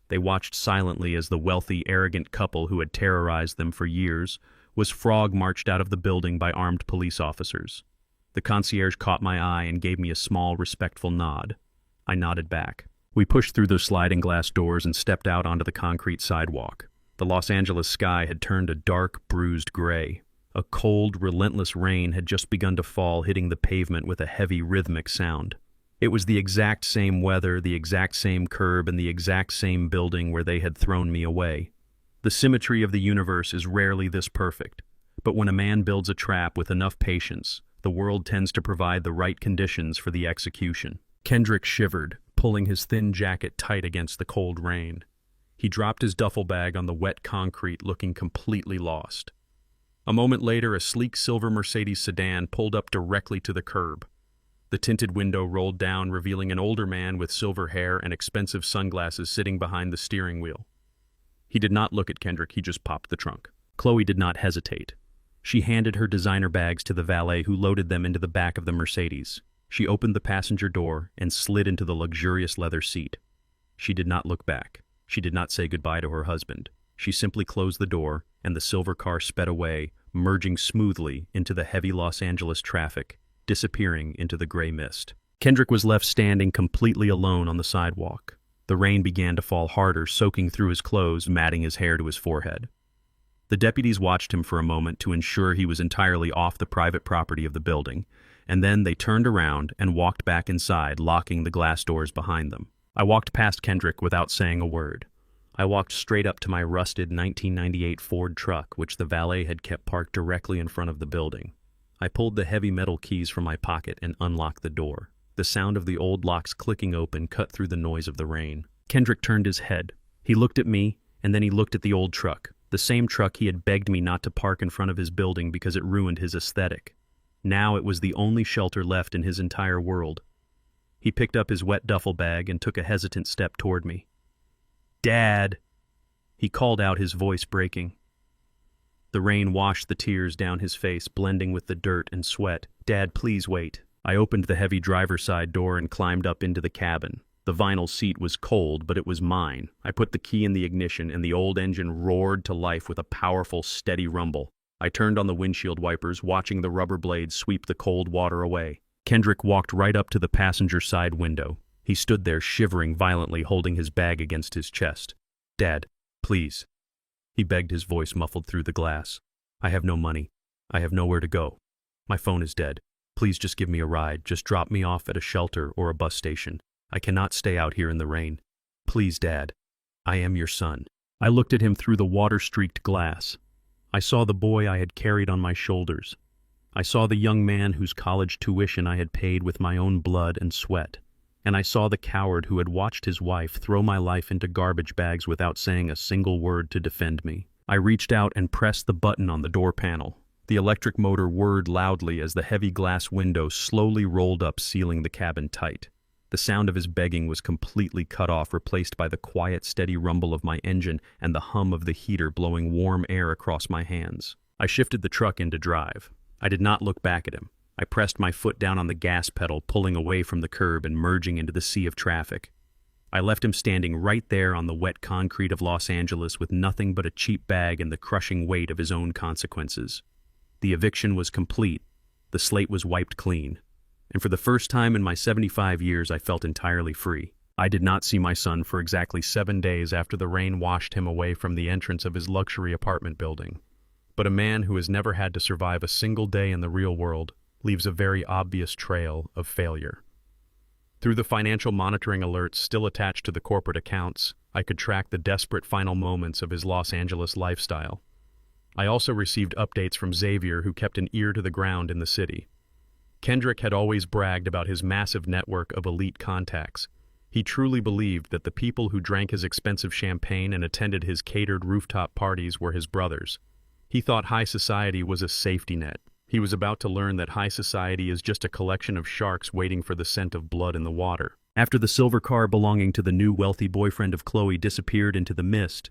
They watched silently as the wealthy, arrogant couple who had terrorized them for years was frog-marched out of the building by armed police officers. The concierge caught my eye and gave me a small, respectful nod. I nodded back. We pushed through the sliding glass doors and stepped out onto the concrete sidewalk. The Los Angeles sky had turned a dark, bruised gray. A cold, relentless rain had just begun to fall, hitting the pavement with a heavy, rhythmic sound. It was the exact same weather, the exact same curb, and the exact same building where they had thrown me away. The symmetry of the universe is rarely this perfect, but when a man builds a trap with enough patience, the world tends to provide the right conditions for the execution. Kendrick shivered, pulling his thin jacket tight against the cold rain. He dropped his duffel bag on the wet concrete, looking completely lost. A moment later, a sleek silver Mercedes sedan pulled up directly to the curb. The tinted window rolled down, revealing an older man with silver hair and expensive sunglasses sitting behind the steering wheel. He did not look at Kendrick, he just popped the trunk. Chloe did not hesitate. She handed her designer bags to the valet, who loaded them into the back of the Mercedes. She opened the passenger door and slid into the luxurious leather seat. She did not look back. She did not say goodbye to her husband. She simply closed the door, and the silver car sped away, merging smoothly into the heavy Los Angeles traffic, disappearing into the gray mist. Kendrick was left standing completely alone on the sidewalk. The rain began to fall harder, soaking through his clothes, matting his hair to his forehead. The deputies watched him for a moment to ensure he was entirely off the private property of the building, and then they turned around and walked back inside, locking the glass doors behind them. I walked past Kendrick without saying a word. I walked straight up to my rusted 1998 Ford truck, which the valet had kept parked directly in front of the building. I pulled the heavy metal keys from my pocket and unlocked the door. The sound of the old locks clicking open cut through the noise of the rain. Kendrick turned his head. He looked at me, and then he looked at the old truck, the same truck he had begged me not to park in front of his building because it ruined his aesthetic. Now it was the only shelter left in his entire world. He picked up his wet duffel bag and took a hesitant step toward me. "Dad!" He called out, his voice breaking. The rain washed the tears down his face, blending with the dirt and sweat. "Dad, please wait." I opened the heavy driver's side door and climbed up into the cabin. The vinyl seat was cold, but it was mine. I put the key in the ignition, and the old engine roared to life with a powerful, steady rumble. I turned on the windshield wipers, watching the rubber blades sweep the cold water away. Kendrick walked right up to the passenger side window. He stood there, shivering violently, holding his bag against his chest. "Dad, please." He begged, his voice muffled through the glass. "I have no money. I have nowhere to go. My phone is dead. Please just give me a ride. Just drop me off at a shelter or a bus station. I cannot stay out here in the rain. Please, Dad. I am your son." I looked at him through the water-streaked glass. I saw the boy I had carried on my shoulders. I saw the young man whose college tuition I had paid with my own blood and sweat. And I saw the coward who had watched his wife throw my life into garbage bags without saying a single word to defend me. I reached out and pressed the button on the door panel. The electric motor whirred loudly as the heavy glass window slowly rolled up, sealing the cabin tight. The sound of his begging was completely cut off, replaced by the quiet, steady rumble of my engine and the hum of the heater blowing warm air across my hands. I shifted the truck into drive. I did not look back at him. I pressed my foot down on the gas pedal, pulling away from the curb and merging into the sea of traffic. I left him standing right there on the wet concrete of Los Angeles with nothing but a cheap bag and the crushing weight of his own consequences. The eviction was complete. The slate was wiped clean. And for the first time in my 75 years, I felt entirely free. I did not see my son for exactly 7 days after the rain washed him away from the entrance of his luxury apartment building. But a man who has never had to survive a single day in the real world leaves a very obvious trail of failure. Through the financial monitoring alerts still attached to the corporate accounts, I could track the desperate final moments of his Los Angeles lifestyle. I also received updates from Xavier, who kept an ear to the ground in the city. Kendrick had always bragged about his massive network of elite contacts. He truly believed that the people who drank his expensive champagne and attended his catered rooftop parties were his brothers. He thought high society was a safety net. He was about to learn that high society is just a collection of sharks waiting for the scent of blood in the water. After the silver car belonging to the new wealthy boyfriend of Chloe disappeared into the mist,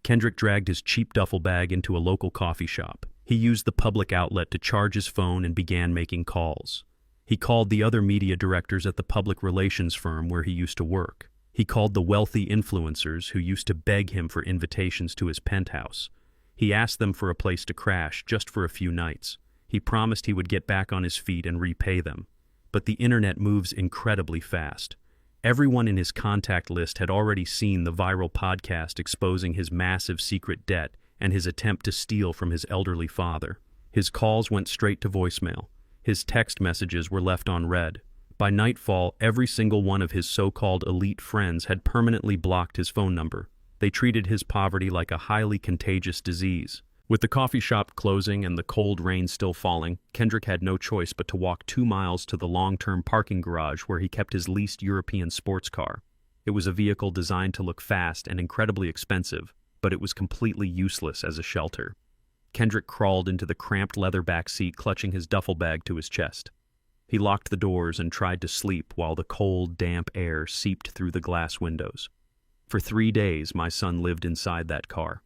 Kendrick dragged his cheap duffel bag into a local coffee shop. He used the public outlet to charge his phone and began making calls. He called the other media directors at the public relations firm where he used to work. He called the wealthy influencers who used to beg him for invitations to his penthouse. He asked them for a place to crash just for a few nights. He promised he would get back on his feet and repay them. But the internet moves incredibly fast. Everyone in his contact list had already seen the viral podcast exposing his massive secret debt and his attempt to steal from his elderly father. His calls went straight to voicemail. His text messages were left on read. By nightfall, every single one of his so-called elite friends had permanently blocked his phone number. They treated his poverty like a highly contagious disease. With the coffee shop closing and the cold rain still falling, Kendrick had no choice but to walk 2 miles to the long-term parking garage where he kept his leased European sports car. It was a vehicle designed to look fast and incredibly expensive, but it was completely useless as a shelter. Kendrick crawled into the cramped leather back seat, clutching his duffel bag to his chest. He locked the doors and tried to sleep while the cold, damp air seeped through the glass windows. For 3 days, my son lived inside that car.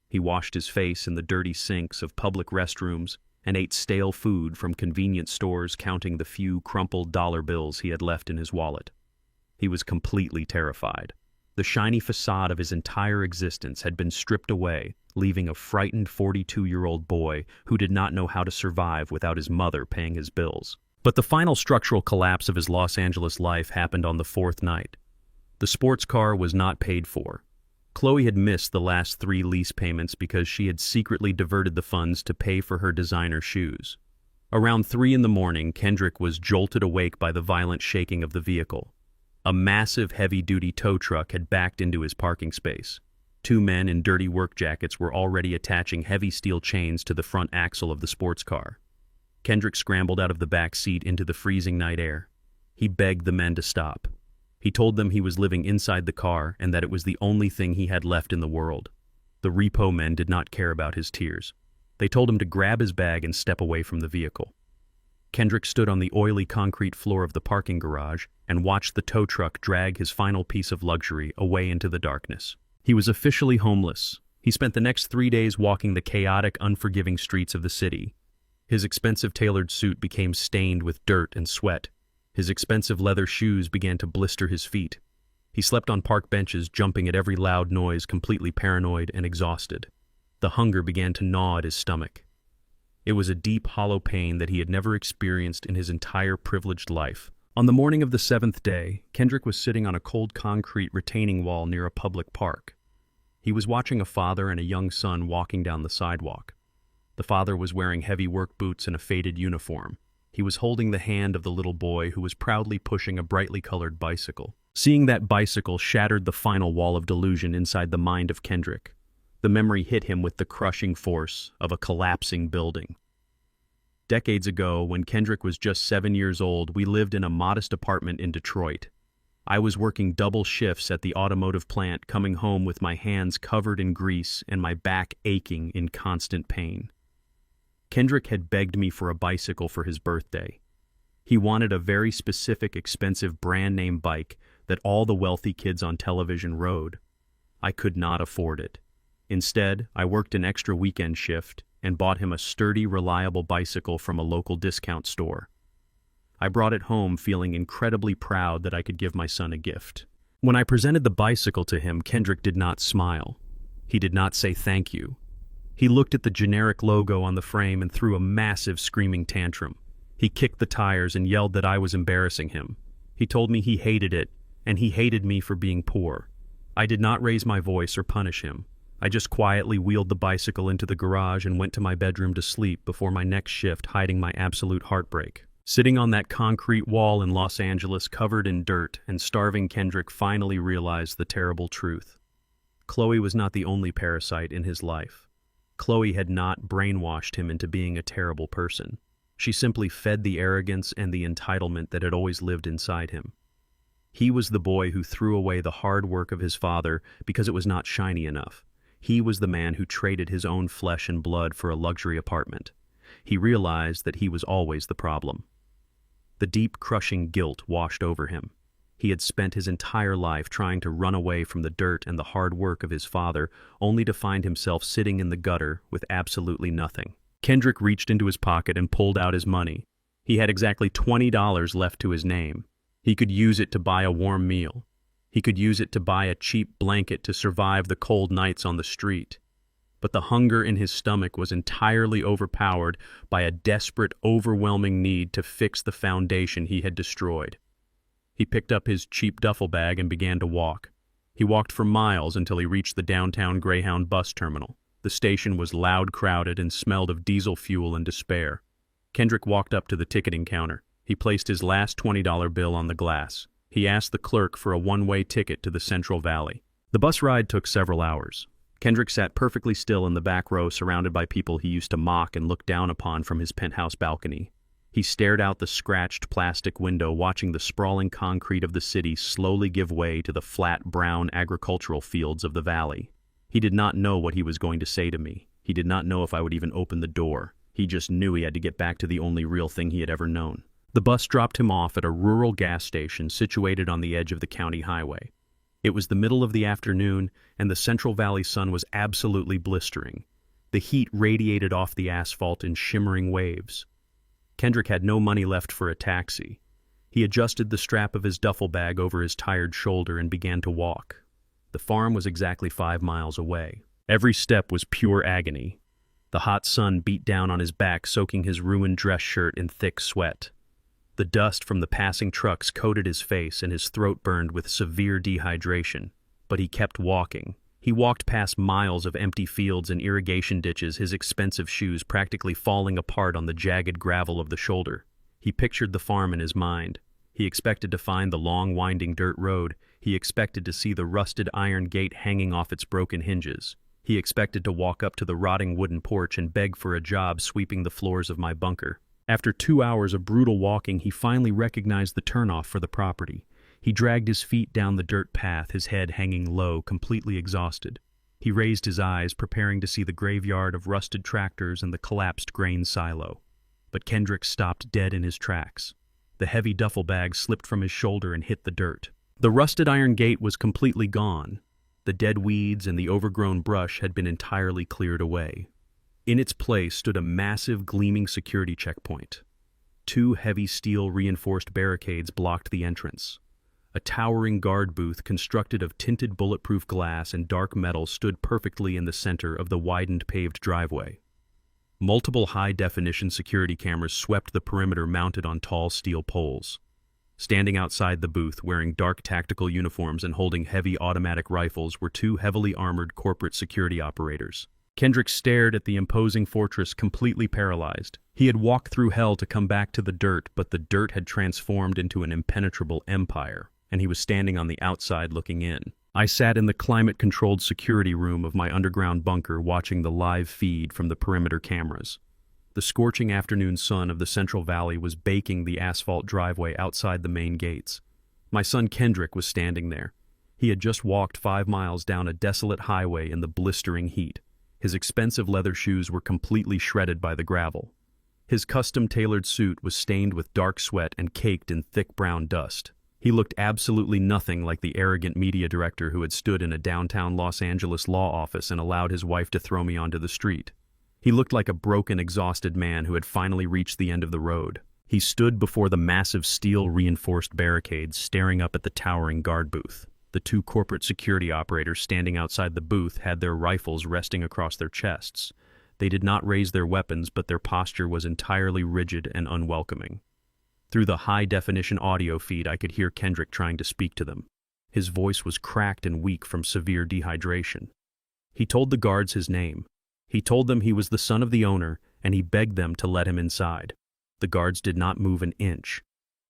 He washed his face in the dirty sinks of public restrooms and ate stale food from convenience stores, counting the few crumpled dollar bills he had left in his wallet. He was completely terrified. The shiny facade of his entire existence had been stripped away, leaving a frightened 42-year-old boy who did not know how to survive without his mother paying his bills. But the final structural collapse of his Los Angeles life happened on the 4th night. The sports car was not paid for. Chloe had missed the last 3 lease payments because she had secretly diverted the funds to pay for her designer shoes. Around 3 in the morning, Kendrick was jolted awake by the violent shaking of the vehicle. A massive heavy-duty tow truck had backed into his parking space. 2 men in dirty work jackets were already attaching heavy steel chains to the front axle of the sports car. Kendrick scrambled out of the back seat into the freezing night air. He begged the men to stop. He told them he was living inside the car and that it was the only thing he had left in the world. The repo men did not care about his tears. They told him to grab his bag and step away from the vehicle. Kendrick stood on the oily concrete floor of the parking garage and watched the tow truck drag his final piece of luxury away into the darkness. He was officially homeless. He spent the next 3 days walking the chaotic, unforgiving streets of the city. His expensive tailored suit became stained with dirt and sweat. His expensive leather shoes began to blister his feet. He slept on park benches, jumping at every loud noise, completely paranoid and exhausted. The hunger began to gnaw at his stomach. It was a deep, hollow pain that he had never experienced in his entire privileged life. On the morning of the 7th day, Kendrick was sitting on a cold concrete retaining wall near a public park. He was watching a father and a young son walking down the sidewalk. The father was wearing heavy work boots and a faded uniform. He was holding the hand of the little boy who was proudly pushing a brightly colored bicycle. Seeing that bicycle shattered the final wall of delusion inside the mind of Kendrick. The memory hit him with the crushing force of a collapsing building. Decades ago, when Kendrick was just 7 years old, we lived in a modest apartment in Detroit. I was working double shifts at the automotive plant, coming home with my hands covered in grease and my back aching in constant pain. Kendrick had begged me for a bicycle for his birthday. He wanted a very specific, expensive brand-name bike that all the wealthy kids on television rode. I could not afford it. Instead, I worked an extra weekend shift and bought him a sturdy, reliable bicycle from a local discount store. I brought it home feeling incredibly proud that I could give my son a gift. When I presented the bicycle to him, Kendrick did not smile. He did not say thank you. He looked at the generic logo on the frame and threw a massive screaming tantrum. He kicked the tires and yelled that I was embarrassing him. He told me he hated it, and he hated me for being poor. I did not raise my voice or punish him. I just quietly wheeled the bicycle into the garage and went to my bedroom to sleep before my next shift, hiding my absolute heartbreak. Sitting on that concrete wall in Los Angeles covered in dirt and starving, Kendrick finally realized the terrible truth. Chloe was not the only parasite in his life. Chloe had not brainwashed him into being a terrible person. She simply fed the arrogance and the entitlement that had always lived inside him. He was the boy who threw away the hard work of his father because it was not shiny enough. He was the man who traded his own flesh and blood for a luxury apartment. He realized that he was always the problem. The deep, crushing guilt washed over him. He had spent his entire life trying to run away from the dirt and the hard work of his father, only to find himself sitting in the gutter with absolutely nothing. Kendrick reached into his pocket and pulled out his money. He had exactly $20 left to his name. He could use it to buy a warm meal. He could use it to buy a cheap blanket to survive the cold nights on the street. But the hunger in his stomach was entirely overpowered by a desperate, overwhelming need to fix the foundation he had destroyed. He picked up his cheap duffel bag and began to walk. He walked for miles until he reached the downtown Greyhound bus terminal. The station was loud, crowded, and smelled of diesel fuel and despair. Kendrick walked up to the ticketing counter. He placed his last $20 bill on the glass. He asked the clerk for a one-way ticket to the Central Valley. The bus ride took several hours. Kendrick sat perfectly still in the back row, surrounded by people he used to mock and look down upon from his penthouse balcony. He stared out the scratched plastic window, watching the sprawling concrete of the city slowly give way to the flat, brown agricultural fields of the valley. He did not know what he was going to say to me. He did not know if I would even open the door. He just knew he had to get back to the only real thing he had ever known. The bus dropped him off at a rural gas station situated on the edge of the county highway. It was the middle of the afternoon, and the Central Valley sun was absolutely blistering. The heat radiated off the asphalt in shimmering waves. Kendrick had no money left for a taxi. He adjusted the strap of his duffel bag over his tired shoulder and began to walk. The farm was exactly 5 miles away. Every step was pure agony. The hot sun beat down on his back, soaking his ruined dress shirt in thick sweat. The dust from the passing trucks coated his face, and his throat burned with severe dehydration. But he kept walking. He walked past miles of empty fields and irrigation ditches, his expensive shoes practically falling apart on the jagged gravel of the shoulder. He pictured the farm in his mind. He expected to find the long, winding dirt road. He expected to see the rusted iron gate hanging off its broken hinges. He expected to walk up to the rotting wooden porch and beg for a job sweeping the floors of my bunker. After 2 hours of brutal walking, he finally recognized the turnoff for the property. He dragged his feet down the dirt path, his head hanging low, completely exhausted. He raised his eyes, preparing to see the graveyard of rusted tractors and the collapsed grain silo. But Kendrick stopped dead in his tracks. The heavy duffel bag slipped from his shoulder and hit the dirt. The rusted iron gate was completely gone. The dead weeds and the overgrown brush had been entirely cleared away. In its place stood a massive, gleaming security checkpoint. 2 heavy steel reinforced barricades blocked the entrance. A towering guard booth constructed of tinted bulletproof glass and dark metal stood perfectly in the center of the widened paved driveway. Multiple high-definition security cameras swept the perimeter, mounted on tall steel poles. Standing outside the booth, wearing dark tactical uniforms and holding heavy automatic rifles, were 2 heavily armored corporate security operators. Kendrick stared at the imposing fortress, completely paralyzed. He had walked through hell to come back to the dirt, but the dirt had transformed into an impenetrable empire, and he was standing on the outside looking in. I sat in the climate-controlled security room of my underground bunker, watching the live feed from the perimeter cameras. The scorching afternoon sun of the Central Valley was baking the asphalt driveway outside the main gates. My son Kendrick was standing there. He had just walked 5 miles down a desolate highway in the blistering heat. His expensive leather shoes were completely shredded by the gravel. His custom-tailored suit was stained with dark sweat and caked in thick brown dust. He looked absolutely nothing like the arrogant media director who had stood in a downtown Los Angeles law office and allowed his wife to throw me onto the street. He looked like a broken, exhausted man who had finally reached the end of the road. He stood before the massive steel-reinforced barricades, staring up at the towering guard booth. The 2 corporate security operators standing outside the booth had their rifles resting across their chests. They did not raise their weapons, but their posture was entirely rigid and unwelcoming. Through the high-definition audio feed, I could hear Kendrick trying to speak to them. His voice was cracked and weak from severe dehydration. He told the guards his name. He told them he was the son of the owner, and he begged them to let him inside. The guards did not move an inch.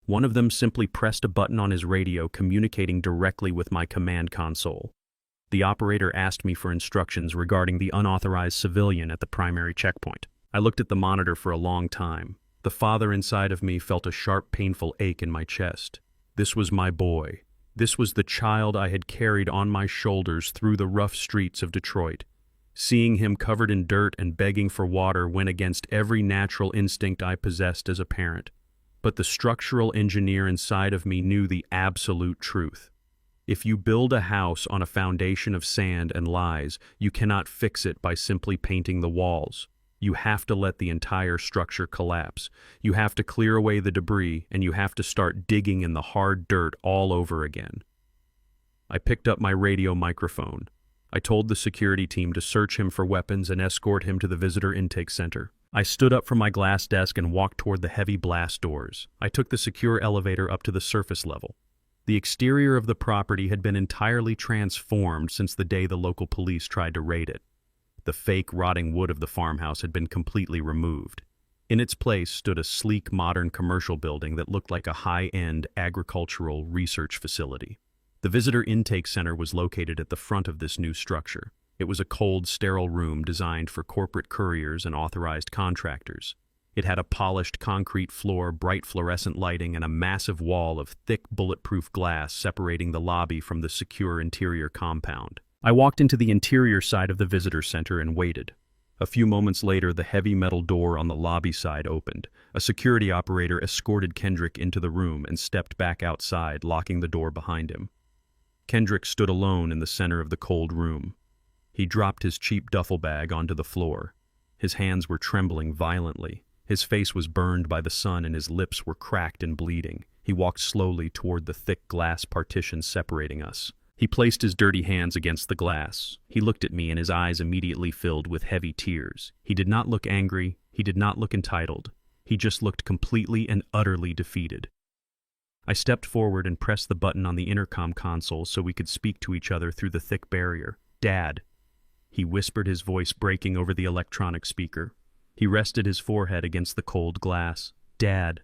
One of them simply pressed a button on his radio, communicating directly with my command console. The operator asked me for instructions regarding the unauthorized civilian at the primary checkpoint. I looked at the monitor for a long time. The father inside of me felt a sharp, painful ache in my chest. This was my boy. This was the child I had carried on my shoulders through the rough streets of Detroit. Seeing him covered in dirt and begging for water went against every natural instinct I possessed as a parent. But the structural engineer inside of me knew the absolute truth. If you build a house on a foundation of sand and lies, you cannot fix it by simply painting the walls. You have to let the entire structure collapse. You have to clear away the debris, and you have to start digging in the hard dirt all over again. I picked up my radio microphone. I told the security team to search him for weapons and escort him to the visitor intake center. I stood up from my glass desk and walked toward the heavy blast doors. I took the secure elevator up to the surface level. The exterior of the property had been entirely transformed since the day the local police tried to raid it. The fake, rotting wood of the farmhouse had been completely removed. In its place stood a sleek, modern commercial building that looked like a high-end agricultural research facility. The visitor intake center was located at the front of this new structure. It was a cold, sterile room designed for corporate couriers and authorized contractors. It had a polished concrete floor, bright fluorescent lighting, and a massive wall of thick, bulletproof glass separating the lobby from the secure interior compound. I walked into the interior side of the visitor center and waited. A few moments later, the heavy metal door on the lobby side opened. A security operator escorted Kendrick into the room and stepped back outside, locking the door behind him. Kendrick stood alone in the center of the cold room. He dropped his cheap duffel bag onto the floor. His hands were trembling violently. His face was burned by the sun and his lips were cracked and bleeding. He walked slowly toward the thick glass partition separating us. He placed his dirty hands against the glass. He looked at me and his eyes immediately filled with heavy tears. He did not look angry. He did not look entitled. He just looked completely and utterly defeated. I stepped forward and pressed the button on the intercom console so we could speak to each other through the thick barrier. "Dad," he whispered, his voice breaking over the electronic speaker. He rested his forehead against the cold glass. "Dad,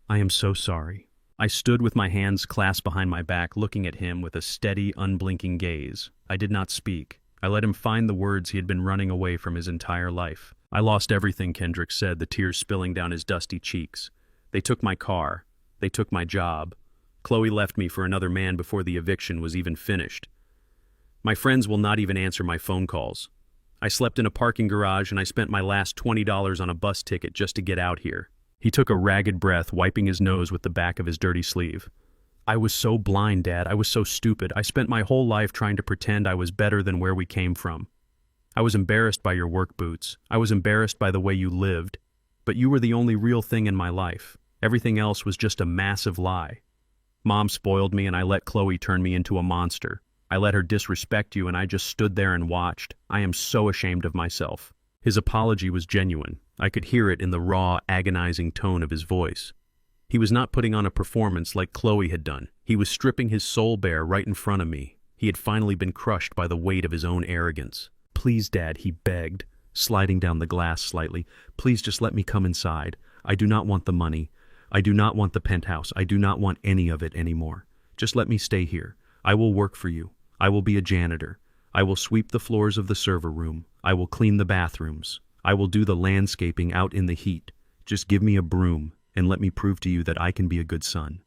I am so sorry." I stood with my hands clasped behind my back, looking at him with a steady, unblinking gaze. I did not speak. I let him find the words he had been running away from his entire life. "I lost everything," Kendrick said, the tears spilling down his dusty cheeks. "They took my car. They took my job. Chloe left me for another man before the eviction was even finished. My friends will not even answer my phone calls. I slept in a parking garage and I spent my last $20 on a bus ticket just to get out here." He took a ragged breath, wiping his nose with the back of his dirty sleeve. "I was so blind, Dad. I was so stupid. I spent my whole life trying to pretend I was better than where we came from. I was embarrassed by your work boots. I was embarrassed by the way you lived. But you were the only real thing in my life. Everything else was just a massive lie. Mom spoiled me and I let Chloe turn me into a monster. I let her disrespect you and I just stood there and watched. I am so ashamed of myself." His apology was genuine. I could hear it in the raw, agonizing tone of his voice. He was not putting on a performance like Chloe had done. He was stripping his soul bare right in front of me. He had finally been crushed by the weight of his own arrogance. "Please, Dad," he begged, sliding down the glass slightly. "Please just let me come inside. I do not want the money. I do not want the penthouse. I do not want any of it anymore. Just let me stay here. I will work for you. I will be a janitor. I will sweep the floors of the server room. I will clean the bathrooms. I will do the landscaping out in the heat. Just give me a broom and let me prove to you that I can be a good son.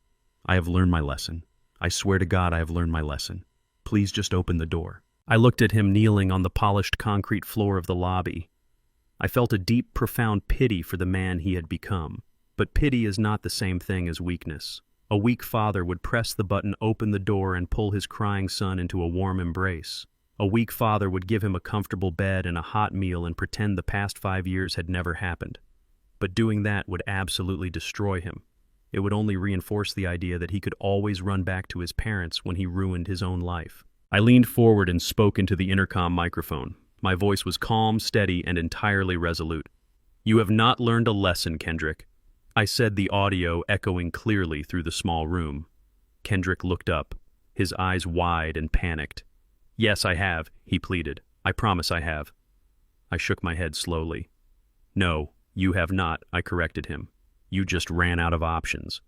I have learned my lesson. I swear to God I have learned my lesson. Please just open the door." I looked at him kneeling on the polished concrete floor of the lobby. I felt a deep, profound pity for the man he had become. But pity is not the same thing as weakness. A weak father would press the button, open the door, and pull his crying son into a warm embrace. A weak father would give him a comfortable bed and a hot meal and pretend the past 5 years had never happened. But doing that would absolutely destroy him. It would only reinforce the idea that he could always run back to his parents when he ruined his own life. I leaned forward and spoke into the intercom microphone. My voice was calm, steady, and entirely resolute. "You have not learned a lesson, Kendrick," I said, the audio echoing clearly through the small room. Kendrick looked up, his eyes wide and panicked. "Yes, I have," he pleaded. "I promise I have." I shook my head slowly. "No, you have not," I corrected him. You just ran out of options."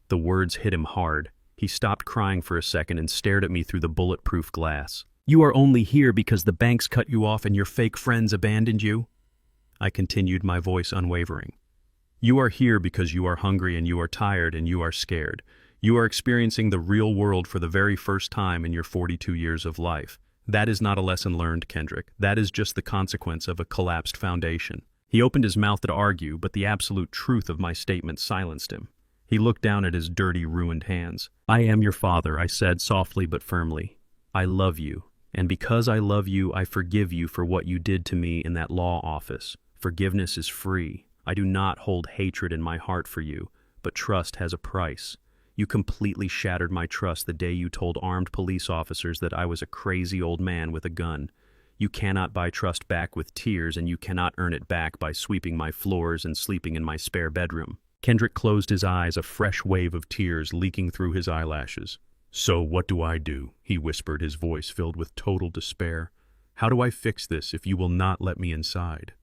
The words hit him hard. He stopped crying for a second and stared at me through the bulletproof glass. "You are only here because the banks cut you off and your fake friends abandoned you?" I continued, my voice unwavering. "You are here because you are hungry and you are tired and you are scared. You are experiencing the real world for the very first time in your 42 years of life. That is not a lesson learned, Kendrick. That is just the consequence of a collapsed foundation." He opened his mouth to argue, but the absolute truth of my statement silenced him. He looked down at his dirty, ruined hands. "I am your father," I said softly but firmly. "I love you, and because I love you, I forgive you for what you did to me in that law office. Forgiveness is free. I do not hold hatred in my heart for you, but trust has a price. You completely shattered my trust the day you told armed police officers that I was a crazy old man with a gun. You cannot buy trust back with tears, and you cannot earn it back by sweeping my floors and sleeping in my spare bedroom." Kendrick closed his eyes, a fresh wave of tears leaking through his eyelashes. "So what do I do?" he whispered, his voice filled with total despair. "How do I fix this if you will not let me inside?"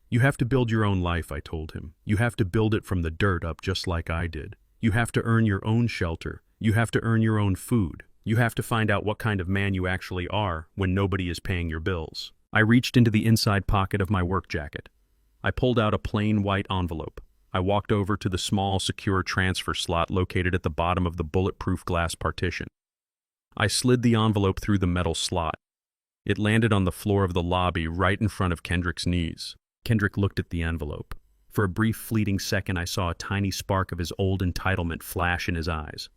"You have to build your own life," I told him. "You have to build it from the dirt up just like I did. You have to earn your own shelter. You have to earn your own food. You have to find out what kind of man you actually are when nobody is paying your bills." I reached into the inside pocket of my work jacket. I pulled out a plain white envelope. I walked over to the small, secure transfer slot located at the bottom of the bulletproof glass partition. I slid the envelope through the metal slot. It landed on the floor of the lobby right in front of Kendrick's knees. Kendrick looked at the envelope. For a brief, fleeting second, I saw a tiny spark of his old entitlement flash in his eyes.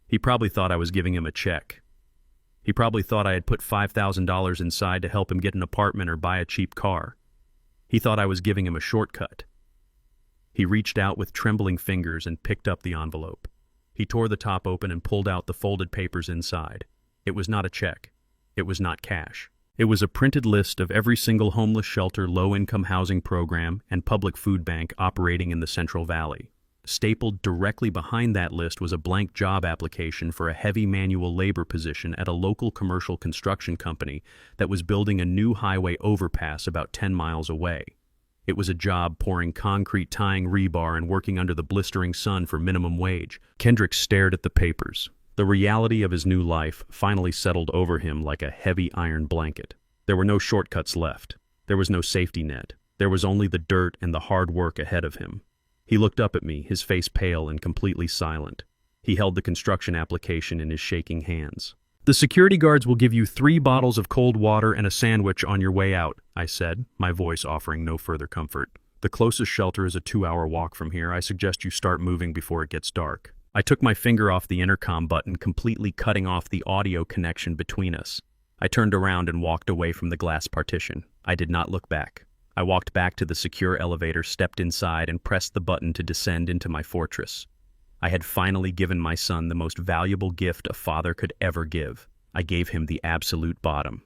He probably thought I was giving him a check. He probably thought I had put $5,000 inside to help him get an apartment or buy a cheap car. He thought I was giving him a shortcut. He reached out with trembling fingers and picked up the envelope. He tore the top open and pulled out the folded papers inside. It was not a check. It was not cash. It was a printed list of every single homeless shelter, low-income housing program, and public food bank operating in the Central Valley. Stapled directly behind that list was a blank job application for a heavy manual labor position at a local commercial construction company that was building a new highway overpass about 10 miles away. It was a job pouring concrete, tying rebar, and working under the blistering sun for minimum wage. Kendrick stared at the papers. The reality of his new life finally settled over him like a heavy iron blanket. There were no shortcuts left. There was no safety net. There was only the dirt and the hard work ahead of him. He looked up at me, his face pale and completely silent. He held the construction application in his shaking hands. "The security guards will give you 3 bottles of cold water and a sandwich on your way out," I said, my voice offering no further comfort. "The closest shelter is a 2-hour walk from here. I suggest you start moving before it gets dark." I took my finger off the intercom button, completely cutting off the audio connection between us. I turned around and walked away from the glass partition. I did not look back. I walked back to the secure elevator, stepped inside, and pressed the button to descend into my fortress. I had finally given my son the most valuable gift a father could ever give. I gave him the absolute bottom.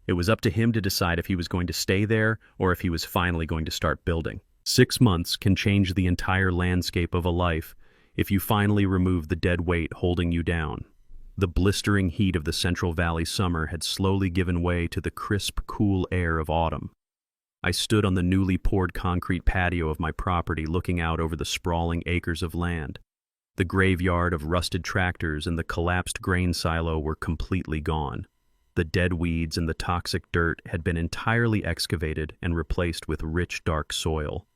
It was up to him to decide if he was going to stay there or if he was finally going to start building. 6 months can change the entire landscape of a life if you finally remove the dead weight holding you down. The blistering heat of the Central Valley summer had slowly given way to the crisp, cool air of autumn. I stood on the newly poured concrete patio of my property, looking out over the sprawling acres of land. The graveyard of rusted tractors and the collapsed grain silo were completely gone. The dead weeds and the toxic dirt had been entirely excavated and replaced with rich, dark soil.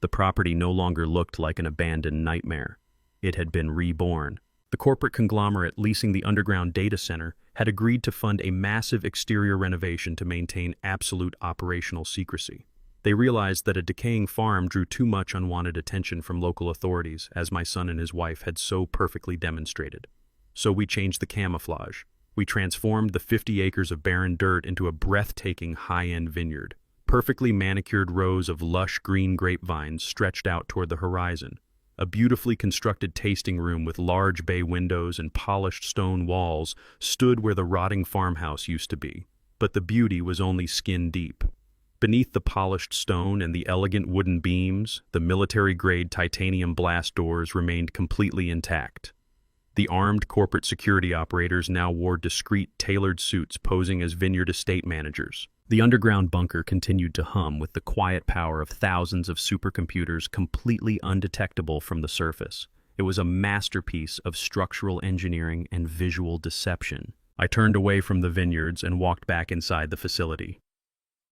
The property no longer looked like an abandoned nightmare. It had been reborn. The corporate conglomerate leasing the underground data center had agreed to fund a massive exterior renovation to maintain absolute operational secrecy. They realized that a decaying farm drew too much unwanted attention from local authorities, as my son and his wife had so perfectly demonstrated. So we changed the camouflage. We transformed the 50 acres of barren dirt into a breathtaking high-end vineyard. Perfectly manicured rows of lush green grapevines stretched out toward the horizon. A beautifully constructed tasting room with large bay windows and polished stone walls stood where the rotting farmhouse used to be, but the beauty was only skin deep. Beneath the polished stone and the elegant wooden beams, the military-grade titanium blast doors remained completely intact. The armed corporate security operators now wore discreet, tailored suits posing as vineyard estate managers. The underground bunker continued to hum with the quiet power of thousands of supercomputers completely undetectable from the surface. It was a masterpiece of structural engineering and visual deception. I turned away from the vineyards and walked back inside the facility.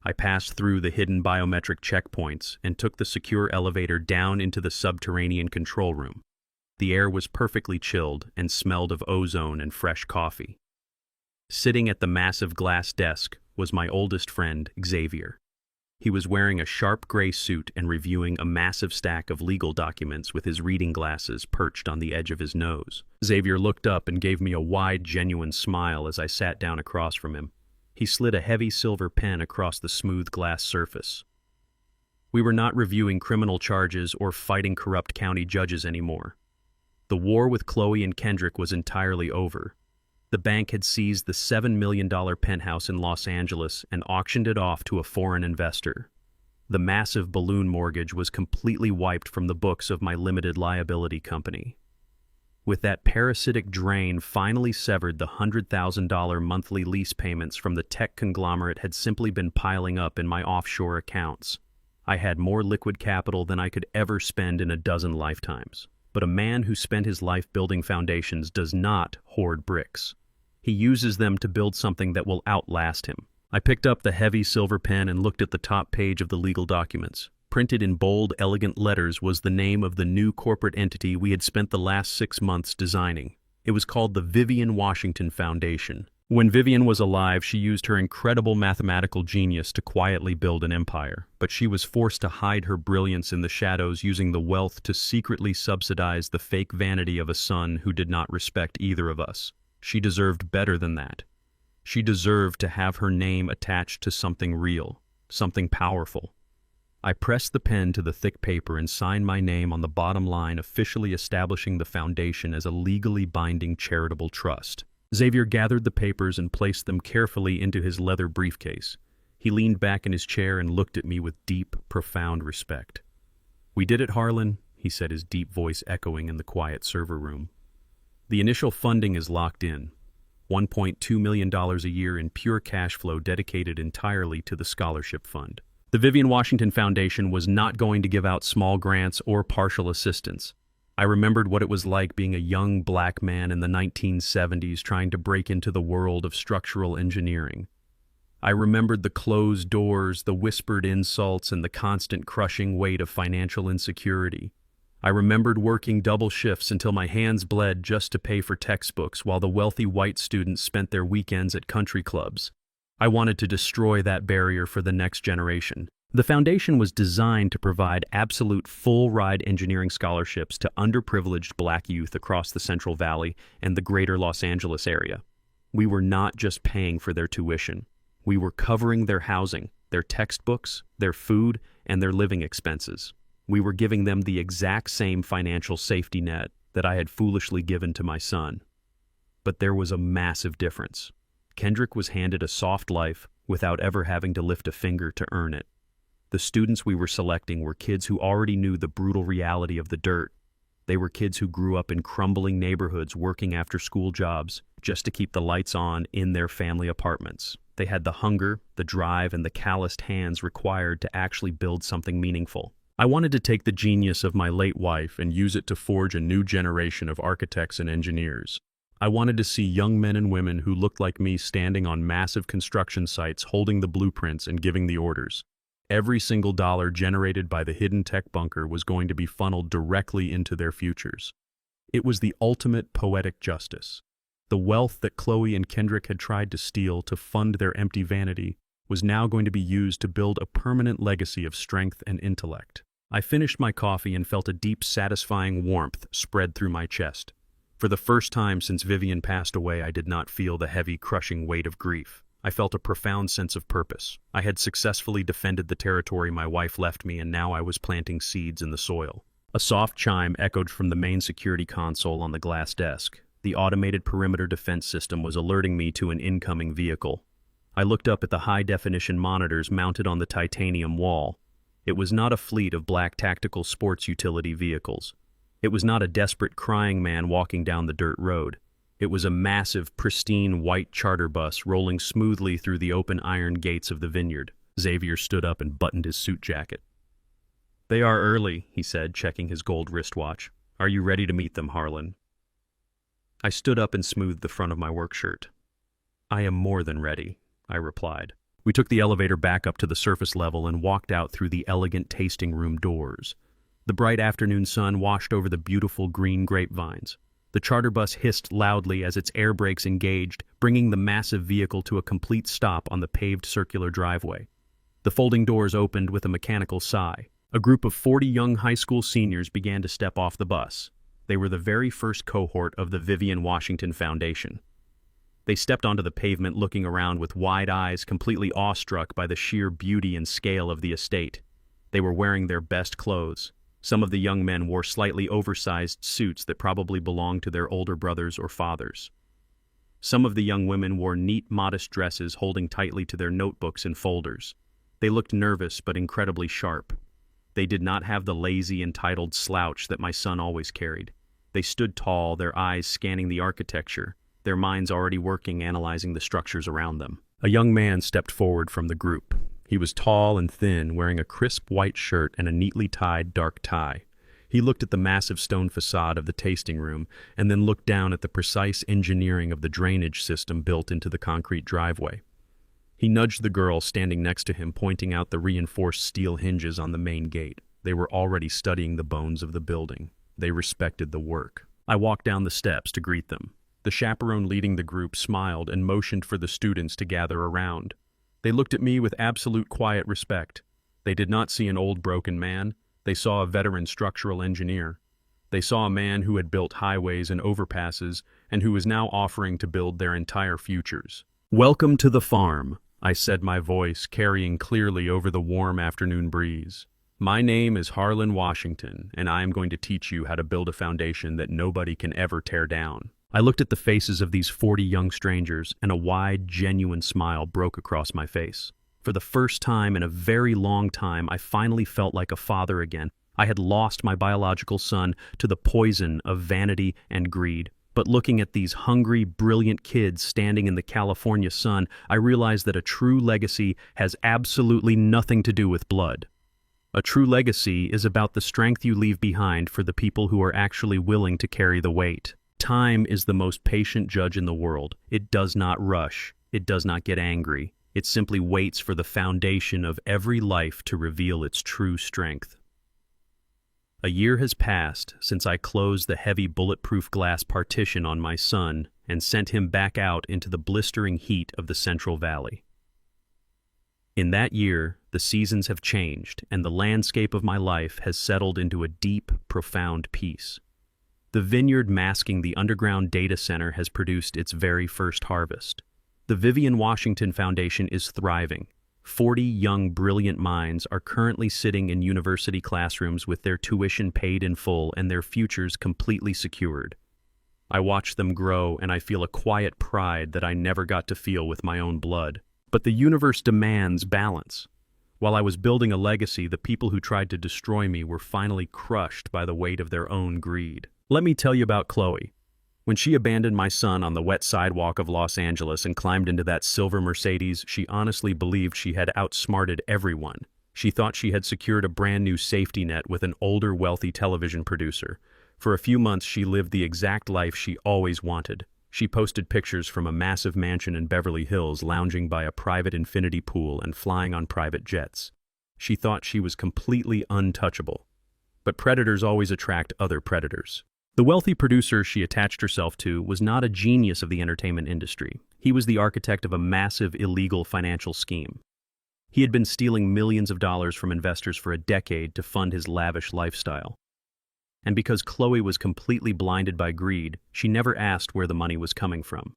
I passed through the hidden biometric checkpoints and took the secure elevator down into the subterranean control room. The air was perfectly chilled and smelled of ozone and fresh coffee. Sitting at the massive glass desk was my oldest friend, Xavier. He was wearing a sharp gray suit and reviewing a massive stack of legal documents with his reading glasses perched on the edge of his nose. Xavier looked up and gave me a wide, genuine smile as I sat down across from him. He slid a heavy silver pen across the smooth glass surface. We were not reviewing criminal charges or fighting corrupt county judges anymore. The war with Chloe and Kendrick was entirely over. The bank had seized the $7 million penthouse in Los Angeles and auctioned it off to a foreign investor. The massive balloon mortgage was completely wiped from the books of my limited liability company. With that parasitic drain finally severed, the $100,000 monthly lease payments from the tech conglomerate had simply been piling up in my offshore accounts. I had more liquid capital than I could ever spend in a dozen lifetimes. But a man who spent his life building foundations does not hoard bricks. He uses them to build something that will outlast him. I picked up the heavy silver pen and looked at the top page of the legal documents. Printed in bold, elegant letters was the name of the new corporate entity we had spent the last 6 months designing. It was called the Vivian Washington Foundation. When Vivian was alive, she used her incredible mathematical genius to quietly build an empire, but she was forced to hide her brilliance in the shadows, using the wealth to secretly subsidize the fake vanity of a son who did not respect either of us. She deserved better than that. She deserved to have her name attached to something real, something powerful. I pressed the pen to the thick paper and signed my name on the bottom line, officially establishing the foundation as a legally binding charitable trust. Xavier gathered the papers and placed them carefully into his leather briefcase. He leaned back in his chair and looked at me with deep, profound respect. "We did it, Harlan," he said, his deep voice echoing in the quiet server room. "The initial funding is locked in. $1.2 million a year in pure cash flow dedicated entirely to the scholarship fund. The Vivian Washington Foundation was not going to give out small grants or partial assistance. I remembered what it was like being a young black man in the 1970s trying to break into the world of structural engineering. I remembered the closed doors, the whispered insults, and the constant crushing weight of financial insecurity. I remembered working double shifts until my hands bled just to pay for textbooks while the wealthy white students spent their weekends at country clubs. I wanted to destroy that barrier for the next generation. The foundation was designed to provide absolute full-ride engineering scholarships to underprivileged black youth across the Central Valley and the greater Los Angeles area. We were not just paying for their tuition. We were covering their housing, their textbooks, their food, and their living expenses. We were giving them the exact same financial safety net that I had foolishly given to my son. But there was a massive difference. Kendrick was handed a soft life without ever having to lift a finger to earn it. The students we were selecting were kids who already knew the brutal reality of the dirt. They were kids who grew up in crumbling neighborhoods working after-school jobs just to keep the lights on in their family apartments. They had the hunger, the drive, and the calloused hands required to actually build something meaningful. I wanted to take the genius of my late wife and use it to forge a new generation of architects and engineers. I wanted to see young men and women who looked like me standing on massive construction sites holding the blueprints and giving the orders. Every single dollar generated by the hidden tech bunker was going to be funneled directly into their futures. It was the ultimate poetic justice. The wealth that Chloe and Kendrick had tried to steal to fund their empty vanity was now going to be used to build a permanent legacy of strength and intellect. I finished my coffee and felt a deep, satisfying warmth spread through my chest. For the first time since Vivian passed away, I did not feel the heavy, crushing weight of grief. I felt a profound sense of purpose. I had successfully defended the territory my wife left me, and now I was planting seeds in the soil. A soft chime echoed from the main security console on the glass desk. The automated perimeter defense system was alerting me to an incoming vehicle. I looked up at the high-definition monitors mounted on the titanium wall. It was not a fleet of black tactical sports utility vehicles. It was not a desperate crying man walking down the dirt road. It was a massive, pristine white charter bus rolling smoothly through the open iron gates of the vineyard. Xavier stood up and buttoned his suit jacket. "They are early," he said, checking his gold wristwatch. "Are you ready to meet them, Harlan?" I stood up and smoothed the front of my work shirt. "I am more than ready," I replied. We took the elevator back up to the surface level and walked out through the elegant tasting room doors. The bright afternoon sun washed over the beautiful green grapevines. The charter bus hissed loudly as its air brakes engaged, bringing the massive vehicle to a complete stop on the paved circular driveway. The folding doors opened with a mechanical sigh. A group of 40 young high school seniors began to step off the bus. They were the very first cohort of the Vivian Washington Foundation. They stepped onto the pavement looking around with wide eyes, completely awestruck by the sheer beauty and scale of the estate. They were wearing their best clothes. Some of the young men wore slightly oversized suits that probably belonged to their older brothers or fathers. Some of the young women wore neat, modest dresses holding tightly to their notebooks and folders. They looked nervous but incredibly sharp. They did not have the lazy, entitled slouch that my son always carried. They stood tall, their eyes scanning the architecture, their minds already working, analyzing the structures around them. A young man stepped forward from the group. He was tall and thin, wearing a crisp white shirt and a neatly tied dark tie. He looked at the massive stone facade of the tasting room and then looked down at the precise engineering of the drainage system built into the concrete driveway. He nudged the girl standing next to him, pointing out the reinforced steel hinges on the main gate. They were already studying the bones of the building. They respected the work. I walked down the steps to greet them. The chaperone leading the group smiled and motioned for the students to gather around. They looked at me with absolute quiet respect. They did not see an old broken man. They saw a veteran structural engineer. They saw a man who had built highways and overpasses and who was now offering to build their entire futures. "Welcome to the farm," I said, my voice carrying clearly over the warm afternoon breeze. "My name is Harlan Washington, and I am going to teach you how to build a foundation that nobody can ever tear down." I looked at the faces of these 40 young strangers, and a wide, genuine smile broke across my face. For the first time in a very long time, I finally felt like a father again. I had lost my biological son to the poison of vanity and greed. But looking at these hungry, brilliant kids standing in the California sun, I realized that a true legacy has absolutely nothing to do with blood. A true legacy is about the strength you leave behind for the people who are actually willing to carry the weight. Time is the most patient judge in the world. It does not rush. It does not get angry. It simply waits for the foundation of every life to reveal its true strength. A year has passed since I closed the heavy bulletproof glass partition on my son and sent him back out into the blistering heat of the Central Valley. In that year, the seasons have changed, and the landscape of my life has settled into a deep, profound peace. The vineyard masking the underground data center has produced its very first harvest. The Vivian Washington Foundation is thriving. 40 young, brilliant minds are currently sitting in university classrooms with their tuition paid in full and their futures completely secured. I watch them grow, and I feel a quiet pride that I never got to feel with my own blood. But the universe demands balance. While I was building a legacy, the people who tried to destroy me were finally crushed by the weight of their own greed. Let me tell you about Chloe. When she abandoned my son on the wet sidewalk of Los Angeles and climbed into that silver Mercedes, she honestly believed she had outsmarted everyone. She thought she had secured a brand new safety net with an older, wealthy television producer. For a few months, she lived the exact life she always wanted. She posted pictures from a massive mansion in Beverly Hills, lounging by a private infinity pool and flying on private jets. She thought she was completely untouchable. But predators always attract other predators. The wealthy producer she attached herself to was not a genius of the entertainment industry. He was the architect of a massive illegal financial scheme. He had been stealing millions of dollars from investors for a decade to fund his lavish lifestyle. And because Chloe was completely blinded by greed, she never asked where the money was coming from.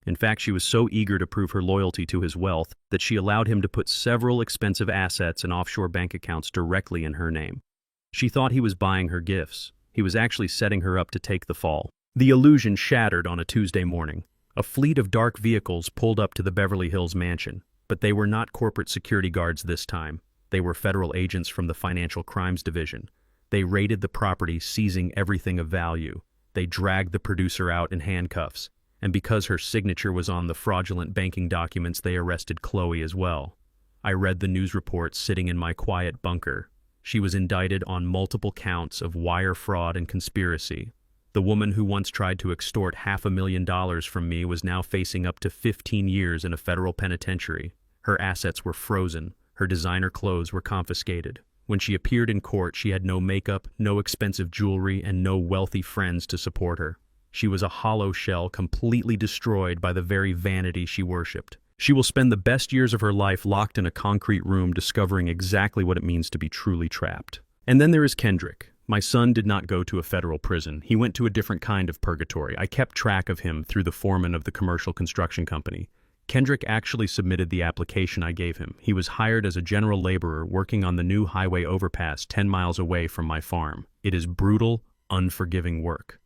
In fact, she was so eager to prove her loyalty to his wealth that she allowed him to put several expensive assets and offshore bank accounts directly in her name. She thought he was buying her gifts. He was actually setting her up to take the fall. The illusion shattered on a Tuesday morning. A fleet of dark vehicles pulled up to the Beverly Hills mansion, but they were not corporate security guards this time. They were federal agents from the Financial Crimes Division. They raided the property, seizing everything of value. They dragged the producer out in handcuffs, and because her signature was on the fraudulent banking documents, they arrested Chloe as well. I read the news reports sitting in my quiet bunker. She was indicted on multiple counts of wire fraud and conspiracy. The woman who once tried to extort $500,000 from me was now facing up to 15 years in a federal penitentiary. Her assets were frozen. Her designer clothes were confiscated. When she appeared in court, she had no makeup, no expensive jewelry, and no wealthy friends to support her. She was a hollow shell, completely destroyed by the very vanity she worshipped. She will spend the best years of her life locked in a concrete room, discovering exactly what it means to be truly trapped. And then there is Kendrick. My son did not go to a federal prison. He went to a different kind of purgatory. I kept track of him through the foreman of the commercial construction company. Kendrick actually submitted the application I gave him. He was hired as a general laborer working on the new highway overpass 10 miles away from my farm. It is brutal, unforgiving work.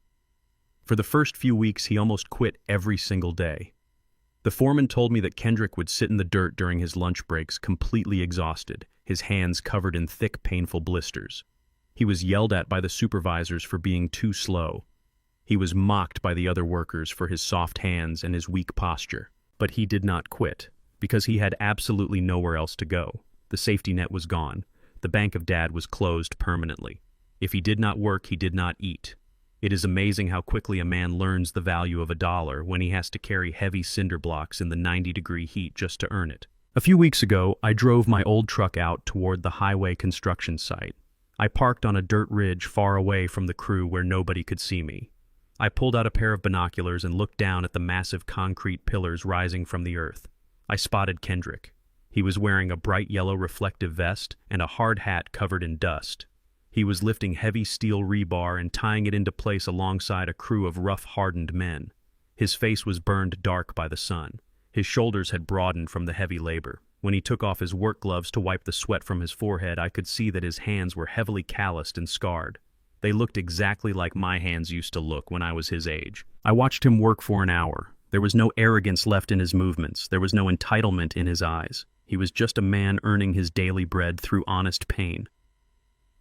For the first few weeks, he almost quit every single day. The foreman told me that Kendrick would sit in the dirt during his lunch breaks, completely exhausted, his hands covered in thick, painful blisters. He was yelled at by the supervisors for being too slow. He was mocked by the other workers for his soft hands and his weak posture. But he did not quit, because he had absolutely nowhere else to go. The safety net was gone. The bank of Dad was closed permanently. If he did not work, he did not eat. It is amazing how quickly a man learns the value of $1 when he has to carry heavy cinder blocks in the 90-degree heat just to earn it. A few weeks ago, I drove my old truck out toward the highway construction site. I parked on a dirt ridge far away from the crew where nobody could see me. I pulled out a pair of binoculars and looked down at the massive concrete pillars rising from the earth. I spotted Kendrick. He was wearing a bright yellow reflective vest and a hard hat covered in dust. He was lifting heavy steel rebar and tying it into place alongside a crew of rough, hardened men. His face was burned dark by the sun. His shoulders had broadened from the heavy labor. When he took off his work gloves to wipe the sweat from his forehead, I could see that his hands were heavily calloused and scarred. They looked exactly like my hands used to look when I was his age. I watched him work for an hour. There was no arrogance left in his movements. There was no entitlement in his eyes. He was just a man earning his daily bread through honest pain.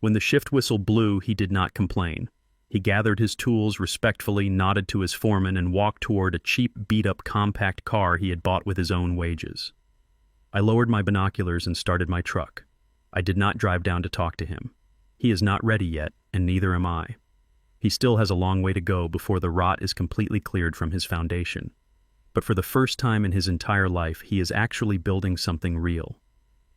When the shift whistle blew, he did not complain. He gathered his tools respectfully, nodded to his foreman, and walked toward a cheap, beat-up compact car he had bought with his own wages. I lowered my binoculars and started my truck. I did not drive down to talk to him. He is not ready yet, and neither am I. He still has a long way to go before the rot is completely cleared from his foundation. But for the first time in his entire life, he is actually building something real.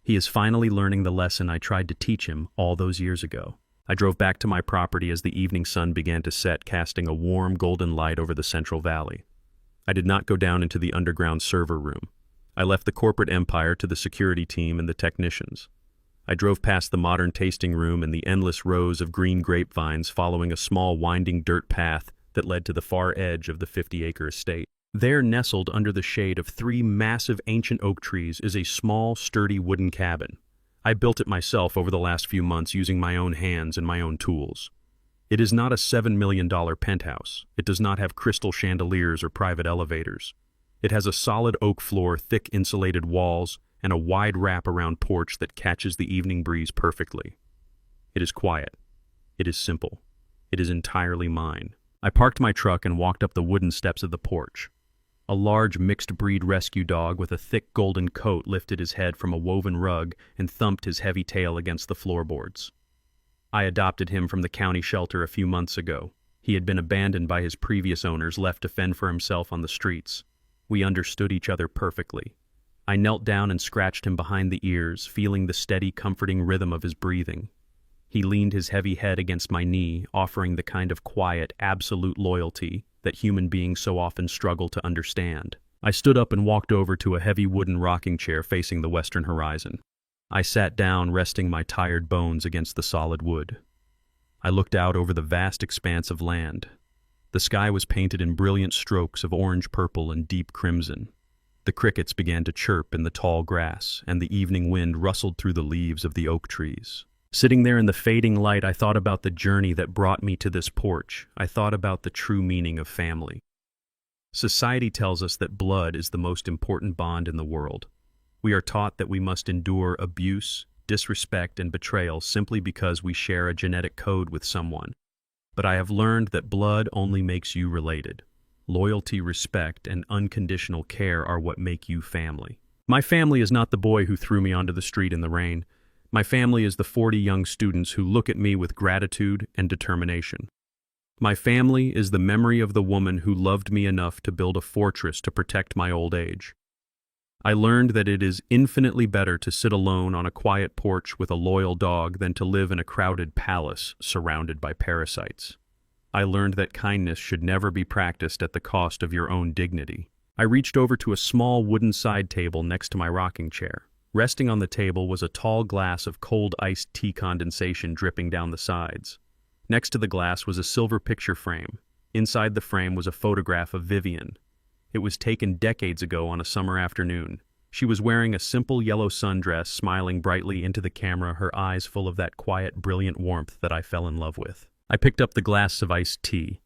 He is finally learning the lesson I tried to teach him all those years ago. I drove back to my property as the evening sun began to set, casting a warm golden light over the Central Valley. I did not go down into the underground server room. I left the corporate empire to the security team and the technicians. I drove past the modern tasting room and the endless rows of green grapevines, following a small winding dirt path that led to the far edge of the 50-acre estate. There, nestled under the shade of 3 massive ancient oak trees, is a small, sturdy wooden cabin. I built it myself over the last few months using my own hands and my own tools. It is not a $7 million penthouse. It does not have crystal chandeliers or private elevators. It has a solid oak floor, thick insulated walls, and a wide wrap-around porch that catches the evening breeze perfectly. It is quiet. It is simple. It is entirely mine. I parked my truck and walked up the wooden steps of the porch. A large mixed-breed rescue dog with a thick golden coat lifted his head from a woven rug and thumped his heavy tail against the floorboards. I adopted him from the county shelter a few months ago. He had been abandoned by his previous owners, left to fend for himself on the streets. We understood each other perfectly. I knelt down and scratched him behind the ears, feeling the steady, comforting rhythm of his breathing. He leaned his heavy head against my knee, offering the kind of quiet, absolute loyalty that human beings so often struggle to understand. I stood up and walked over to a heavy wooden rocking chair facing the western horizon. I sat down, resting my tired bones against the solid wood. I looked out over the vast expanse of land. The sky was painted in brilliant strokes of orange, purple, and deep crimson. The crickets began to chirp in the tall grass, and the evening wind rustled through the leaves of the oak trees. Sitting there in the fading light, I thought about the journey that brought me to this porch. I thought about the true meaning of family. Society tells us that blood is the most important bond in the world. We are taught that we must endure abuse, disrespect, and betrayal simply because we share a genetic code with someone. But I have learned that blood only makes you related. Loyalty, respect, and unconditional care are what make you family. My family is not the boy who threw me onto the street in the rain. My family is the 40 young students who look at me with gratitude and determination. My family is the memory of the woman who loved me enough to build a fortress to protect my old age. I learned that it is infinitely better to sit alone on a quiet porch with a loyal dog than to live in a crowded palace surrounded by parasites. I learned that kindness should never be practiced at the cost of your own dignity. I reached over to a small wooden side table next to my rocking chair. Resting on the table was a tall glass of cold iced tea condensation dripping down the sides. Next to the glass was a silver picture frame. Inside the frame was a photograph of Vivian. It was taken decades ago on a summer afternoon. She was wearing a simple yellow sundress, smiling brightly into the camera, her eyes full of that quiet, brilliant warmth that I fell in love with. I picked up the glass of iced tea.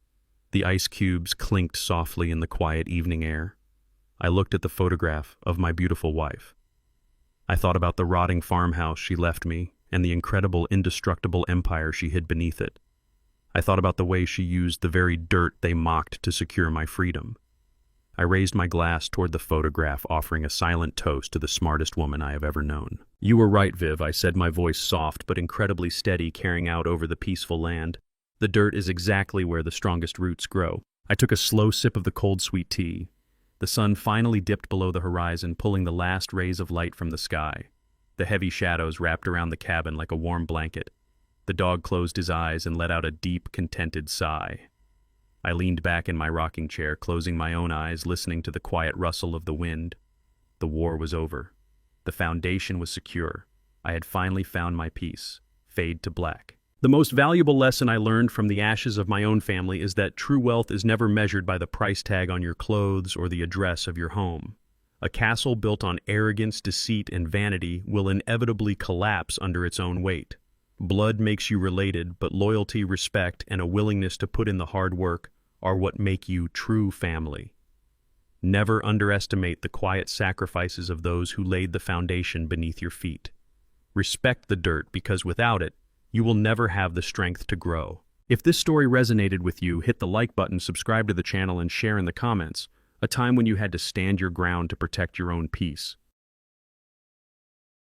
The ice cubes clinked softly in the quiet evening air. I looked at the photograph of my beautiful wife. I thought about the rotting farmhouse she left me and the incredible, indestructible empire she hid beneath it. I thought about the way she used the very dirt they mocked to secure my freedom. I raised my glass toward the photograph, offering a silent toast to the smartest woman I have ever known. "You were right, Viv," I said, my voice soft but incredibly steady, carrying out over the peaceful land. "The dirt is exactly where the strongest roots grow." I took a slow sip of the cold, sweet tea. The sun finally dipped below the horizon, pulling the last rays of light from the sky. The heavy shadows wrapped around the cabin like a warm blanket. The dog closed his eyes and let out a deep, contented sigh. I leaned back in my rocking chair, closing my own eyes, listening to the quiet rustle of the wind. The war was over. The foundation was secure. I had finally found my peace. Fade to black. The most valuable lesson I learned from the ashes of my own family is that true wealth is never measured by the price tag on your clothes or the address of your home. A castle built on arrogance, deceit, and vanity will inevitably collapse under its own weight. Blood makes you related, but loyalty, respect, and a willingness to put in the hard work are what make you true family. Never underestimate the quiet sacrifices of those who laid the foundation beneath your feet. Respect the dirt, because without it, you will never have the strength to grow. If this story resonated with you, hit the like button, subscribe to the channel, and share in the comments a time when you had to stand your ground to protect your own peace.